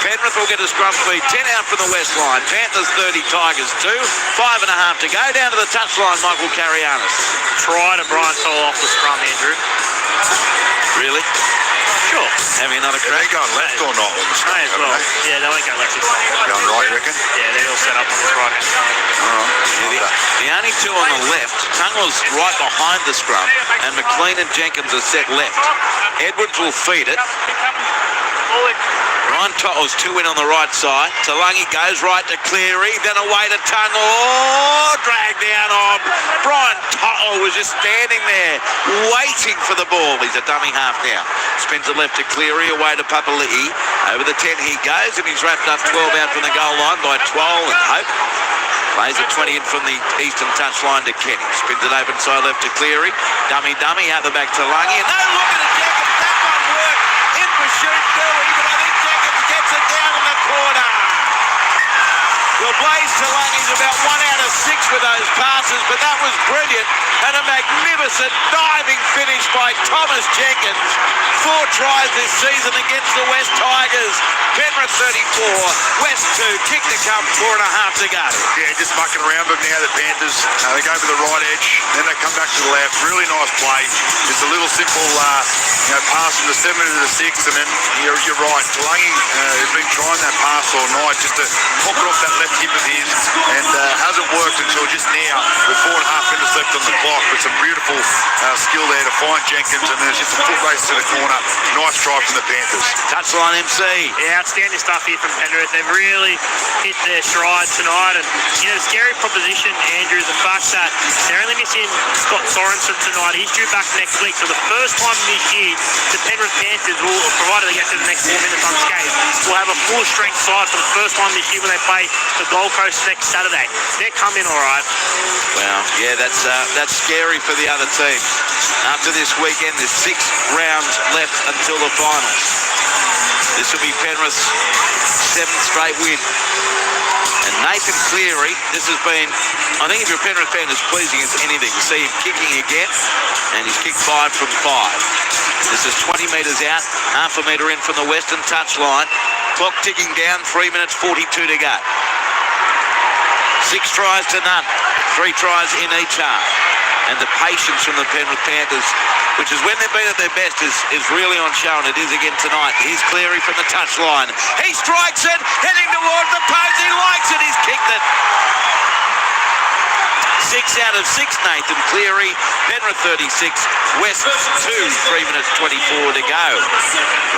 Penrith will get a scrum speed. 10 out from the West line. Panthers 30, Tigers 2. 5.5 to go. Down to the touchline, Michael Carianis. Try to Brian Toll off the scrum, Andrew. Really? Sure. Having another crack. Are they going left or not? May as well. Yeah, they won't go left this time. Going right, you reckon? Yeah, they're all set up on the right hand side. All right. The only two on the left, Tungle's right behind the scrum, and McLean and Jenkins are set left. Edwards will feed it. Ryan Tottle's 2 in on the right side. Talangi goes right to Cleary, then away to Tungle. Oh, dragged down on Brian Tottle. Fowler was just standing there waiting for the ball. He's a dummy half now. Spins it left to Cleary, away to Papali'i. Over the 10 he goes, and he's wrapped up 12 out from the goal line by Twal and Hope. Plays it 20 in from the eastern touchline to Kenny. Spins it open side left to Cleary. Dummy, out the back to Lungy. And no look at it, Jenkins. That one worked. In for shoot Dewey, but I think Jenkins gets it down in the corner. Well, Blaze Talangi's about 1 out of 6 with those passes, but that was brilliant and a magnificent diving finish by Thomas Jenkins. 4 tries this season against the West Tigers. Penrith 34, West 2, kick to come, 4.5 to go. Yeah, just mucking around, but now the Panthers, they go for the right edge, then they come back to the left. Really nice play. Just a little simple pass from the 7 to the 6, and then you're right. Talangi has been trying that pass all night just to hook it off that left hip of his, and hasn't worked until just now with 4.5 minutes left on the clock. But some beautiful skill there to find Jenkins, and there's just a foot race to the corner. Nice try from the Panthers. Touchline MC. Yeah, outstanding stuff here from Penrith. They've really hit their stride tonight, and the scary proposition, Andrew, is the fact that they're only missing Scott Sorensen tonight. He's due back next week, so the first time this year the Penrith Panthers will, provided they get to the next 4 minutes unscathed, will have a full strength side for the first time this year when they play the Gold Coast next Saturday. They're coming all right. Well, yeah, that's scary for the other team. After this weekend, there's 6 rounds left until the finals. This will be Penrith's 7th straight win. And Nathan Cleary, this has been, I think if you're a Penrith fan, as pleasing as anything to see him kicking again, and he's kicked 5 from 5. This is 20 metres out, half a metre in from the western touchline. Clock ticking down, 3 minutes 42 to go. 6 tries to none, 3 tries in each half. And the patience from the Penrith Panthers, which is when they've been at their best, is really on show, and it is again tonight. Here's Cleary from the touchline. He strikes it, heading towards the post. He likes it, he's kicked it. 6 out of 6, Nathan Cleary. Penrith 36, West 2, 3 minutes 24 to go.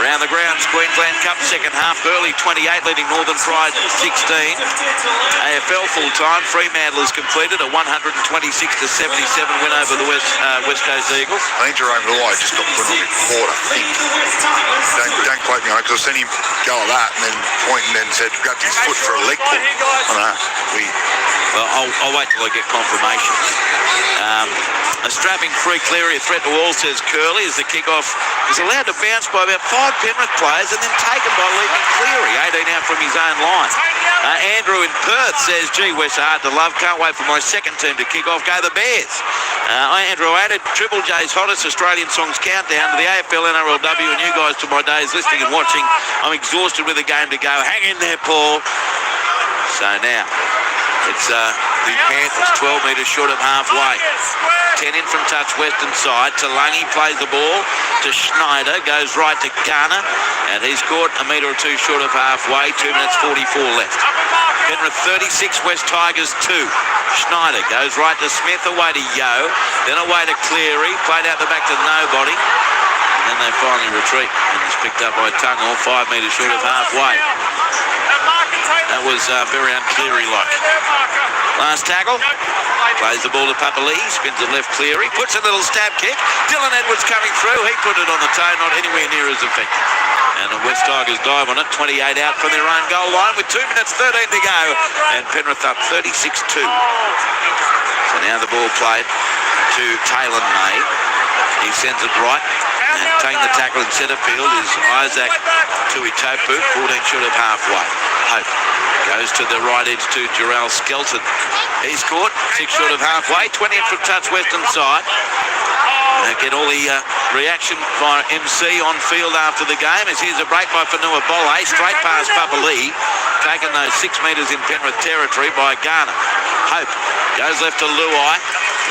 Around the grounds, Queensland Cup second half, Burleigh 28, leading Northern Pride 16. AFL full time, Fremantle has completed a 126-77 win over the West Coast Eagles. I think Jerome Luai just got put on the quarter. Don't quote me on it, because I've seen him go like that and then point and then said, grabbed his foot for a leg pull. Well, I'll wait till I get confirmation. A strapping free Cleary, a threat to all, says Curley, as the kickoff is allowed to bounce by about 5 Penrith players and then taken by leaving Cleary, 18 out from his own line. Andrew in Perth says, gee, West hard to love, can't wait for my second team to kick off, go the Bears. Andrew added Triple J's hottest Australian songs countdown to the AFL, NRL Rugby, and you guys to my days listening and watching. I'm exhausted with a game to go. Hang in there, Paul. So now, it's the Panthers 12 metres short of halfway. 10 in from touch western side. Talangi plays the ball to Schneider, goes right to Garner, and he's caught a metre or 2 short of halfway. 2 minutes 44 left. Penrith 36, West Tigers 2. Schneider goes right to Smith, away to Yo, then away to Cleary, played out the back to nobody, and then they finally retreat, and it's picked up by Tungle, 5 metres short of halfway. That was very un-Cleary-like. Last tackle, plays the ball to Papali'i, spins it left Cleary, puts a little stab kick. Dylan Edwards coming through, he put it on the toe, not anywhere near as effective. And the West Tigers dive on it, 28 out from their own goal line with 2 minutes 13 to go, and Penrith up 36-2. So now the ball played to Taylor May. He sends it right, and taking the tackle in centre field is Isaac Tuitopu, 14 short of halfway. Hope goes to the right edge to Jarrell Skelton. He's caught, 6 short of halfway, 20 in from touch western side. Get all the reaction by MC on field after the game, as here's a break by Fanua Bolle, straight past Papali'i, taking those 6 metres in Penrith territory by Garner. Hope goes left to Luai,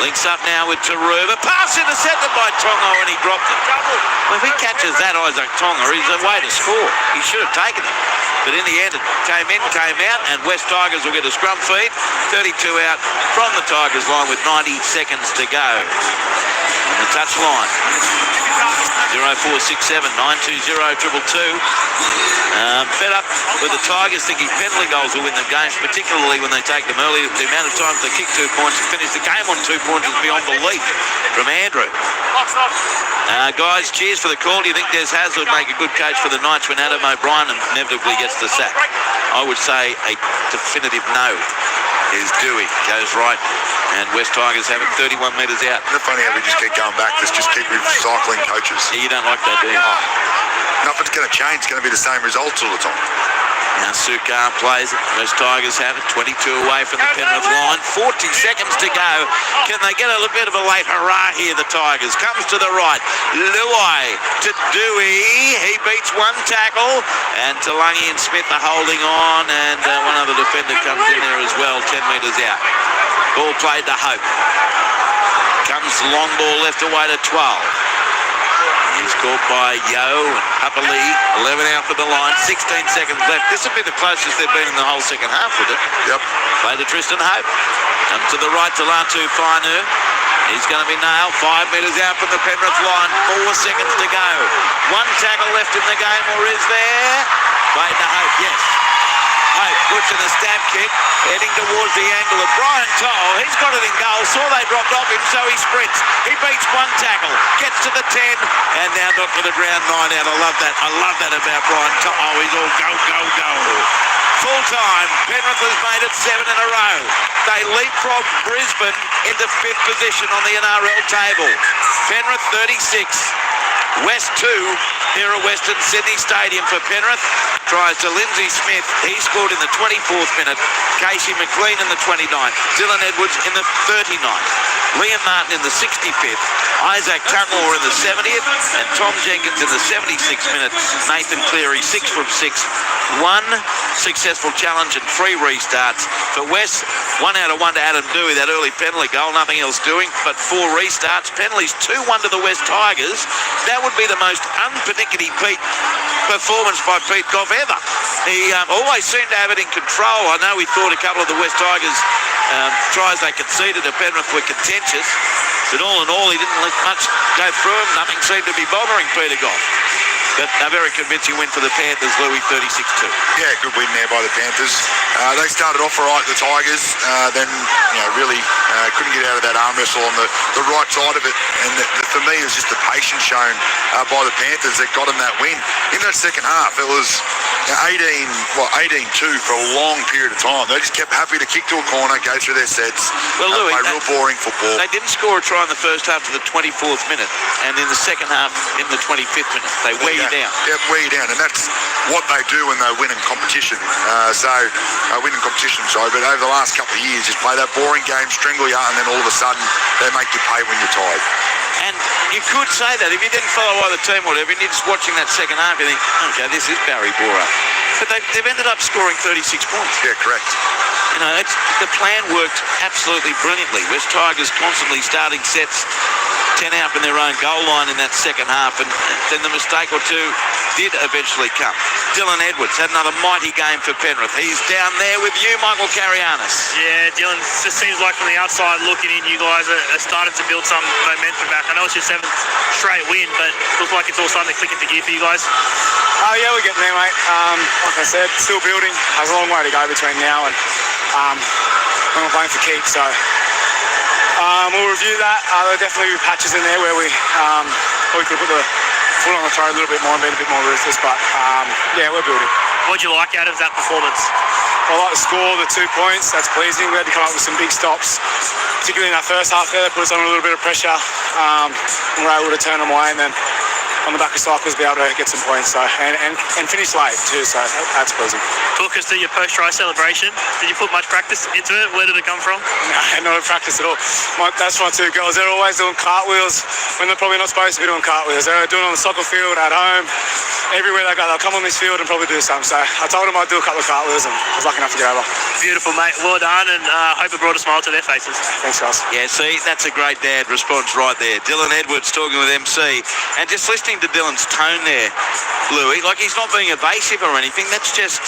links up now with Taruva, pass intercepted by Tonga, and he dropped it. Well, if he catches that, Isaac Tonga, he's a way to score. He should have taken it. But in the end, it came in, came out, and West Tigers will get a scrum feed. 32 out from the Tigers line with 90 seconds to go. On the touch line. 0467 920 222. Fed up with the Tigers thinking penalty goals will win the games, particularly when they take them early. The amount of times they kick 2 points and finish the game on 2 points is beyond belief from Andrew. Guys, cheers for the call. Do you think Des Haas would make a good coach for the Knights when Adam O'Brien inevitably gets the sack? I would say a definitive no. Is Dewey, goes right, and West Tigers have it 31 metres out. Isn't it funny how we just keep going back, just keep recycling coaches? Yeah, you don't like that, do you? Nothing's going to change, it's going to be the same results all the time. Now Sukar plays it. West Tigers have it 22 away from the Penrith line. 40 seconds to go. Can they get a little bit of a late hurrah here, the Tigers? Comes to the right. Luai to Dewey. He beats one tackle. And Talangi and Smith are holding on. And one other defender comes in there as well, 10 metres out. Ball played to Hope. Comes the long ball left away to 12. He's caught by Yo and Papa Lee. 11 out for the line. 16 seconds left. This would be the closest they've been in the whole second half with it. Yep. Play to Tristan Hope. Up to the right to Latu Fainu. He's going to be nailed. 5 metres out from the Penrith line. 4 seconds to go. One tackle left in the game, or is there? Play to Hope, yes. Hope puts in a stab kick, heading towards the angle of Brian Toll. He's got it in goal. Saw they dropped off him, so he sprints. He beats one tackle, gets to the 10, and now not for the ground 9 out. I love that. I love that about Brian Toll. Oh, he's all go, go, go. Full time. Penrith has made it 7 in a row. They leapfrog Brisbane into 5th position on the NRL table. Penrith 36. West 2 here at Western Sydney Stadium for Penrith. Tries to Lindsay Smith. He scored in the 24th minute. Casey McLean in the 29th. Dylan Edwards in the 39th. Liam Martin in the 65th. Isaac Tunmore in the 70th. And Tom Jenkins in the 76th minute. Nathan Cleary 6 from 6. 1 successful challenge and 3 restarts. For West, 1 out of 1 to Adam Dewey. That early penalty goal, nothing else doing, but 4 restarts. Penalties 2-1 to the West Tigers. That would be the most unpernickety Pete performance by Pete Goff ever. He always seemed to have it in control. I know he thought a couple of the West Tigers tries they conceded at Penrith were contentious, but all in all he didn't let much go through him. Nothing seemed to be bothering Peter Goff. But a very convincing win for the Panthers, Louis, 36-2. Yeah, good win there by the Panthers. They started off all right, the Tigers, then really couldn't get out of that arm wrestle on the right side of it. And for me, it was just the patience shown by the Panthers that got them that win. In that second half, it was 18-2 for a long period of time. They just kept happy to kick to a corner, go through their sets, well, Louis, play real boring football. They didn't score a try in the first half to the 24th minute, and in the second half, in the 25th minute, they wear you down. Yeah, wear you down, and that's what they do when they win in competition. Win in competition, sorry, but over the last couple of years, just play that boring game, strangle you, and then all of a sudden, they make you pay when you're tired. And you could say that if you didn't follow either team or whatever, and you're just watching that second half, you think, okay, this is Barry Bora. But they've ended up scoring 36 points. Yeah, correct. You know, the plan worked absolutely brilliantly. West Tigers constantly starting sets, 10 out from their own goal line in that second half, and then the mistake or two did eventually come. Dylan Edwards had another mighty game for Penrith. He's down there with you, Michael Carianis. Yeah, Dylan, it just seems like from the outside looking in, you guys are starting to build some momentum back. I know it's your 7th straight win, but it looks like it's all starting to click into gear for you guys. Oh yeah, we're getting there, mate. Like I said, still building. There's a long way to go between now and when we're playing for keeps. So we'll review that. There'll definitely be patches in there where we could put the foot on the throat a little bit more and be a bit more ruthless. But yeah, we're building. What did you like out of that performance? I like the score, the 2 points. That's pleasing. We had to come up with some big stops, particularly in that first half there. That put us under a little bit of pressure. We were able to turn them away, and then on the back of cycles be able to get some points. So and finish late too. So that's pleasing. Talk us through your post-try celebration. Did you put much practice into it? Where did it come from? No, not practice at all. That's my 2 girls. They're always doing cartwheels when they're probably not supposed to be doing cartwheels. They're doing it on the soccer field, at home, everywhere they go. They'll come on this field and probably do some. So I told them I'd do a couple of cartwheels, and I was lucky enough to get over. Beautiful, mate. Well done, and hope it brought a smile to their faces. Thanks, guys. Yeah, see, that's a great dad response right there. Dylan Edwards talking with MC, and just listening listening to Dylan's tone there, Louis, like he's not being evasive or anything. That's just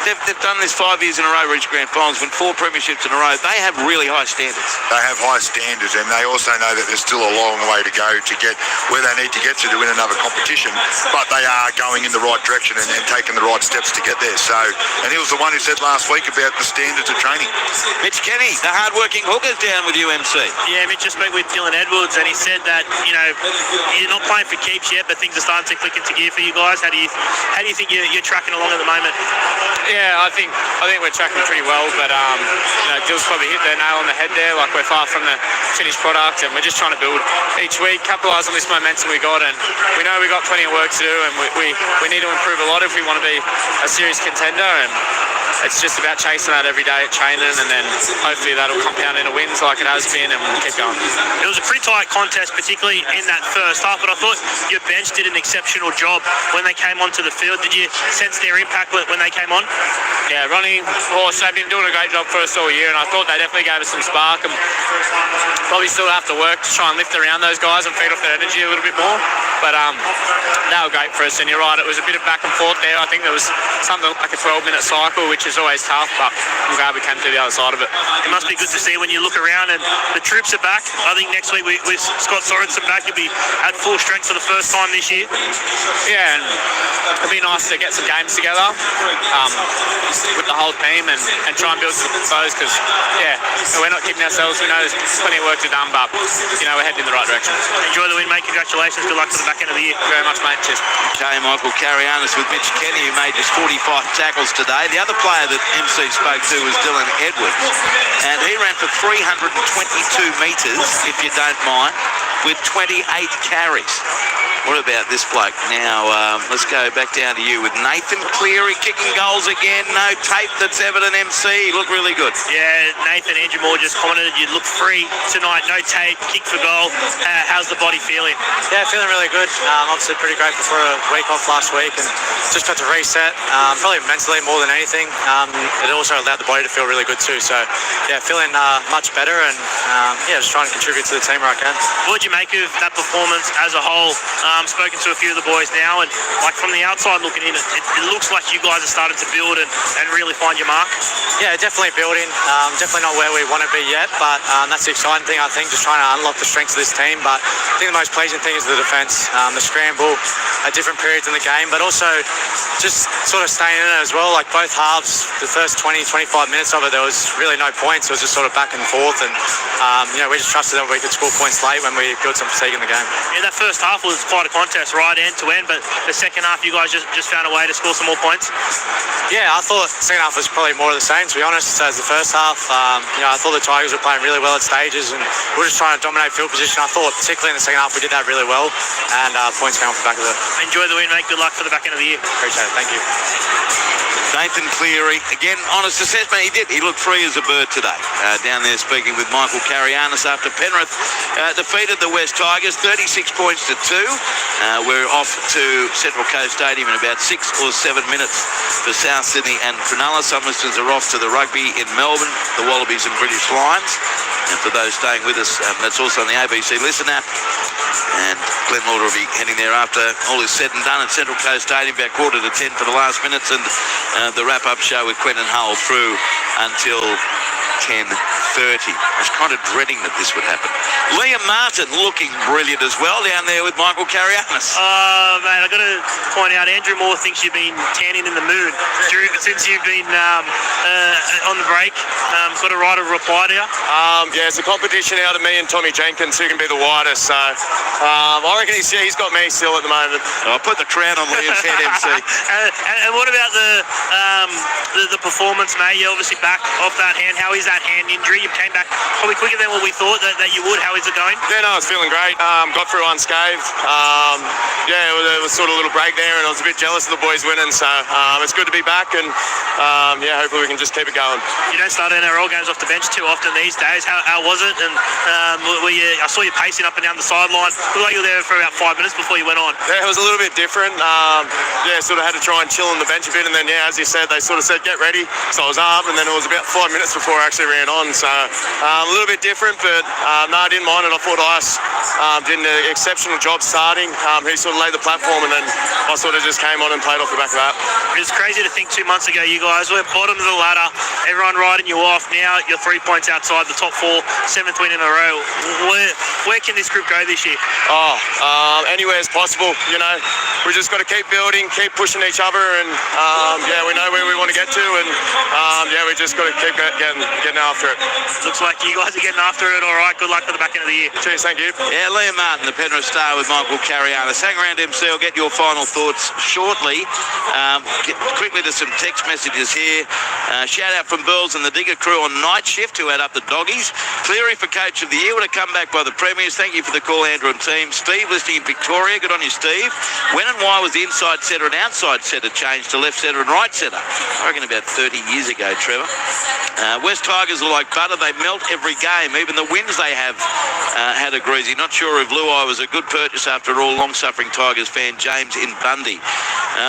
they've done this 5 years in a row, reached grand finals, won 4 premierships in a row. They have really high standards. They have high standards, and they also know that there's still a long way to go to get where they need to get to win another competition. But they are going in the right direction and taking the right steps to get there. So, and he was the one who said last week about the standards of training. Mitch Kenny, the hard-working hooker's down with UMC. Yeah, Mitch just spoke with Dylan Edwards, and he said that you're not playing for keeps yet, but things are starting to click into gear for you guys. How do you think you're tracking along at the moment? Yeah, I think we're tracking pretty well, but Dill's probably hit the nail on the head there. Like, we're far from the finished product, and we're just trying to build each week, capitalise on this momentum we got, and we know we got plenty of work to do, and we need to improve a lot if we want to be a serious contender, and it's just about chasing that every day at training, and then hopefully that'll compound into wins like it has been, and we'll keep going. It was a pretty tight contest, particularly in that first half, but I thought your bench did an exceptional job when they came onto the field. Did you sense their impact when they came on? Yeah, Ronnie, Horse, they've been doing a great job for us all year, and I thought they definitely gave us some spark, and probably still have to work to try and lift around those guys and feed off their energy a little bit more, but they were great for us, and you're right, it was a bit of back and forth there. I think there was something like a 12-minute cycle, which is always tough, but I'm glad we came to the other side of it. It must be good to see when you look around and the troops are back. I think next week with Scott Sorensen back, you'll be at full strength for the first time this year. Yeah, and it'd be nice to get some games together with the whole team and try and build some those, because we're not kidding ourselves. We know there's plenty of work to do, but we're heading in the right direction. Enjoy the win, mate. Congratulations. Good luck for the back end of the year. Very much, mate. Cheers. Okay, Michael Carianis with Mitch Kenny, who made just 45 tackles today. The other player that MC spoke to was Dylan Edwards, and he ran for 322 metres, if you don't mind, with 28 carries. What about this bloke? Now, let's go back down to you with Nathan Cleary kicking goals again. No tape that's evident, MC. He looked really good. Yeah, Nathan, Andrew Moore just commented you look free tonight. No tape, kick for goal. How's the body feeling? Yeah, feeling really good. Obviously pretty grateful for a week off last week and just got to reset. Probably mentally more than anything. It also allowed the body to feel really good too. So, yeah, feeling much better and, just trying to contribute to the team where I can. What did you make of that performance as a whole? Spoken to a few of the boys now, and like from the outside looking in, it looks like you guys are starting to build and really find your mark. Yeah, definitely building. Definitely not where we want to be yet, but that's the exciting thing, I think, just trying to unlock the strengths of this team. But I think the most pleasing thing is the defence, the scramble at different periods in the game, but also just sort of staying in it as well. Like both halves, the first 20-25 minutes of it, there was really no points. It was just sort of back and forth, and we just trusted that we could score points late when we built some fatigue in the game. Yeah, that first half was quite a contest, right end to end, but the second half you guys just found a way to score some more points. Yeah, I thought the second half was probably more of the same, to be honest, as the first half. I thought the Tigers were playing really well at stages, and we were just trying to dominate field position. I thought, particularly in the second half, we did that really well, and points came off the back of it. Enjoy the win, mate. Good luck for the back end of the year. Appreciate it. Thank you. Nathan Cleary, again, honest assessment, he looked free as a bird today. Down there speaking with Michael Carianis after Penrith defeated the West Tigers 36 points to 2. We're off to Central Coast Stadium in about 6 or 7 minutes for South Sydney and Cronulla. Some listeners are off to the rugby in Melbourne, the Wallabies and British Lions. And for those staying with us, that's also on the ABC Listen app. And Glenn Lauder will be heading there after all is said and done at Central Coast Stadium, about 9:45 for the last minutes, and the wrap-up show with Quentin Hull through until 10:30. I was kind of dreading that this would happen. Liam Martin looking brilliant as well down there with Michael Carianis. Mate, I've got to point out, Andrew Moore thinks you've been tanning in the moon since you've been on the break. Got a right of reply to you? Yeah, it's a competition out of me and Tommy Jenkins who can be the widest. So I reckon he's got me still at the moment. I'll put the crown on Liam's head, MC. And what about the performance, mate? You're obviously back off that hand. How is that hand injury? You came back probably quicker than what we thought that you would. How is it going? Yeah, no, I was feeling great. Got through unscathed. It was sort of a little break there, and I was a bit jealous of the boys winning. So it's good to be back, and hopefully we can just keep it going. You don't start NRL games off the bench too often these days. How was it? And I saw you pacing up and down the sideline. Looked like you were there for about 5 minutes before you went on. Yeah, it was a little bit different. Sort of had to try and chill on the bench a bit, and then as you said, they sort of said get ready. So I was up, and then it was about 5 minutes before I actually ran on. So a little bit different, but no, I didn't mind it. I thought Ice did an exceptional job starting. He sort of laid the platform, and then I sort of just came on and played off the back of that. It was crazy to think 2 months ago you guys were bottom of the ladder, everyone riding you off. Now you're 3 points outside the top 4, 7th win in a row. Where can this group go this year? Anywhere is possible. We just got to keep building, keep pushing each other, and we know where we want to get to, and we just got to keep getting after it. Looks like you guys are getting after it. All right, good luck for the back end of the year. Cheers, thank you. Yeah, Liam Martin, the Penrith Star with Michael Carianis. Hang around, MC. I'll get your final thoughts shortly. Get quickly to some text messages here. Shout out from Burls and the Digger crew on night shift who had up the doggies. Cleary for Coach of the Year. What a comeback by the Premiers. Thank you for the call, Andrew and team. Steve listening in Victoria. Good on you, Steve. When and why was the inside centre and outside centre changed to left centre and right centre? I reckon about 30 years ago, Trevor. West Tigers are like butter. They melt every game. Even the wins they have had a greasy. Not sure if Luai was a good purchase after all. Long-suffering Tigers fan James in Bundy.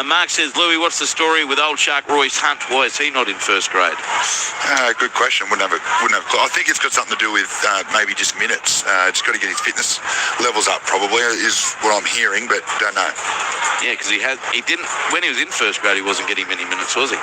Mark says, Louis, what's the story with old shark Royce Hunt? Why is he not in first grade? Good question. Wouldn't have. I think it's got something to do with maybe just minutes. Just got to get his fitness levels up. Probably is what I'm hearing, but don't know. Yeah, because he didn't when he was in first grade. He wasn't getting many minutes, was he?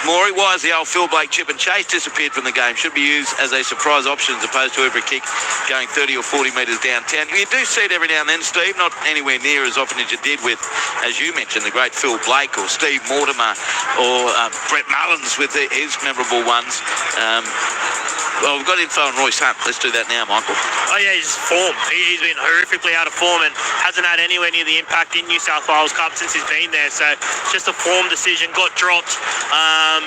Maury, why has the old Phil Blake chip and chase disappeared from the game? Should be used as a surprise option as opposed to every kick going 30 or 40 metres downtown. You do see it every now and then, Steve. Not anywhere near as often as you did with, as you mentioned, the great Phil Blake or Steve Mortimer or Brett Mullins with his memorable ones. Well, we've got info on Royce Hunt. Let's do that now, Michael. Oh, yeah, he's form. He's been horrifically out of form and hasn't had anywhere near the impact in New South Wales Cup since he's been there. So it's just a form decision. Got dropped.